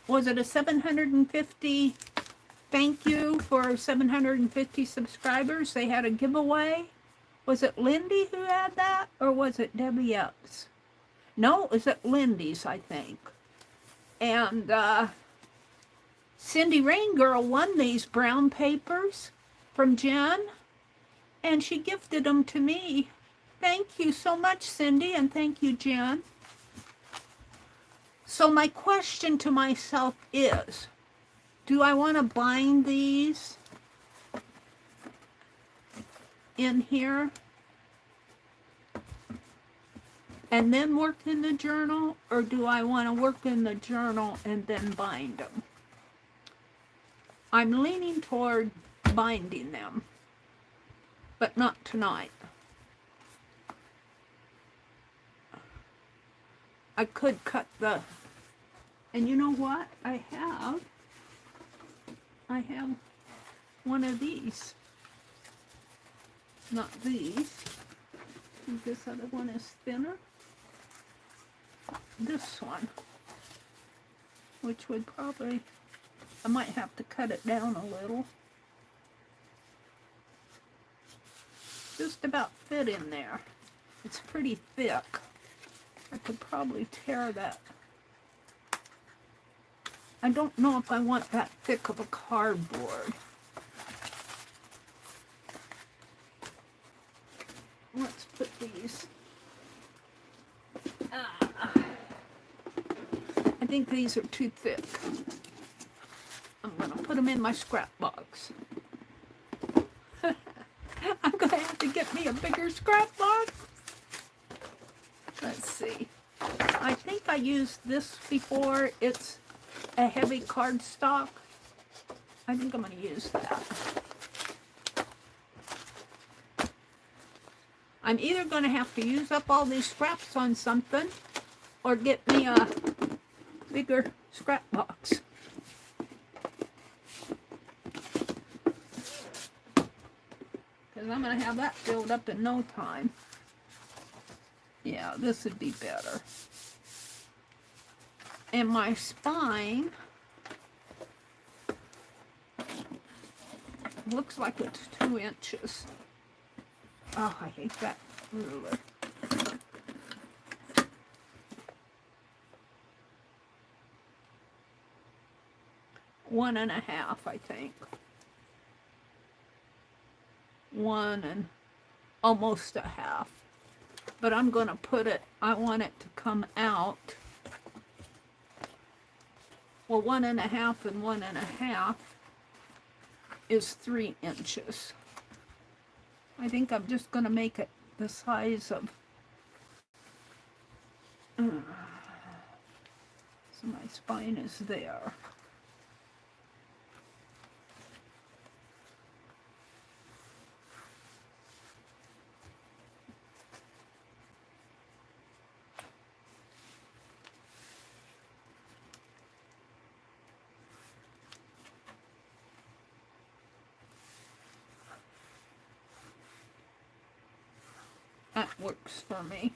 was it a 750 thank you for 750 subscribers? They had a giveaway. Was it Lindy who had that, or was it Debbie Epps? No, it was at Lindy's, I think. And Cindy Rain Girl won these brown papers from Jen, and she gifted them to me. Thank you so much, Cindy, and thank you, Jen. So my question to myself is, do I want to bind these in here and then work in the journal, or do I want to work in the journal and then bind them? I'm leaning toward binding them, but not tonight. I could cut the And you know what? I have one of these. Not these. This other one is thinner. This one, which would probably, I might have to cut it down a little. Just about fit in there. It's pretty thick. I could probably tear that. I don't know if I want that thick of a cardboard. Let's put these. I think these are too thick. I'm going to put them in my scrap box. I'm going to have to get me a bigger scrap box. Let's see. I think I used this before. It's a heavy cardstock. I think I'm going to use that. I'm either going to have to use up all these scraps on something or get me a bigger scrap box. Because I'm going to have that filled up in no time. Yeah, this would be better. And my spine looks like it's 2 inches. Oh, I hate that ruler. One and a half, I think. 1 and almost a half. But I'm going to put it, I want it to come out. Well, 1 and a half and 1 and a half is 3 inches. I think I'm just going to make it the size of, so my spine is there. That works for me.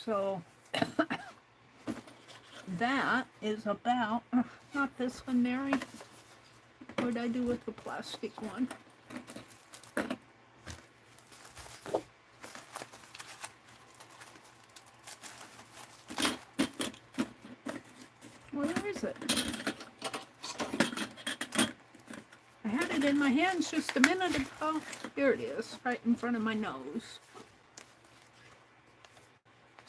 So that is about, not this one, Mary. What did I do with the plastic one? Where is it? I had it in my hands just a minute ago. Here it is, right in front of my nose.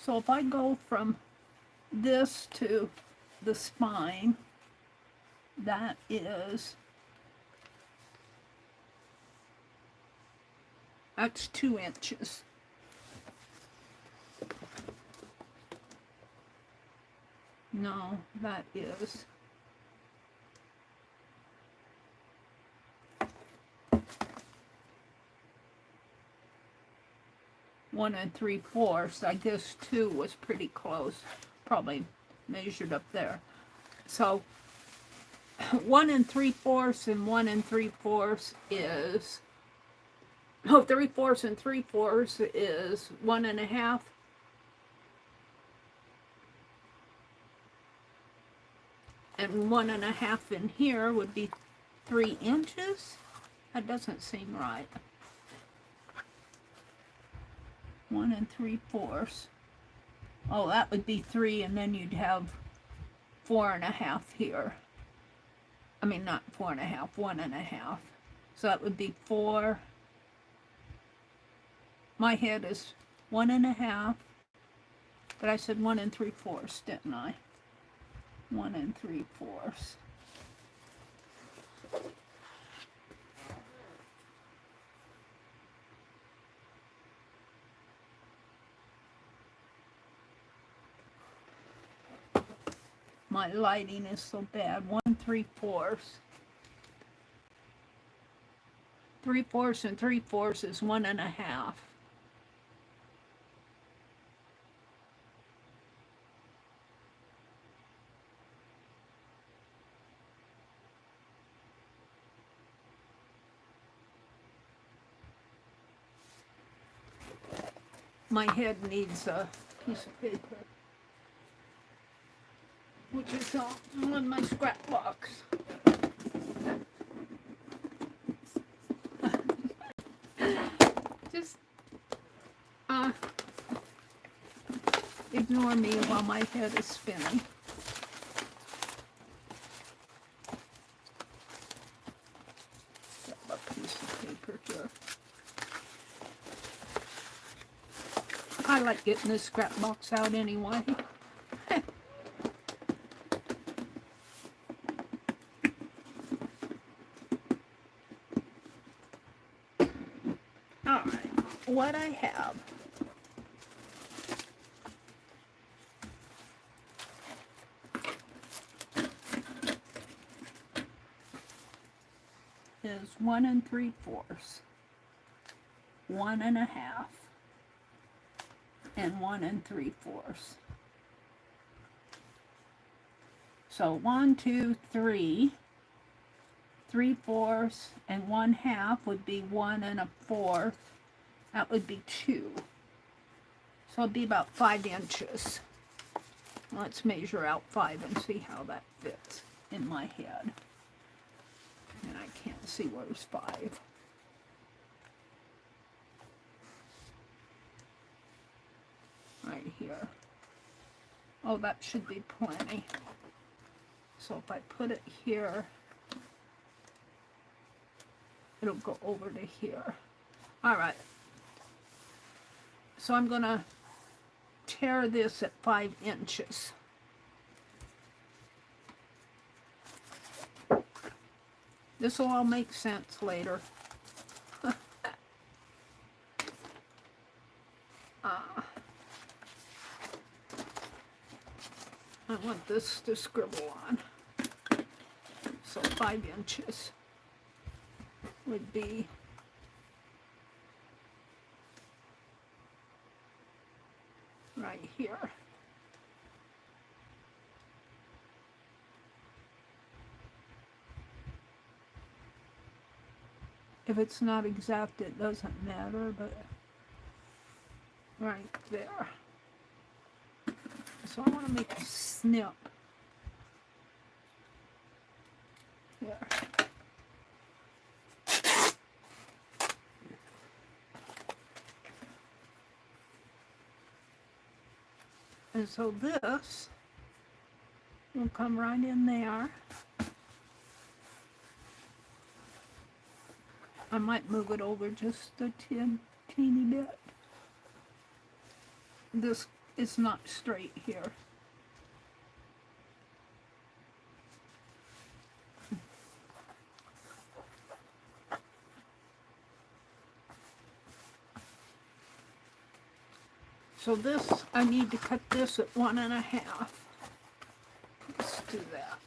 So if I go from this to the spine, that is, that's 2 inches. No, that is 1 3/4. I guess 2 was pretty close. Probably measured up there. So 1 3/4 and 1 3/4 is, 3/4 and 3/4 is 1 1/2. And 1 1/2 in here would be 3 inches. That doesn't seem right. 1 3/4. Oh, that would be 3, and then you'd have 4 1/2 here. I mean, not 4 1/2, 1 1/2. So that would be 4. My head is 1 1/2, but I said 1 3/4, didn't I? 1 3/4. My lighting is so bad. 1 3/4. 3/4 and 3/4 is 1.5. My head needs a piece of paper, which is on my scrap box. Just ignore me while my head is spinning. Grab a piece of paper here. I like getting this scrap box out anyway. Alright, what I have is 1 3/4, 1.5, and 1 3/4. So 1, 2, 3, 3/4, and 1/2 would be 1 1/4. That would be 2. So it'd be about 5 inches. Let's measure out 5 and see how that fits in my head. And I can't see where's 5. Right here. Oh, that should be plenty. So if I put it here, it'll go over to here. All right. So I'm going to tear this at 5 inches. This will all make sense later. I want this to scribble on. So 5 inches would be right here. If it's not exact, it doesn't matter, but right there. So I want to make a snip. There. And so this will come right in there. I might move it over just a teeny bit. This is not straight here. So this, I need to cut this at 1.5. Let's do that.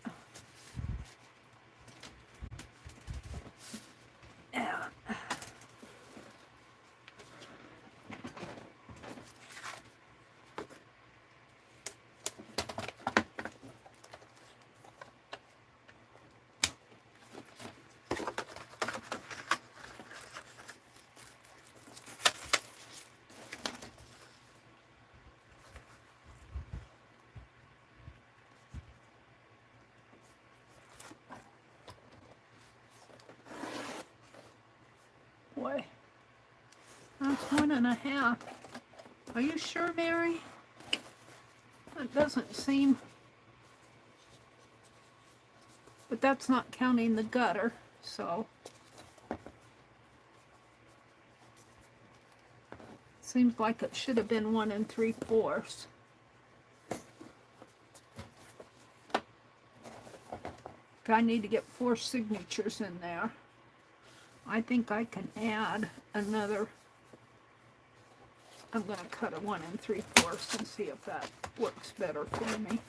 Boy, that's 1.5. Are you sure, Mary? That doesn't seem... But that's not counting the gutter, so... Seems like it should have been 1 3/4. I need to get 4 signatures in there. I think I can add another. I'm going to cut a 1 3/4 and see if that works better for me.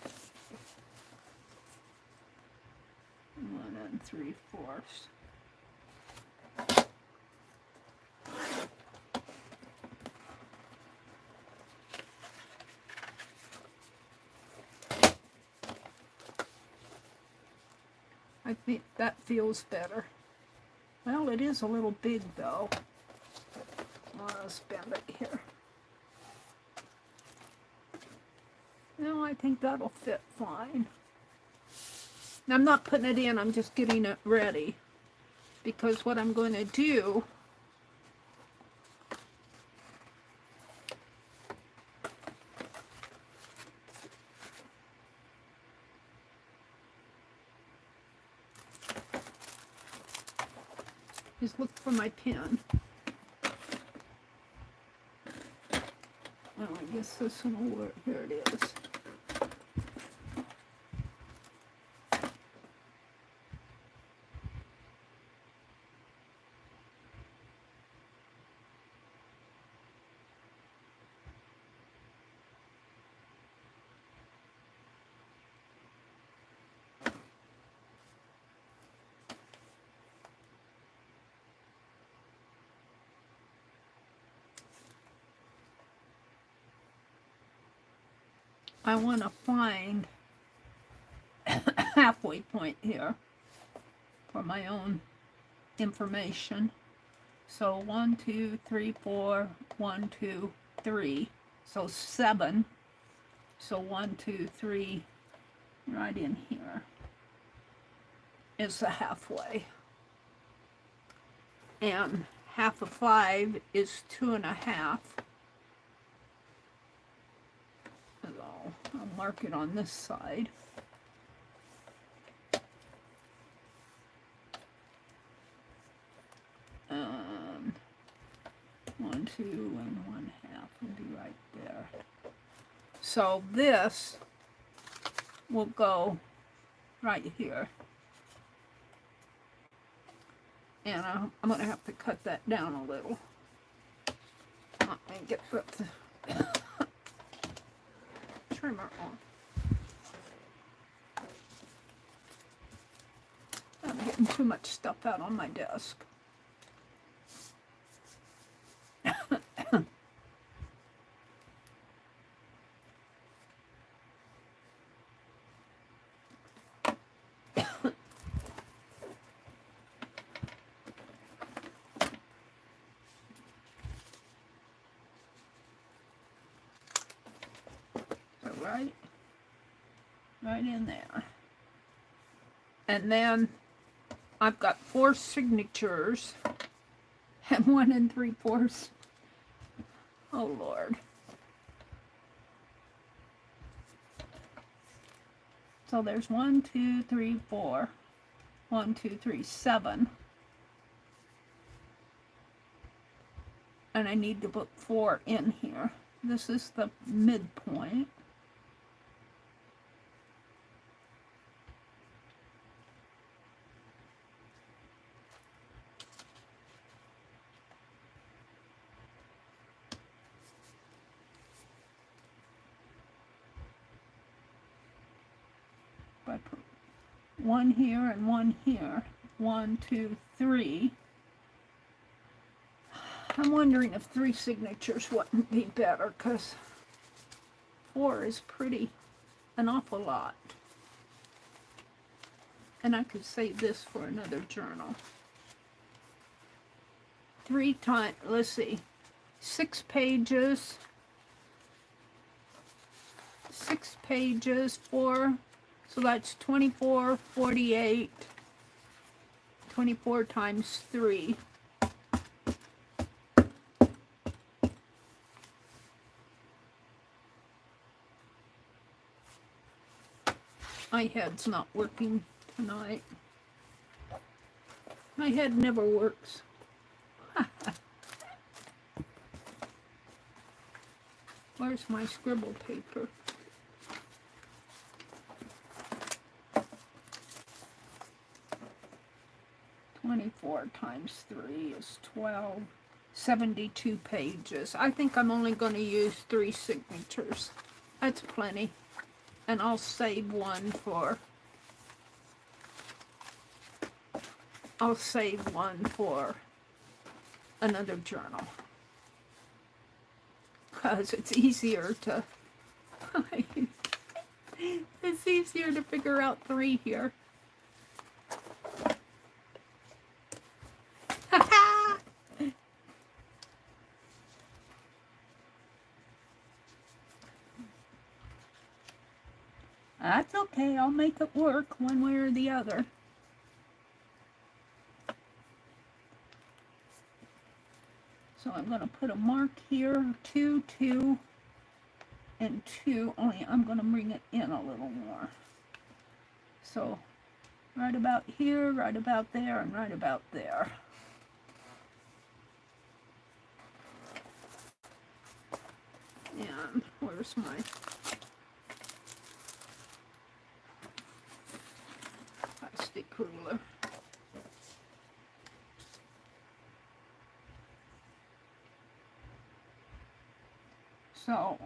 1 3/4. I think that feels better. Well, it is a little big though. Let's bend it here. No, I think that'll fit fine. I'm not putting it in, I'm just getting it ready. Because what I'm going to do is look for my pen. Oh, I guess this one will work. Here it is. I want to find a halfway point here for my own information. So 1, 2, 3, 4, 1, 2, 3. So 7. So 1, 2, 3, right in here is the halfway. And half of 5 is 2.5. I'll mark it on this side. And 1, 2, and 1/2 will be right there. So this will go right here. And I'm going to have to cut that down a little. And get the trimmer on. I'm getting too much stuff out on my desk. Right in there. And then I've got 4 signatures and 1 3/4. Oh Lord. So there's 1, 2, 3, 4. 1, 2, 3, 7. And I need to put 4 in here. This is the midpoint. I put 1 here and 1 here. 1, 2, 3. I'm wondering if 3 signatures wouldn't be better, because 4 is pretty an awful lot. And I could save this for another journal. 3 times, let's see, 6 pages. 6 pages, 4. So that's 24, 48, 24 times 3. My head's not working tonight. My head never works. Where's my scribble paper? Times 3 is 12, 72 pages. I think I'm only going to use 3 signatures. That's plenty. And I'll save one for another journal. Because it's easier to it's easier to figure out 3 here. That's okay, I'll make it work one way or the other. So I'm going to put a mark here, 2, 2, and 2, only I'm going to bring it in a little more. So right about here, right about there, and right about there. And where's my plastic ruler? So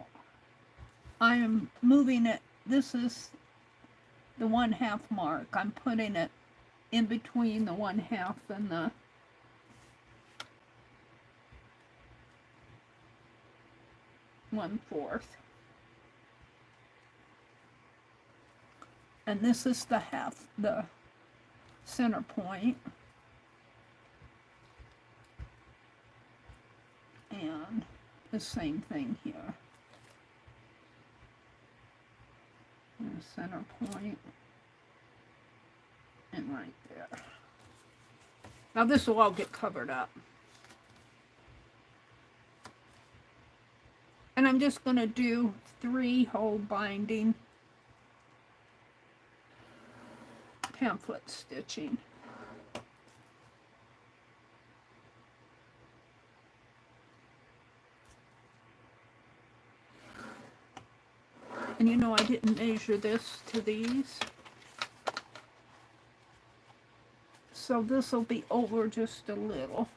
I am moving it. This is the 1/2 mark. I'm putting it in between the 1/2 and the 1/4. And this is the the center point. And the same thing here. And the center point. And right there. Now this will all get covered up. And I'm just going to do 3-hole binding pamphlet stitching. And you know, I didn't measure this to these. So this will be over just a little.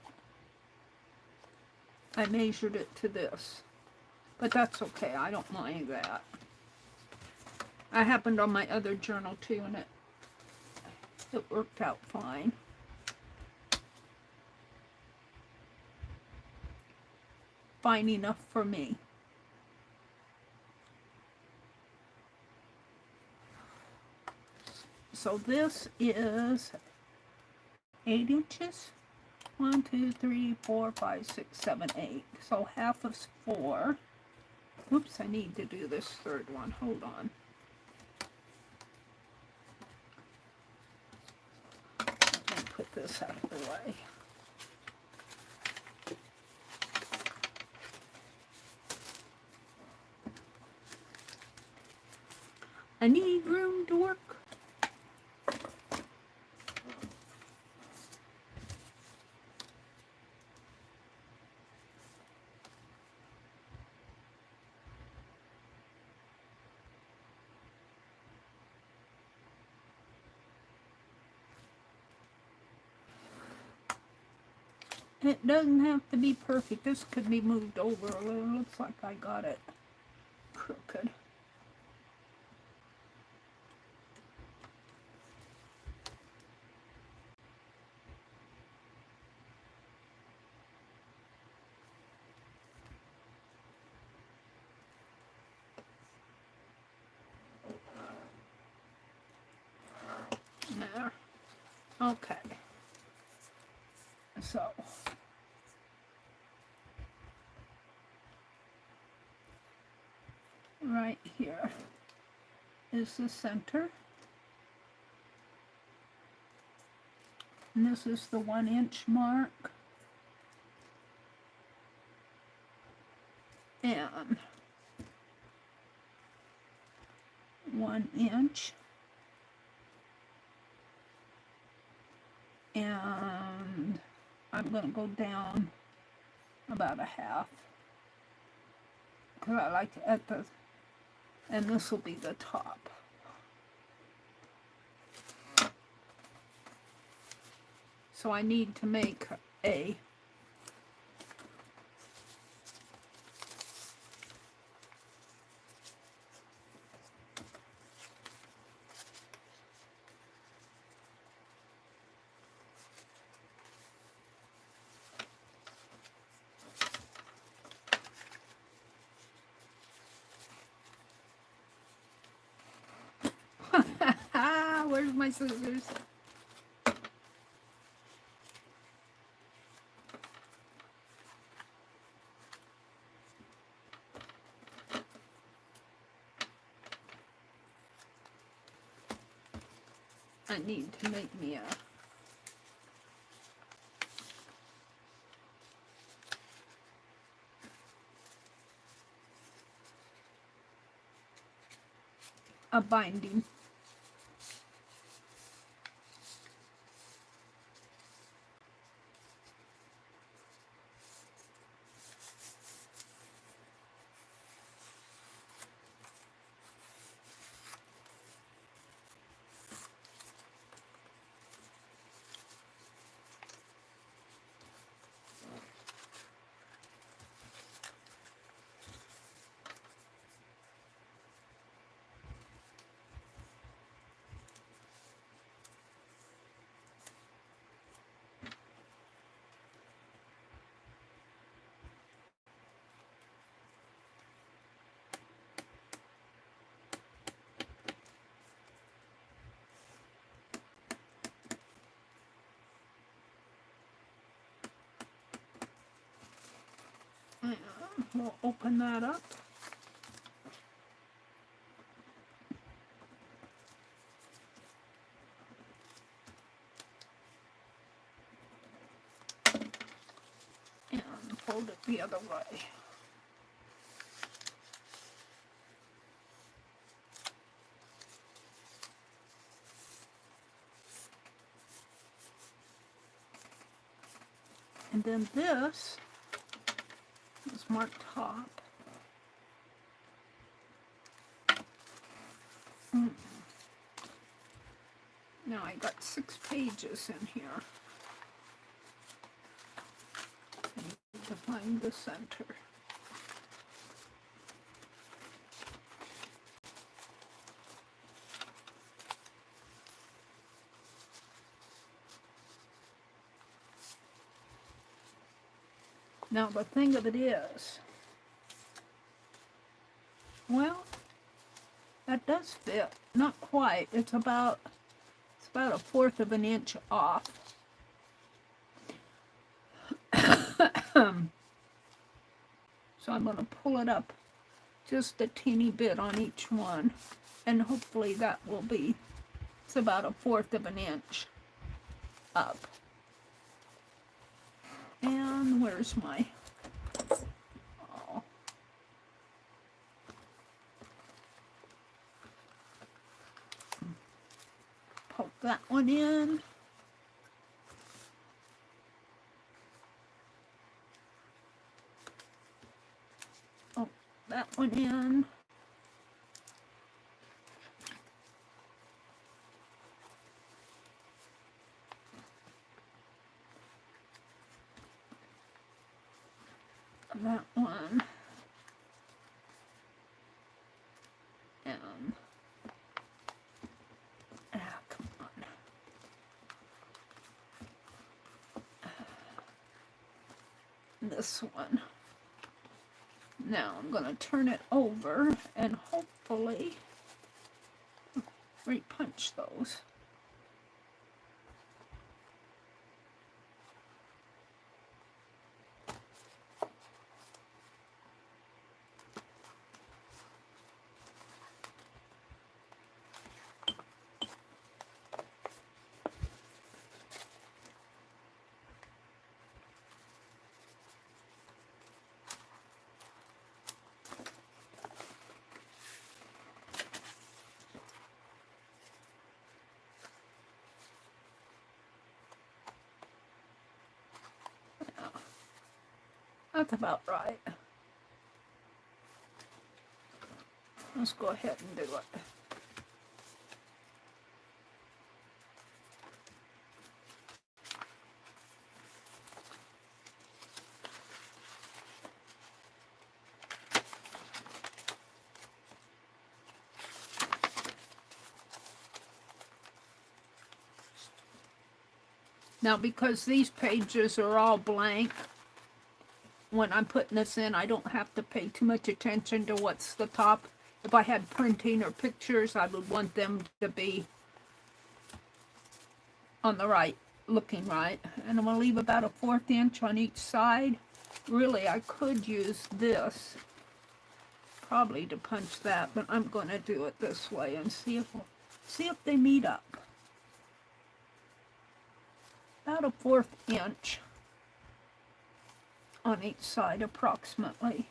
I measured it to this. But that's okay, I don't mind that. I happened on my other journal too, and it worked out fine. Fine enough for me. So this is 8 inches. 1, 2, 3, 4, 5, 6, 7, 8. So half is 4. Oops, I need to do this third one. Hold on. Let me put this out of the way. I need room to work. It doesn't have to be perfect. This could be moved over a little. Looks like I got it crooked. There. Okay. So right here is the center. And this is the 1 inch mark. And 1 inch. And I'm going to go down about a half. Because I like it at the, and this will be the top. So I need to make a where's my scissors? I need to make me a binding. And we'll open that up. And fold it the other way. And then this is marked top. Now I got 6 pages in here. I need to find the center. Now the thing of it is, well, that does fit. Not quite. It's about a 1/4 of an inch off. So I'm going to pull it up just a teeny bit on each one, and hopefully that will be, it's about a 1/4 of an inch up. And where's my, oh. Poke that one in. Oh, that one in. That one. And come on. This one. Now I'm going to turn it over and hopefully repunch those. That's about right. Let's go ahead and do it. Now, because these pages are all blank, when I'm putting this in, I don't have to pay too much attention to what's the top. If I had printing or pictures, I would want them to be on the right, looking right. And I'm going to leave about a 1/4 inch on each side. Really, I could use this probably to punch that, but I'm going to do it this way and see if they meet up. about a 1/4 inch on each side approximately.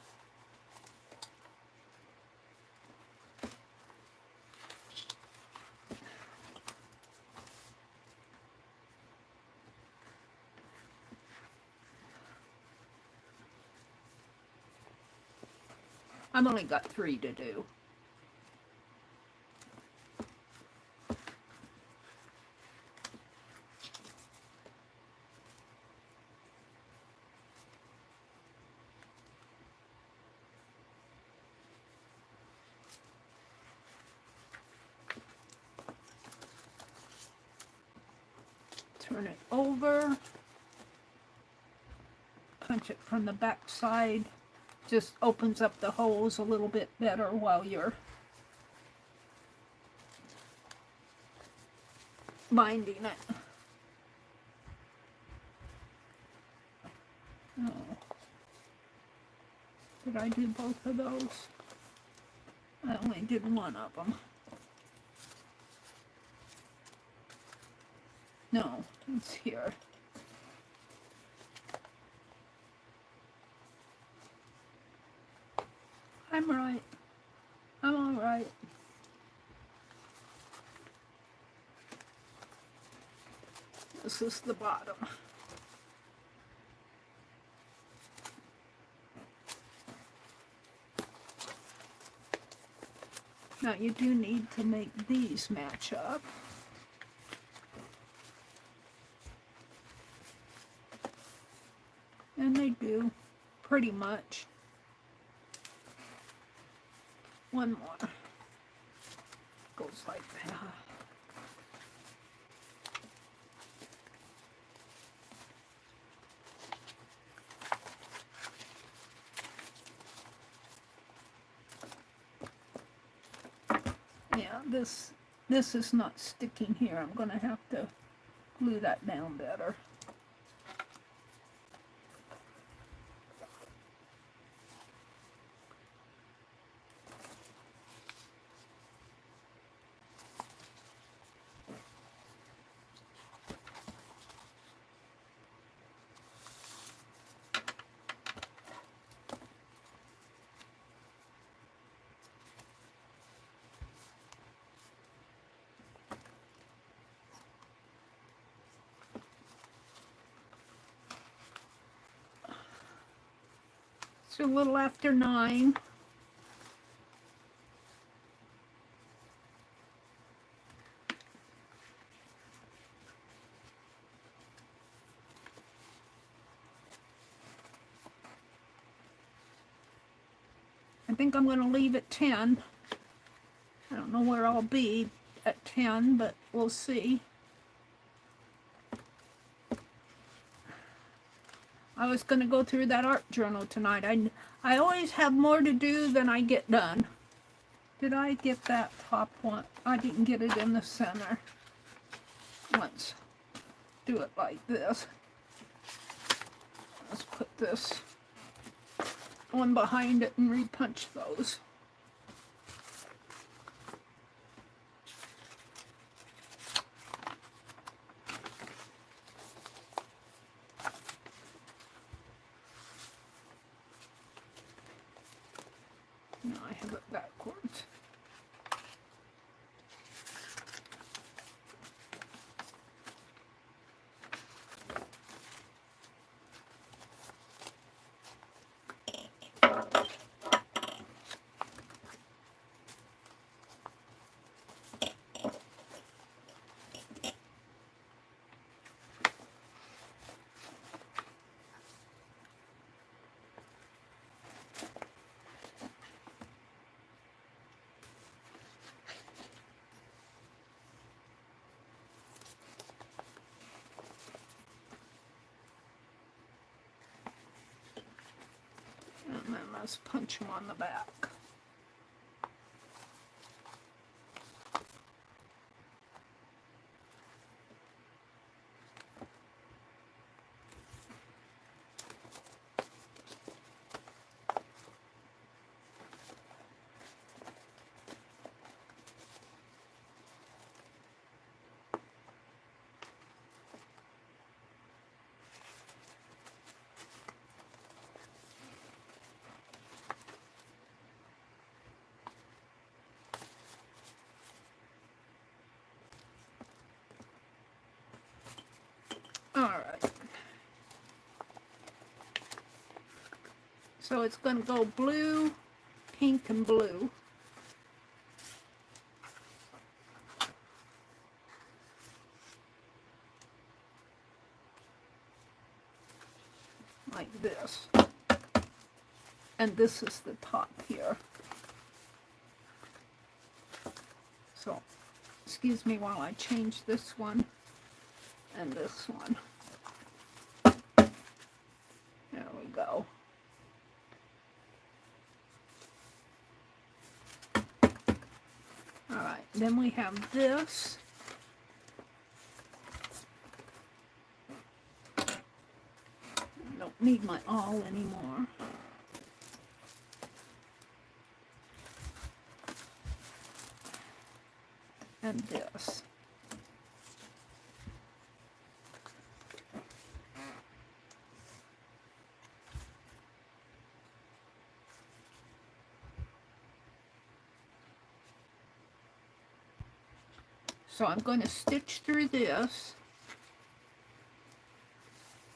I've only got 3 to do. Turn it over, punch it from the back side, just opens up the holes a little bit better while you're binding it. Oh. Did I do both of those? I only did one of them. No, it's here. I'm right. I'm all right. This is the bottom. Now you do need to make these match up. And they do, pretty much. One more. Goes like that. Yeah, this is not sticking here. I'm gonna have to glue that down better. It's a little after 9. I think I'm going to leave at 10. I don't know where I'll be at 10, but we'll see. I was going to go through that art journal tonight. I always have more to do than I get done. Did I get that top one? I didn't get it in the center. Let's do it like this. Let's put this one behind it and repunch those. No, I have it backwards. And then let's punch them on the back. So it's going to go blue, pink, and blue. Like this. And this is the top here. So, excuse me while I change this one and this one. There we go. Alright, then we have this. Don't need my awl anymore. And this. So I'm going to stitch through this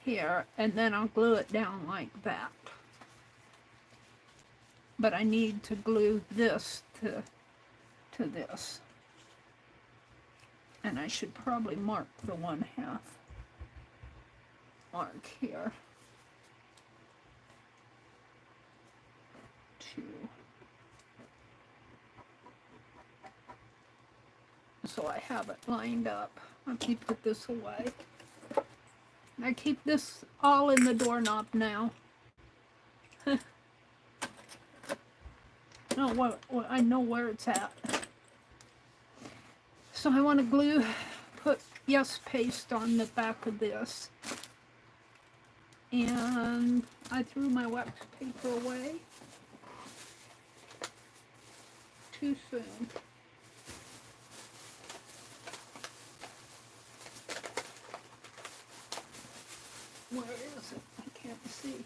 here, and then I'll glue it down like that. But I need to glue this to this. And I should probably mark the 1/2 mark here. 2. So I have it lined up. Let me put this away. I keep this all in the doorknob now. No, I know where it's at. So I want to put Yes paste on the back of this. And I threw my wax paper away too soon. Where is it? I can't see.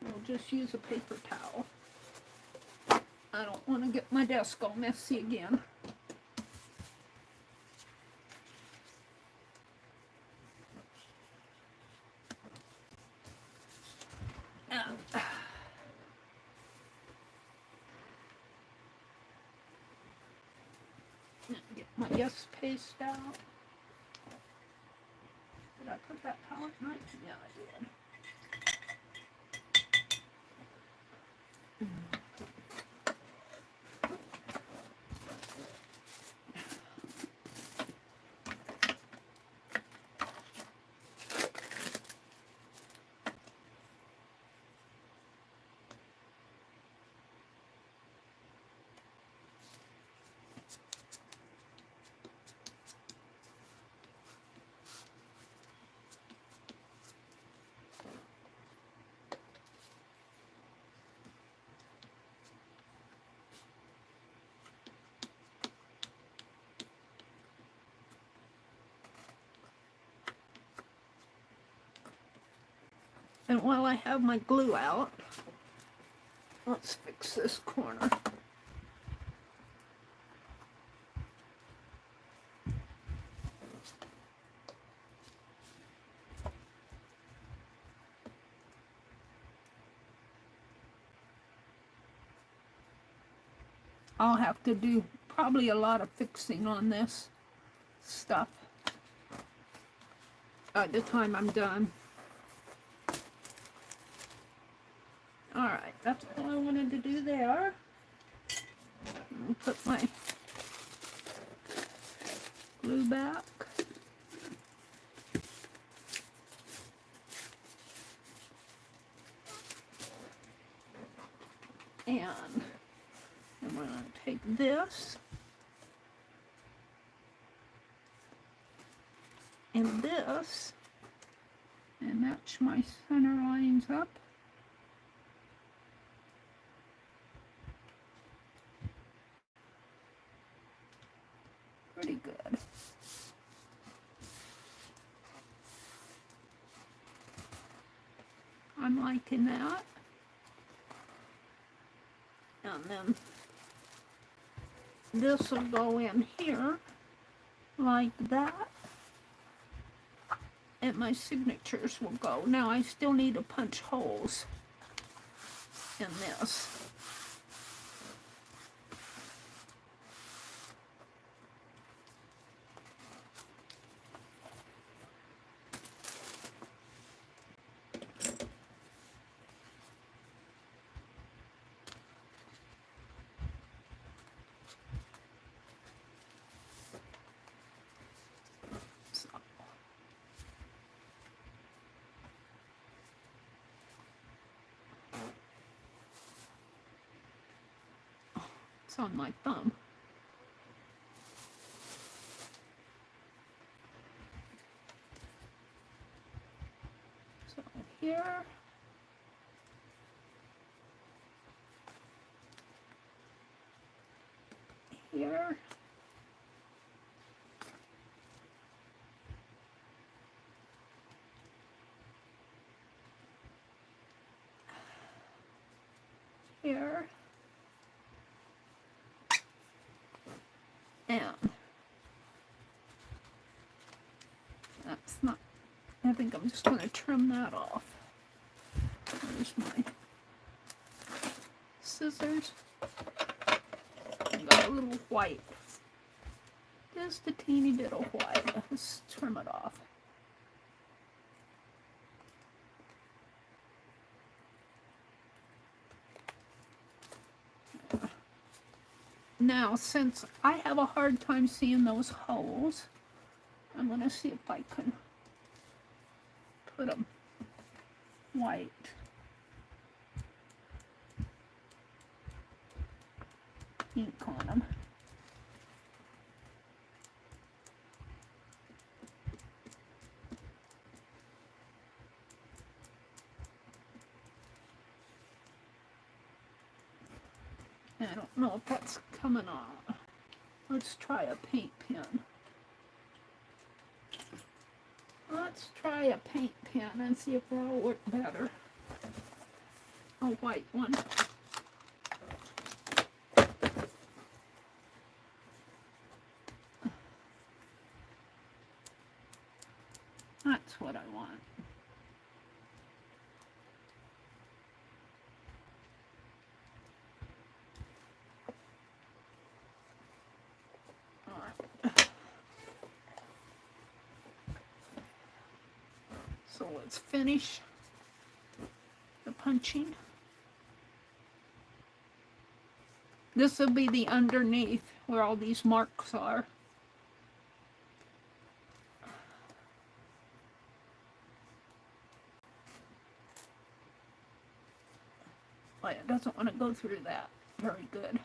We'll just use a paper towel. I don't want to get my desk all messy again. And get my Yes paste out. Did I put that palette knife? Yeah, I did. And while I have my glue out, let's fix this corner. I'll have to do probably a lot of fixing on this stuff by the time I'm done. Alright, that's all I wanted to do there. I'll put my glue back. And I'm going to take this and this and match my center lines up. Pretty good. I'm liking that. And then this will go in here like that. and my signatures will go. Now I still need to punch holes in this. It's on my thumb. So here. Here. Here. And that's not, I think I'm just going to trim that off. There's my scissors. I got a little white. Just a teeny bit of white. Let's trim it off. Now, since I have a hard time seeing those holes, I'm going to see if I can put them white. Ink on them. I don't know if that's coming on. Let's try a paint pen. Let's try a paint pen and see if that'll work better. A white one. That's what I want. So let's finish the punching. This will be the underneath where all these marks are. But it doesn't want to go through that very good.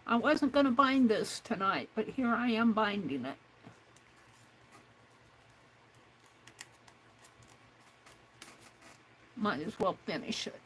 I wasn't going to bind this tonight, but here I am binding it. Might as well finish it.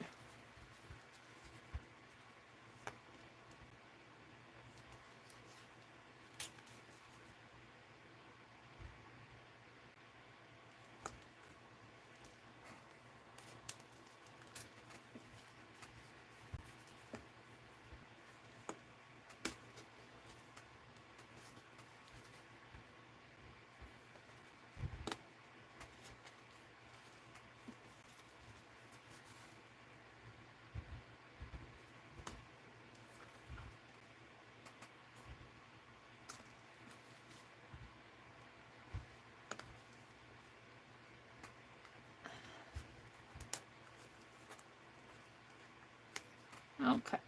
Okay.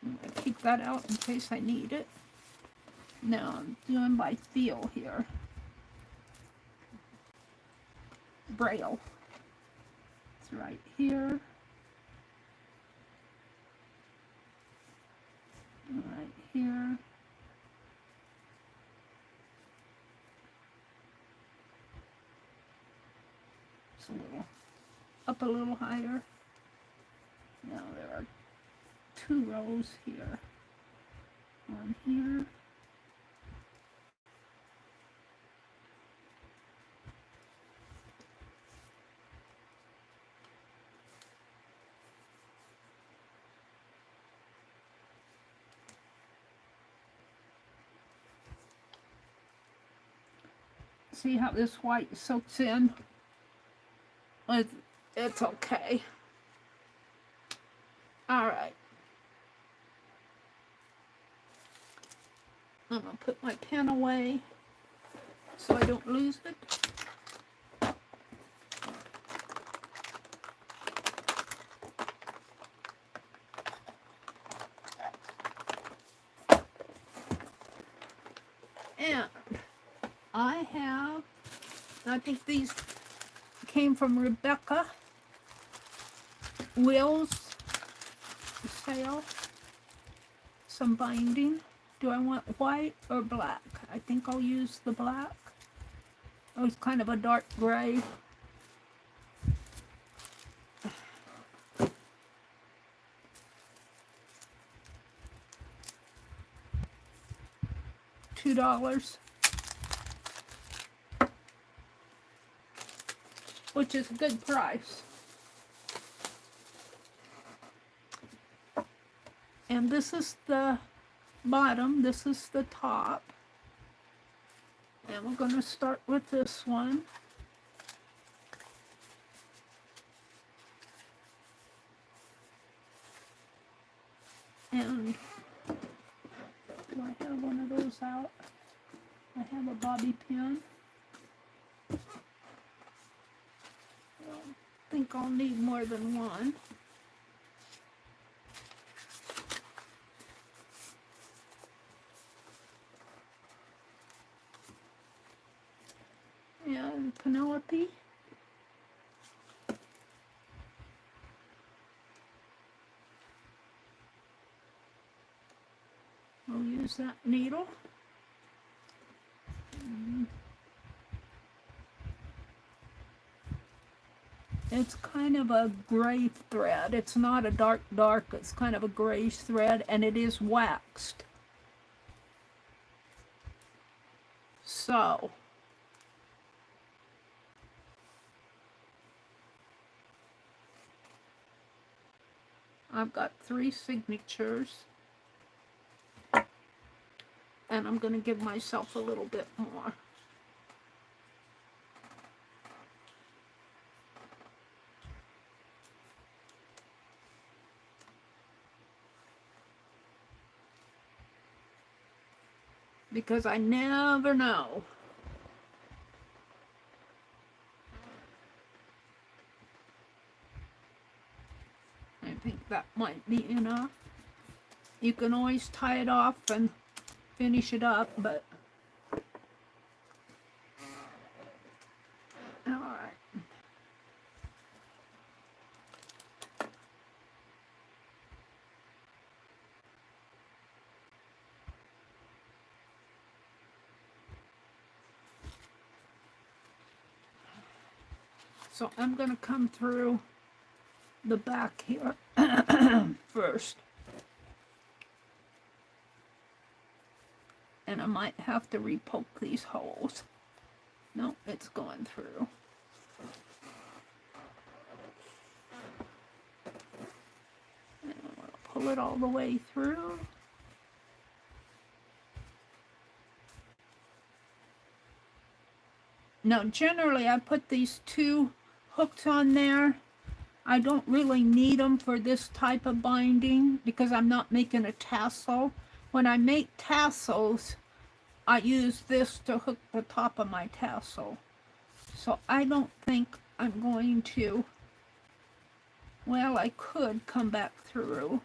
I'm going to keep that out in case I need it. Now I'm doing by feel here. Braille. It's right here. Right here. It's a little up a little higher. Now there are 2 rows here. One here. See how this white soaks in? It's okay. All right. I'm gonna put my pen away so I don't lose it. And I think these came from Rebecca Will's sale. Some binding. Do I want white or black? I think I'll use the black. Oh, it's kind of a dark gray. $2, which is a good price. And this is the bottom, this is the top. And we're going to start with this one. And do I have one of those out? I have a bobby pin. I think I'll need more than one. And Penelope. We'll use that needle. It's kind of a gray thread. It's not a dark, it's kind of a grayish thread, and it is waxed. So, I've got 3 signatures, and I'm going to give myself a little bit more. Because I never know. I think that might be enough. You can always tie it off and finish it up, but all right. So I'm going to come through the back here first. And I might have to repoke these holes. No, it's going through. And I'm going to pull it all the way through. Now, generally, I put these 2 hooks on there. I don't really need them for this type of binding because I'm not making a tassel. When I make tassels, I use this to hook the top of my tassel. So I don't think I'm going to, well, I could come back through.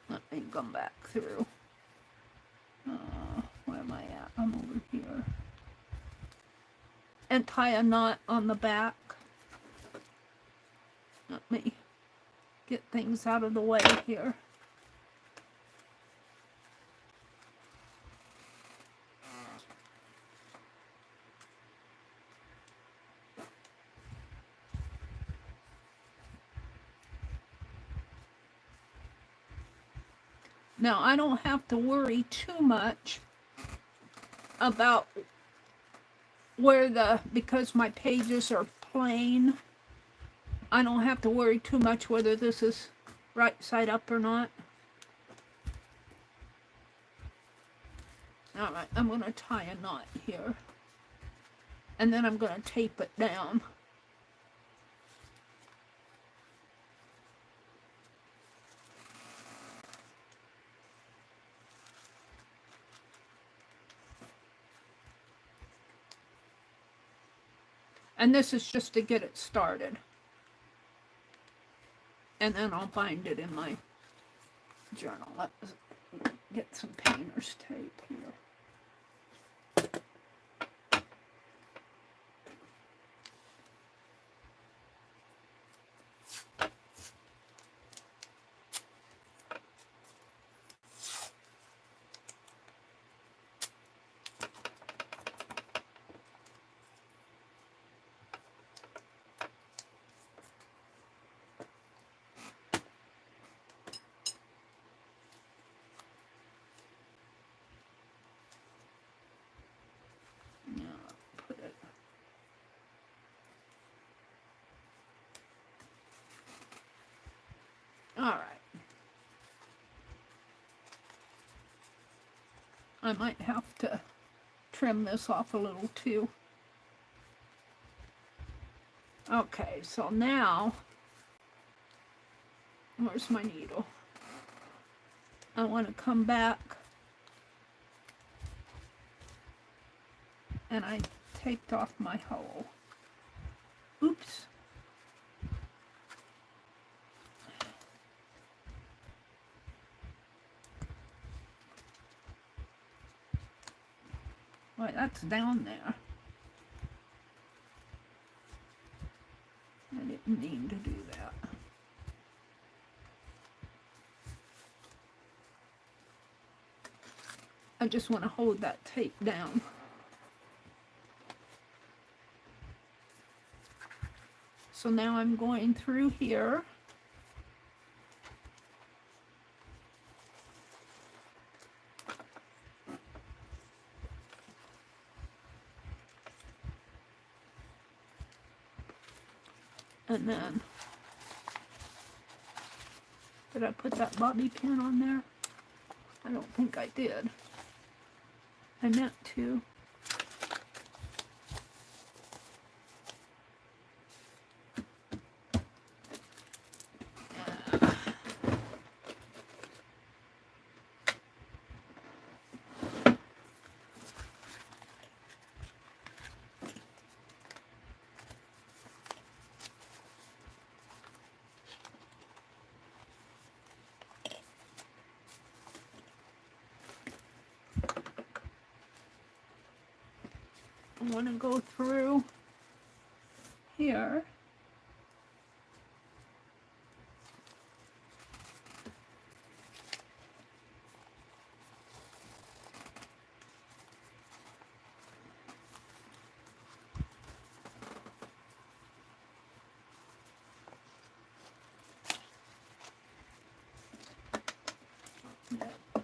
Let me come back through. Where am I at? I'm over here. And tie a knot on the back. Let me get things out of the way here. Now I don't have to worry too much about where because my pages are plain, I don't have to worry too much whether this is right side up or not. Alright, I'm going to tie a knot here. And then I'm going to tape it down. And this is just to get it started. And then I'll bind it in my journal. Let's get some painter's tape here. Alright. I might have to trim this off a little too. Okay, so now, where's my needle? I want to come back and I taped off my hole. Oops. Wait, that's down there. I didn't mean to do that. I just want to hold that tape down. So now I'm going through here. And then, did I put that bobby pin on there? I don't think I did. I meant to. I want to go through here.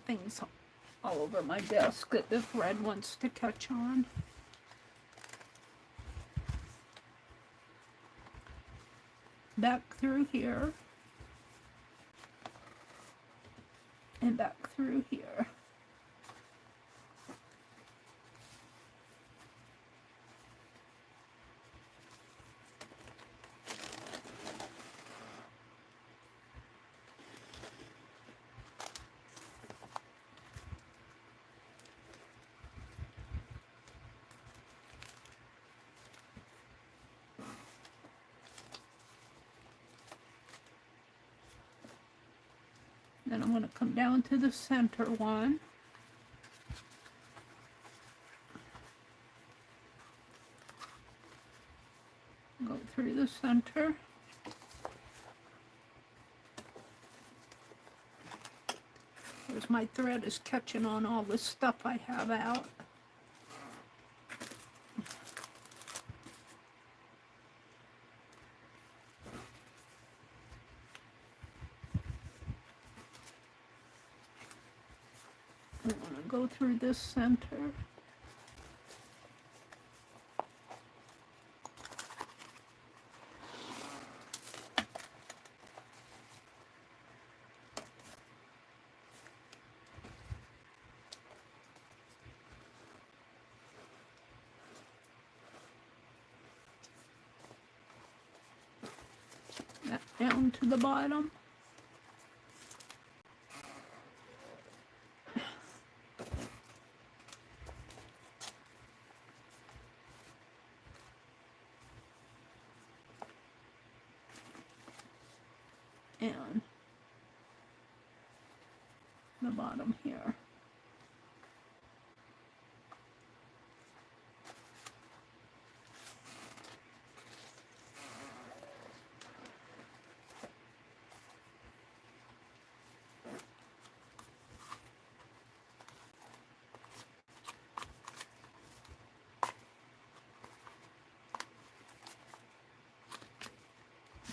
Things all over my desk that the thread wants to catch on. Back through here, and back through here. Then I'm going to come down to the center one. Go through the center. There's my thread is catching on all the stuff I have out. I'm going to go through this center. That down to the bottom. And the bottom here.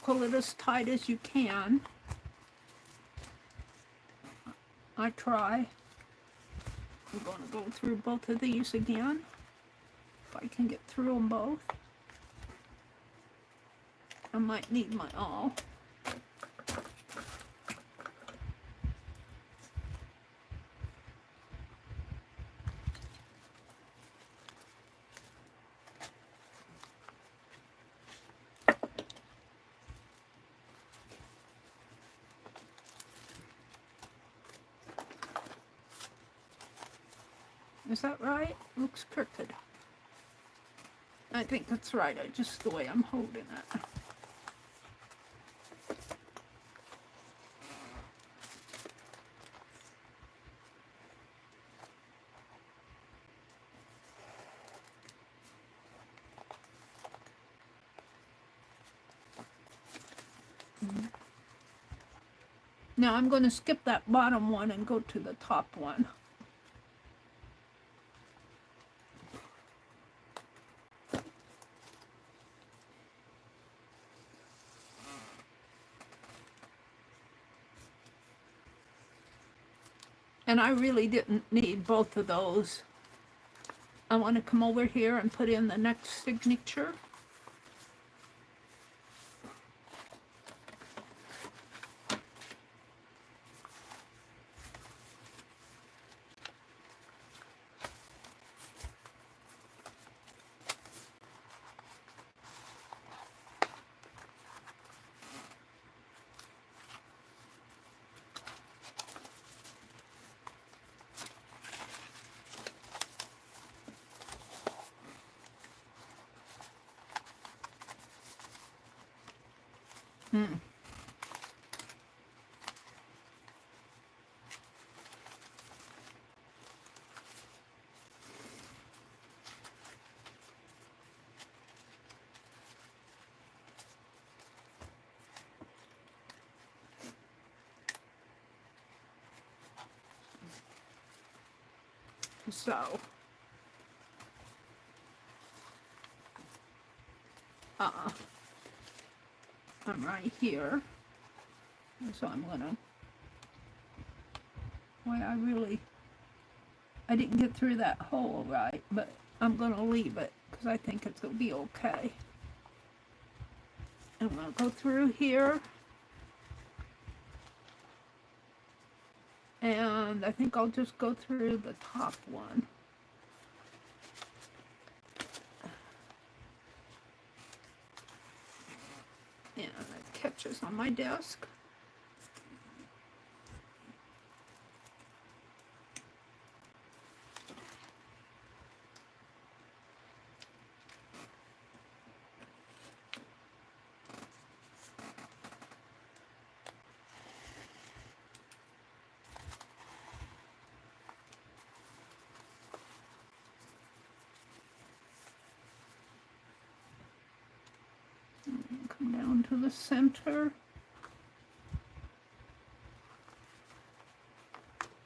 Pull it as tight as you can. I try. I'm going to go through both of these again, if I can get through them both. I might need my awl. Is that right? Looks crooked. I think that's right, just the way I'm holding it. Now I'm going to skip that bottom one and go to the top one. And I really didn't need both of those. I want to come over here and put in the next signature. So, I'm right here. So I'm gonna, I didn't get through that hole right, but I'm gonna leave it because I think it'll be okay. I'm gonna go through here. And I think I'll just go through the top one. And it catches on my desk. Come down to the center.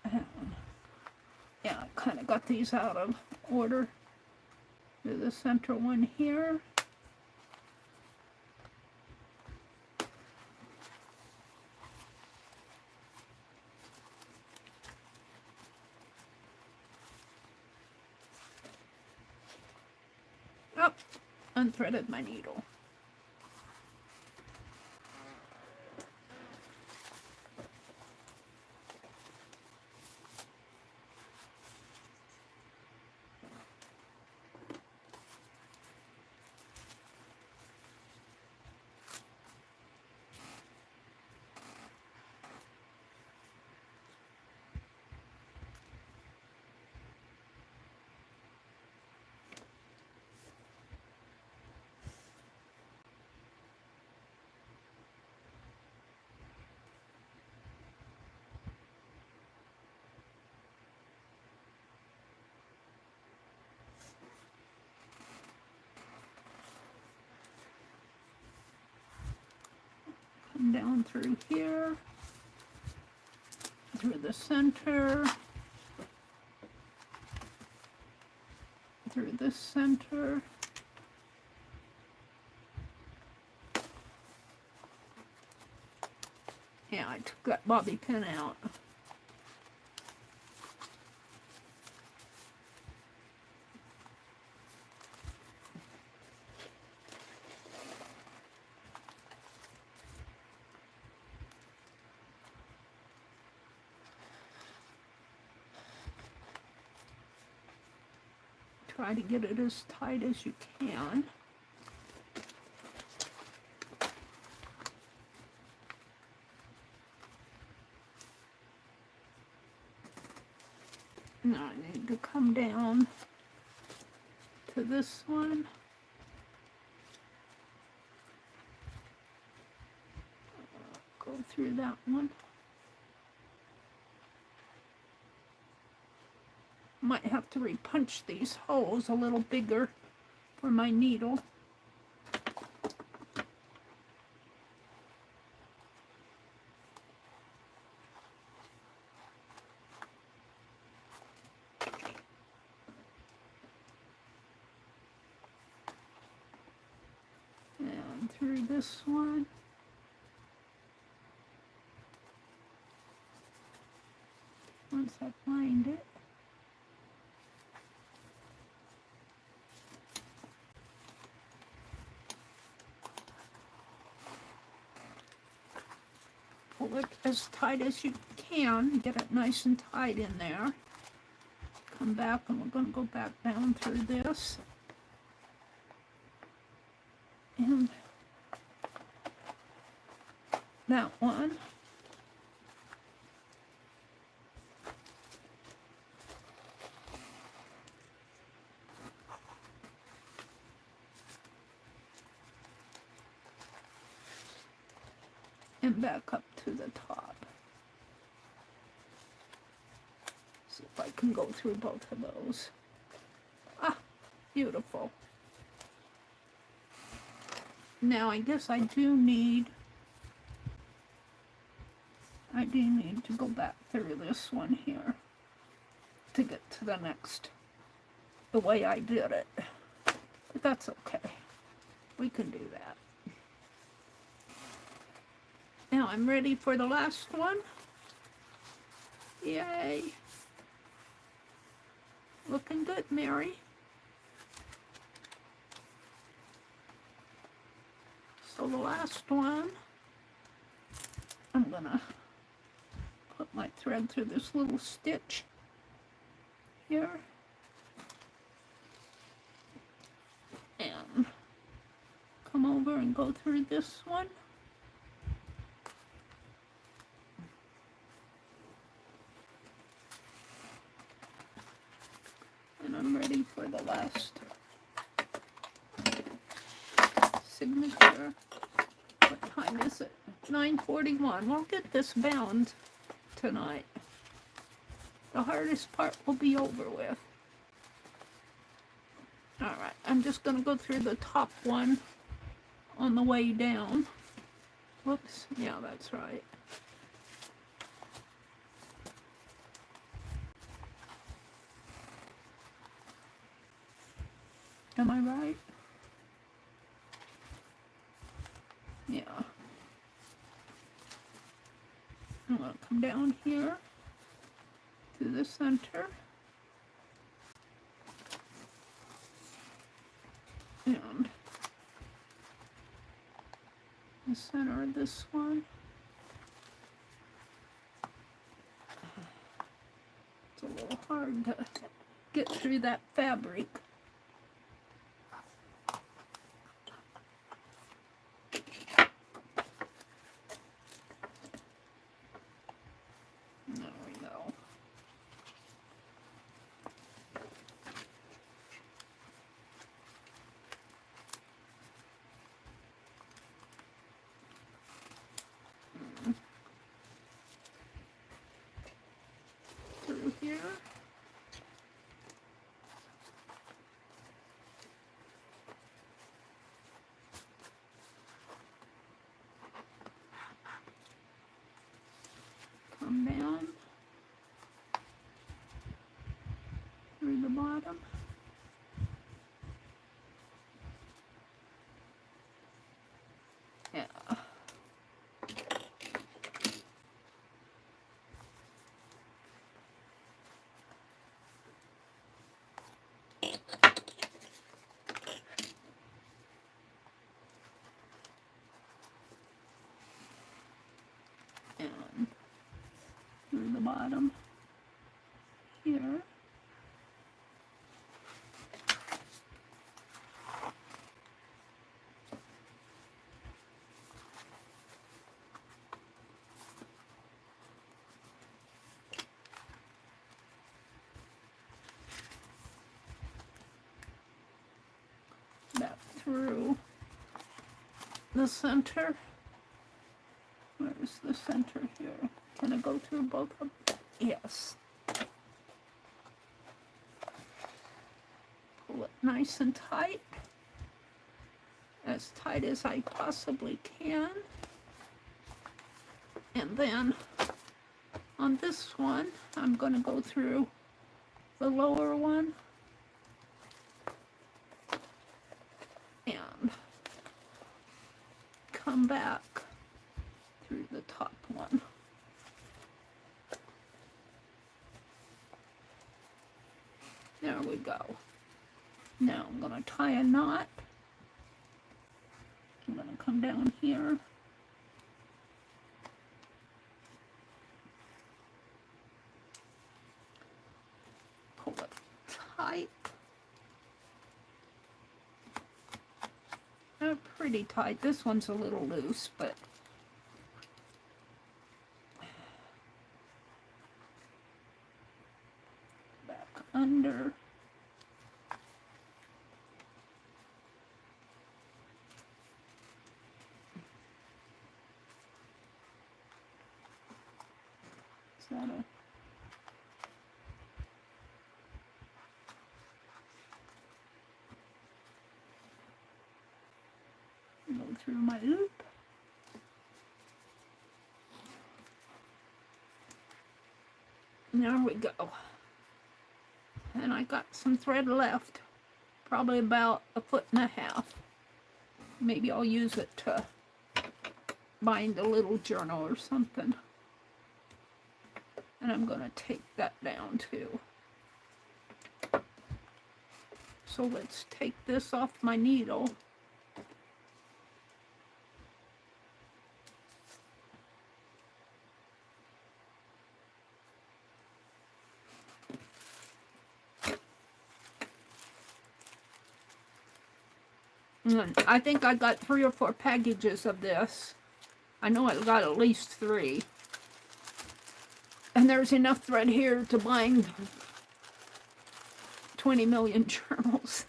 And yeah, I kind of got these out of order. Do the center one here. unthreaded my needle. Come down through here, through the center, through the center. Yeah, I took that bobby pin out. Try to get it as tight as you can. Now I need to come down to this one. Go through that one. Might have to repunch these holes a little bigger for my needle. And through this one. Once I find it. Pull it as tight as you can, get it nice and tight in there. Come back and we're going to go back down through this. And that one. And back up to the top. See if I can go through both of those. Ah, beautiful. Now I guess I do need to go back through this one here to get to the next, the way I did it. But that's okay. We can do that. Now I'm ready for the last one. Yay. Looking good, Meri. So the last one, I'm gonna put my thread through this little stitch here. And come over and go through this one. And I'm ready for the last signature. What time is it? 9:41. We'll get this bound tonight. The hardest part will be over with. Alright, I'm just going to go through the top one on the way down. Whoops, yeah, that's right. Am I right? Yeah. I'm going to come down here to the center. And the center of this one. It's a little hard to get through that fabric. There we go. Through here. Come down through the bottom. Yeah. And through the bottom here. Back through the center. Where's the center here? Can I go through both of them? Yes. Pull it nice and tight. As tight as I possibly can. And then on this one, I'm going to go through the lower one. And come back through the top one. There we go. Now I'm going to tie a knot. I'm going to come down here. Pull it tight. Pretty tight. This one's a little loose, but back under. Is that a go through my loop. There we go. And I got some thread left, probably about 1.5 feet. Maybe I'll use it to bind a little journal or something. And I'm going to take that down too. So let's take this off my needle. I think I got 3 or 4 packages of this. I know I got at least 3. And there's enough thread here to bind 20 million journals.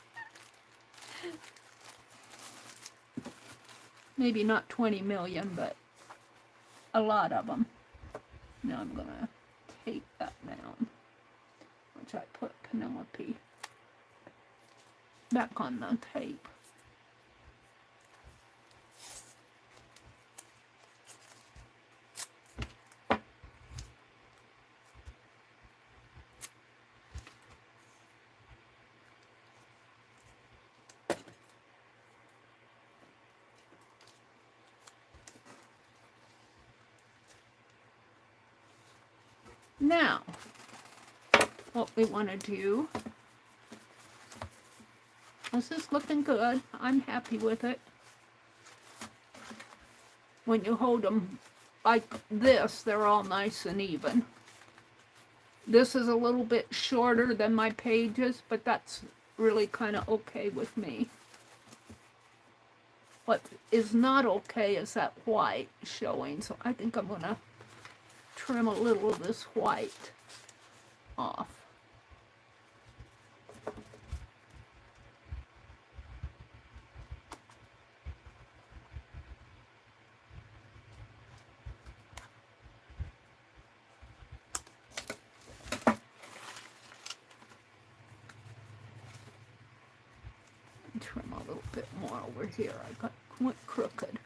Maybe not 20 million, but a lot of them. Now I'm going to take that down, which I put Penelope back on the tape. Now, what we want to do, this is looking good. I'm happy with it. when you hold them like this, they're all nice and even. This is a little bit shorter than my pages, but that's really kind of okay with me. What is not okay is that white showing, so I think I'm going to trim a little of this white off. Trim a little bit more over here. I went crooked.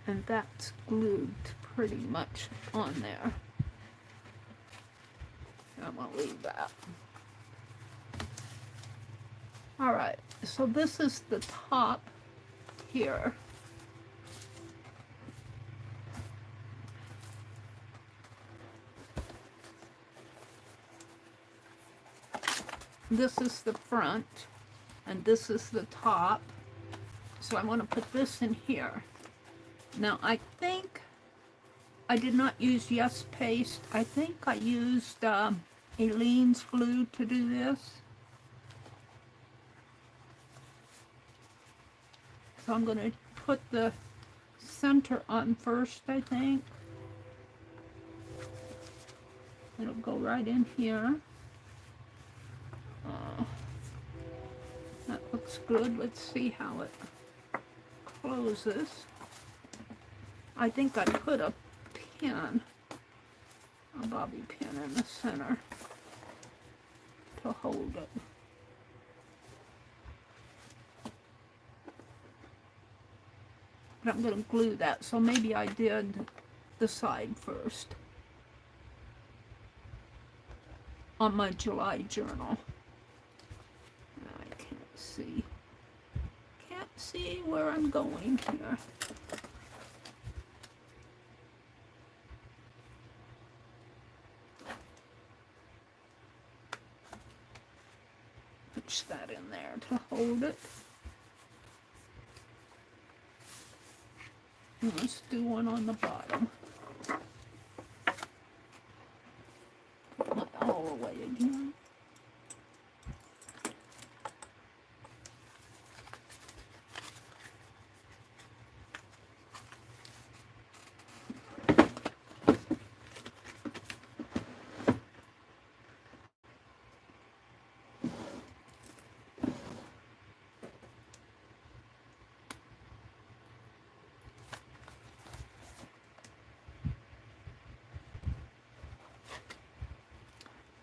And that's glued pretty much on there. I'm going to leave that. Alright, so this is the top here. This is the front, and this is the top. So I'm going to put this in here. Now, I think I did not use Yes Paste. I think I used Aleene's glue to do this. So I'm going to put the center on first, I think. It'll go right in here. That looks good. Let's see how it closes. I think I put a pin, a bobby pin in the center to hold it. But I'm going to glue that, so maybe I did the side first on my July journal. I can't see. Can't see where I'm going here. Push that in there to hold it. And let's do one on the bottom. Put my all away again.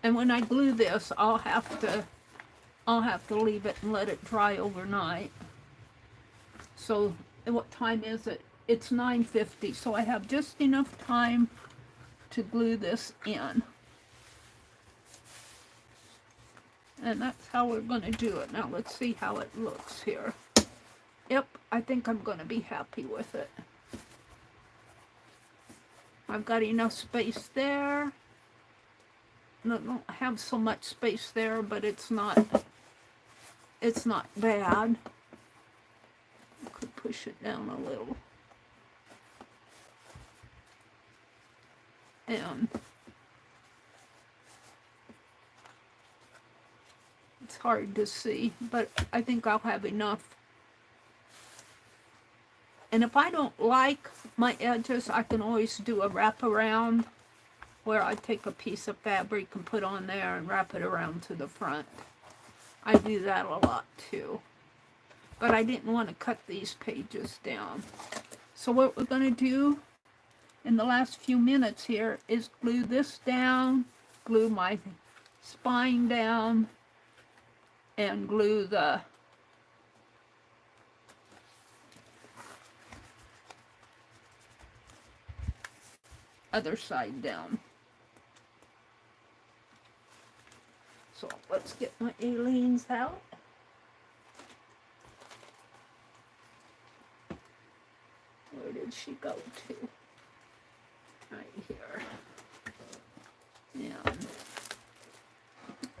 And when I glue this, I'll have to leave it and let it dry overnight. So, what time is it? It's 9:50, so I have just enough time to glue this in. And that's how we're going to do it. Now let's see how it looks here. Yep, I think I'm going to be happy with it. I've got enough space there. I don't have so much space there, but it's not bad. I could push it down a little. And it's hard to see, but I think I'll have enough. And if I don't like my edges, I can always do a wraparound where I take a piece of fabric and put on there and wrap it around to the front. I do that a lot too. But I didn't want to cut these pages down. So what we're going to do in the last few minutes here is glue this down, glue my spine down, and glue the other side down. So let's get my Aleen's out. Where did she go to? Right here. And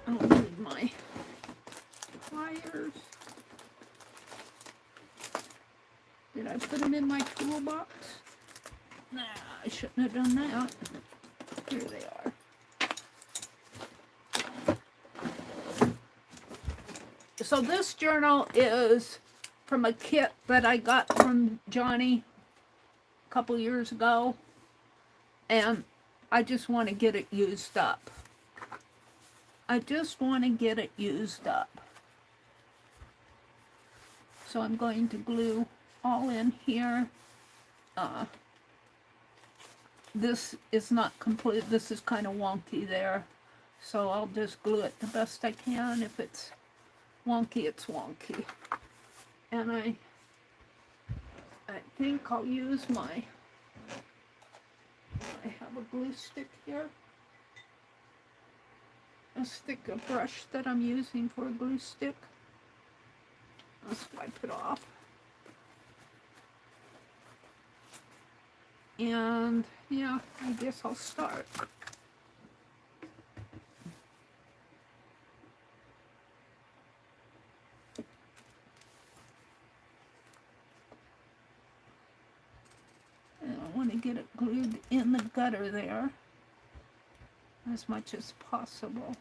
I'll need my pliers. Did I put them in my toolbox? Nah, I shouldn't have done that. Here they are. So this journal is from a kit that I got from Johnny a couple years ago. And I just want to get it used up. I just want to get it used up. So I'm going to glue all in here. This is not complete. This is kind of wonky there. So I'll just glue it the best I can. If it's wonky, it's wonky. And I think I'll use my, I have a glue stick here. A stick, a brush that I'm using for a glue stick. Let's wipe it off. And yeah, I guess I'll start. And I want to get it glued in the gutter there as much as possible.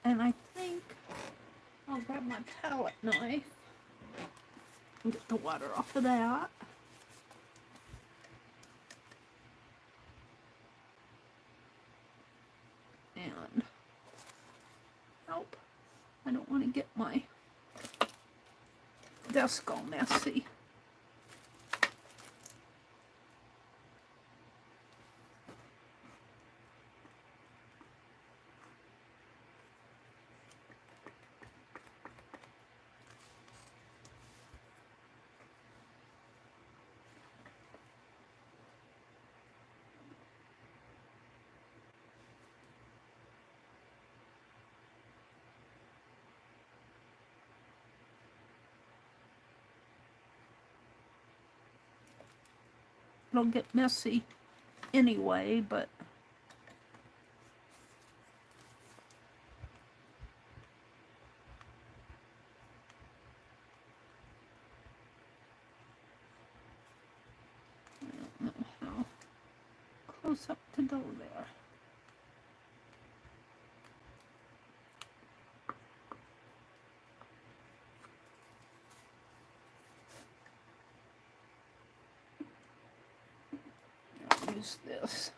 And I think I'll grab my palette knife and get the water off of that. And help, I don't want to get my desk all messy. It'll get messy anyway, but I don't know how close up to go there. I'll use this.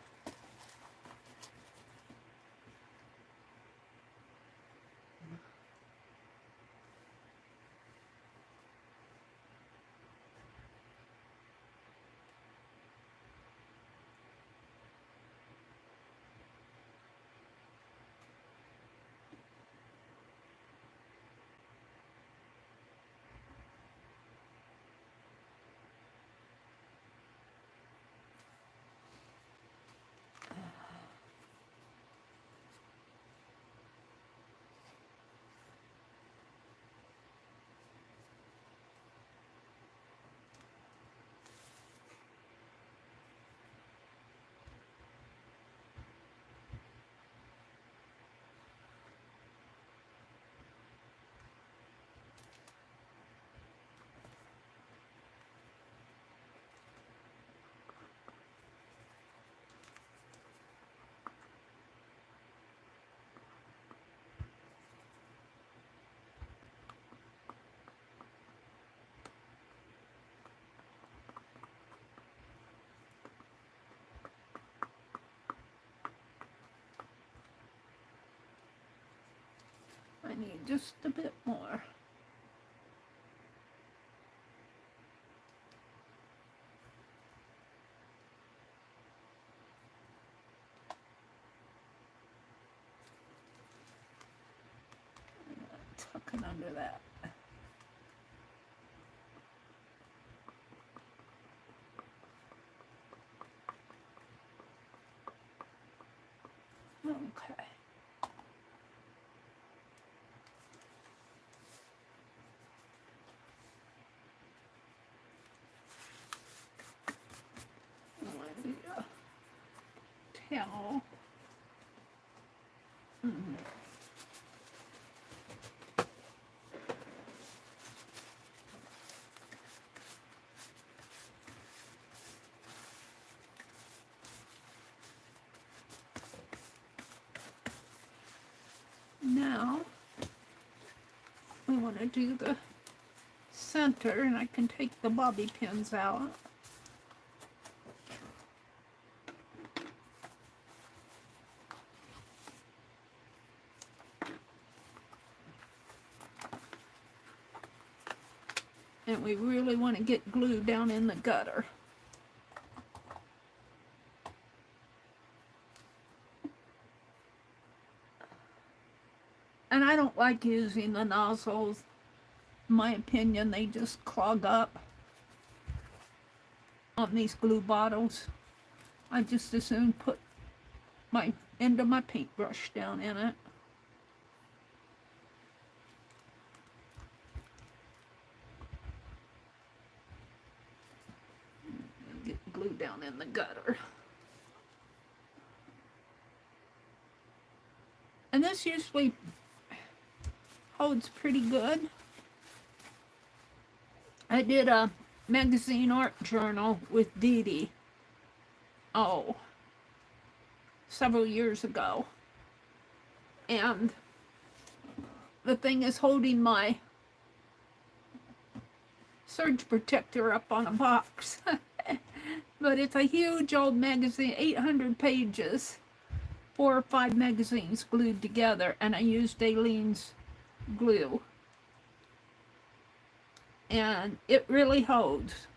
I need just a bit more. pocket under that. Okay. Towel. Now we want to do the center, and I can take the bobby pins out. And we really want to get glue down in the gutter. And I don't like using the nozzles. In my opinion, they just clog up on these glue bottles. I just as soon put my end of my paintbrush down in it. Get glue down in the gutter. And this usually holds pretty good. I did a magazine art journal with Dee Dee, several years ago. And the thing is holding my surge protector up on a box. But it's a huge old magazine, 800 pages, 4 or 5 magazines glued together, and I used Aileen's glue. And it really holds.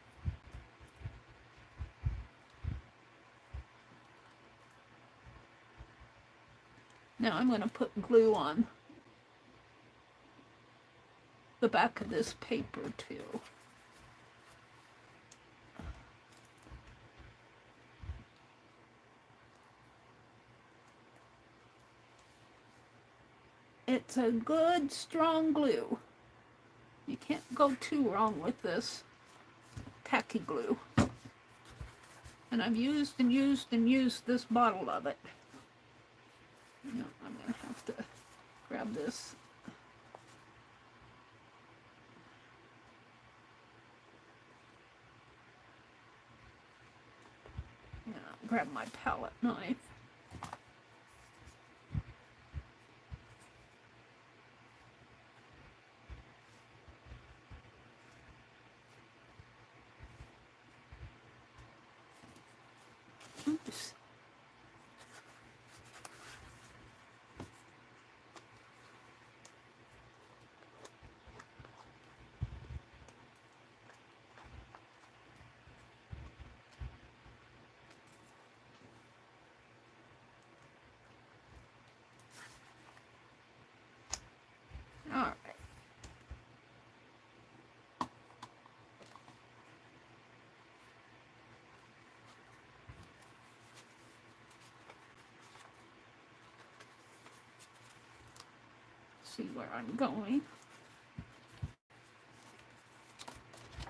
Now I'm going to put glue on the back of this paper too. It's a good strong glue. You can't go too wrong with this tacky glue. And I've used and used and used this bottle of it. You know, I'm going to have to grab this. Yeah, grab my palette knife. Oops. All right. See where I'm going.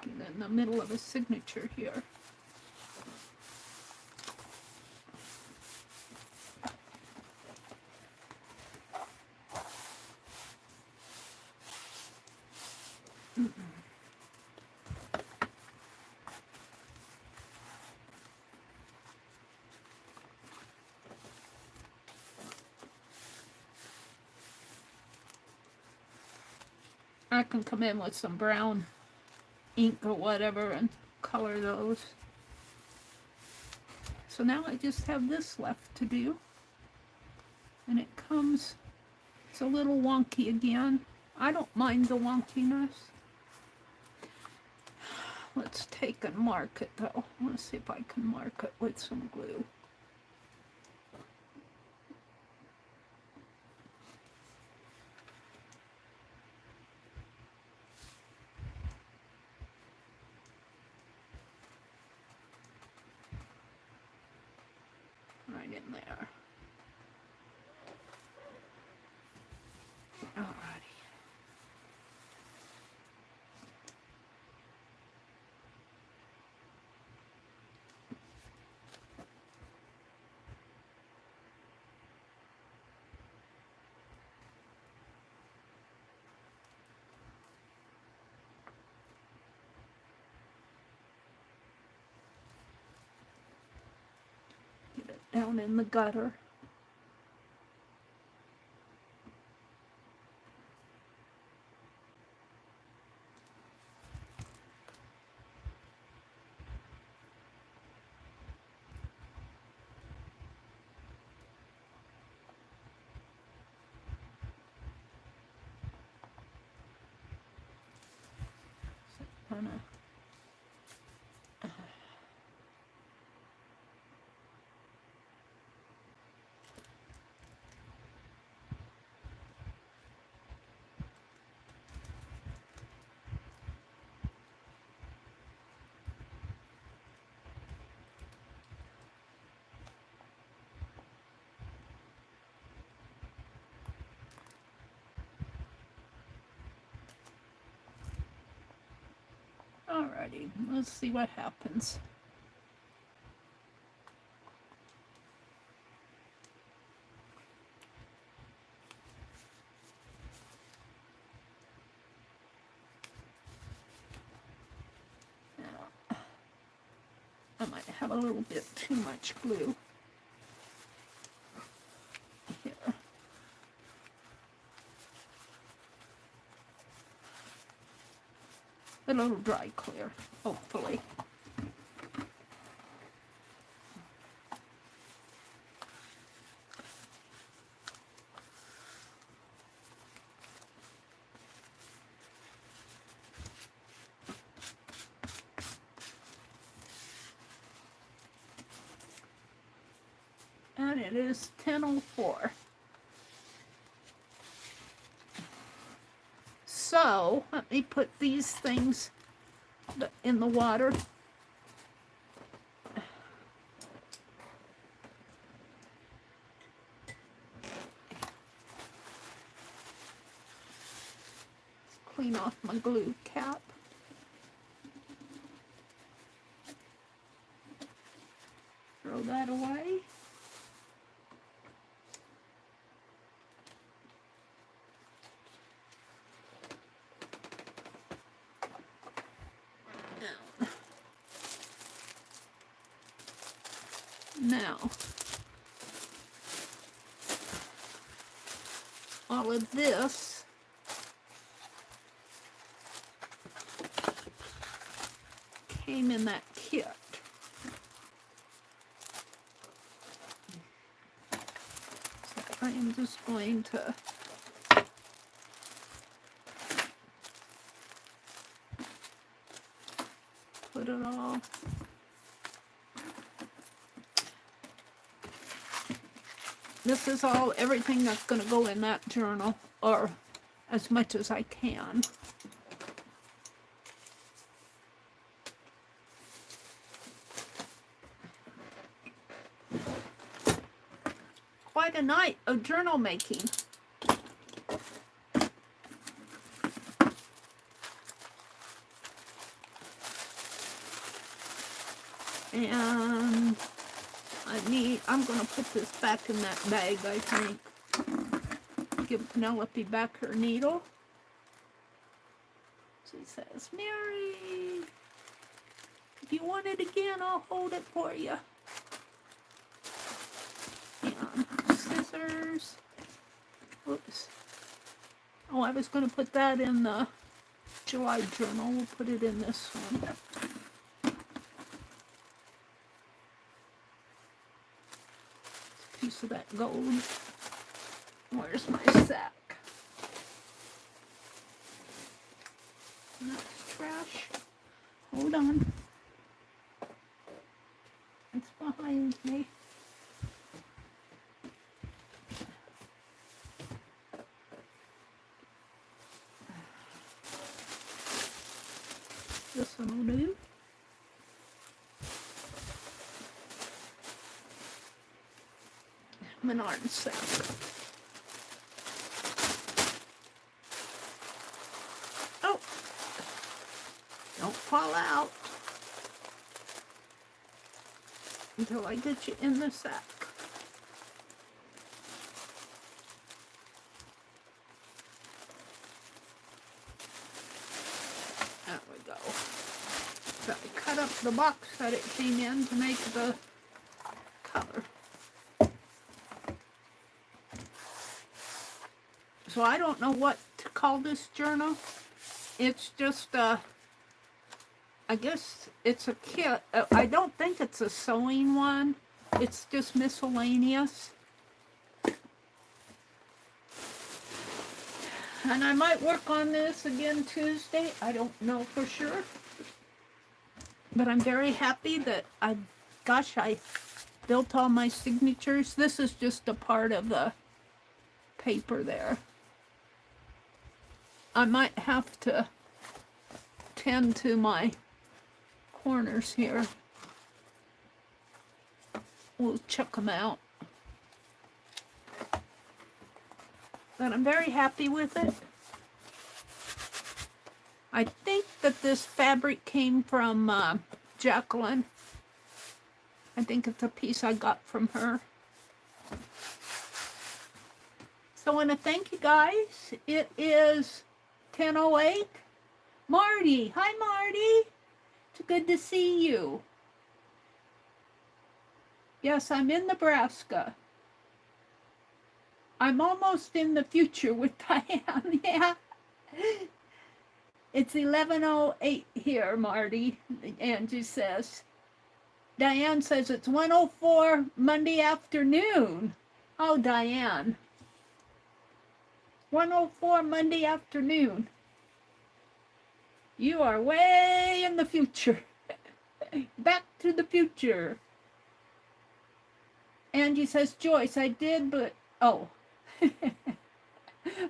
Get in the middle of a signature here. I can come in with some brown ink or whatever and color those. So now I just have this left to do. And it comes, it's a little wonky again. I don't mind the wonkiness. Let's take and mark it though. I want to see if I can mark it with some glue. in there. Alrighty. Get it down in the gutter. Alrighty, let's see what happens. Now, I might have a little bit too much glue here. But it'll dry clear, hopefully. And it is 10:04. So, let me put these things in the water. Clean off my glue cap. Throw that away. Now, all of this came in that kit. So I am just going to put it all. This is everything that's going to go in that journal, or as much as I can. Quite a night of journal making. And I'm going to put this back in that bag, I think. Give Penelope back her needle. She says, Mary, if you want it again, I'll hold it for you. And scissors. Oops. Oh, I was going to put that in the July journal. We'll put it in this one. Piece of that gold. Where's my sack? That's trash. Hold on. It's behind me. This one will do. Menard sack. Oh, don't fall out until I get you in the sack. There we go. So I cut up the box that it came in to make the cover. So I don't know what to call this journal. It's just, I guess it's a kit. I don't think it's a sewing one. It's just miscellaneous. And I might work on this again Tuesday. I don't know for sure. But I'm very happy that I built all my signatures. This is just a part of the paper there. I might have to tend to my corners here. We'll check them out. But I'm very happy with it. I think that this fabric came from Jacqueline. I think it's a piece I got from her. So I want to thank you guys. It is 10:08. Marty, hi Marty. It's good to see you. Yes, I'm in Nebraska. I'm almost in the future with Diane. Yeah. It's 11:08 here, Marty, Angie says. Diane says it's 1:04 Monday afternoon. Oh, Diane. 1:04 Monday afternoon. You are way in the future. Back to the future. Angie says, Joyce, I did, but... Oh.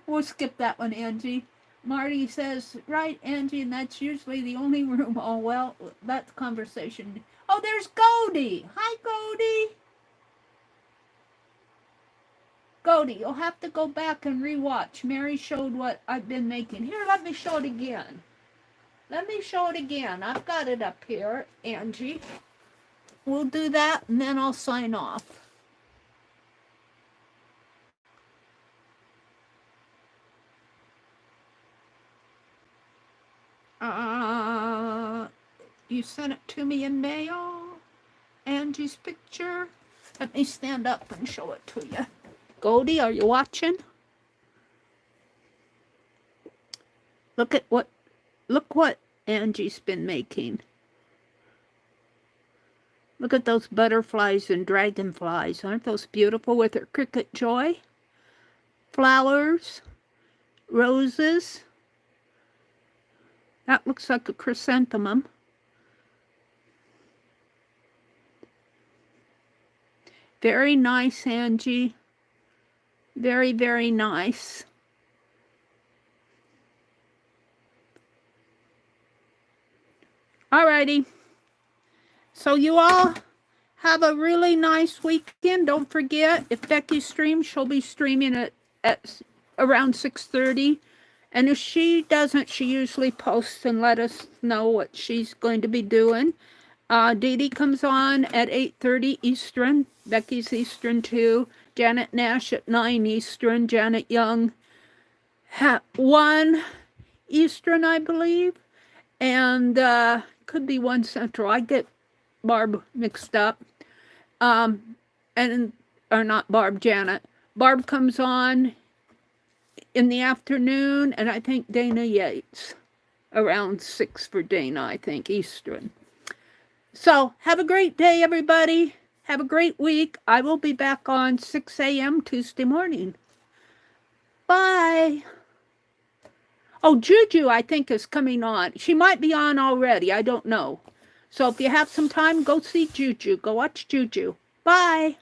We'll skip that one, Angie. Marty says, right, Angie, and that's usually the only room. Oh, well, that's conversation. Oh, there's Goldie. Hi, Goldie. Goldie, you'll have to go back and rewatch. Meri showed what I've been making. Here, let me show it again. Let me show it again. I've got it up here, Angie. We'll do that, and then I'll sign off. You sent it to me in mail. Angie's picture. Let me stand up and show it to you. Goldie, are you watching? Look what Angie's been making. Look at those butterflies and dragonflies. Aren't those beautiful with her cricket joy? Flowers, roses. That looks like a chrysanthemum. Very nice, Angie. Very, very nice. Alrighty. So you all have a really nice weekend. Don't forget, if Becky streams, she'll be streaming at around 6:30. And if she doesn't, she usually posts and let us know what she's going to be doing. Dee Dee comes on at 8:30 Eastern. Becky's Eastern too. Janet Nash at 9 Eastern. Janet Young at 1 Eastern, I believe. And could be 1 Central. I get Barb mixed up. Or not Barb, Janet. Barb comes on in the afternoon, and I think Dana Yates. Around 6 for Dana, I think, Eastern. So, have a great day, everybody. Have a great week. I will be back on 6 a.m. Tuesday morning. Bye. Oh, Juju, I think, is coming on. She might be on already. I don't know. So, if you have some time, go see Juju. Go watch Juju. Bye.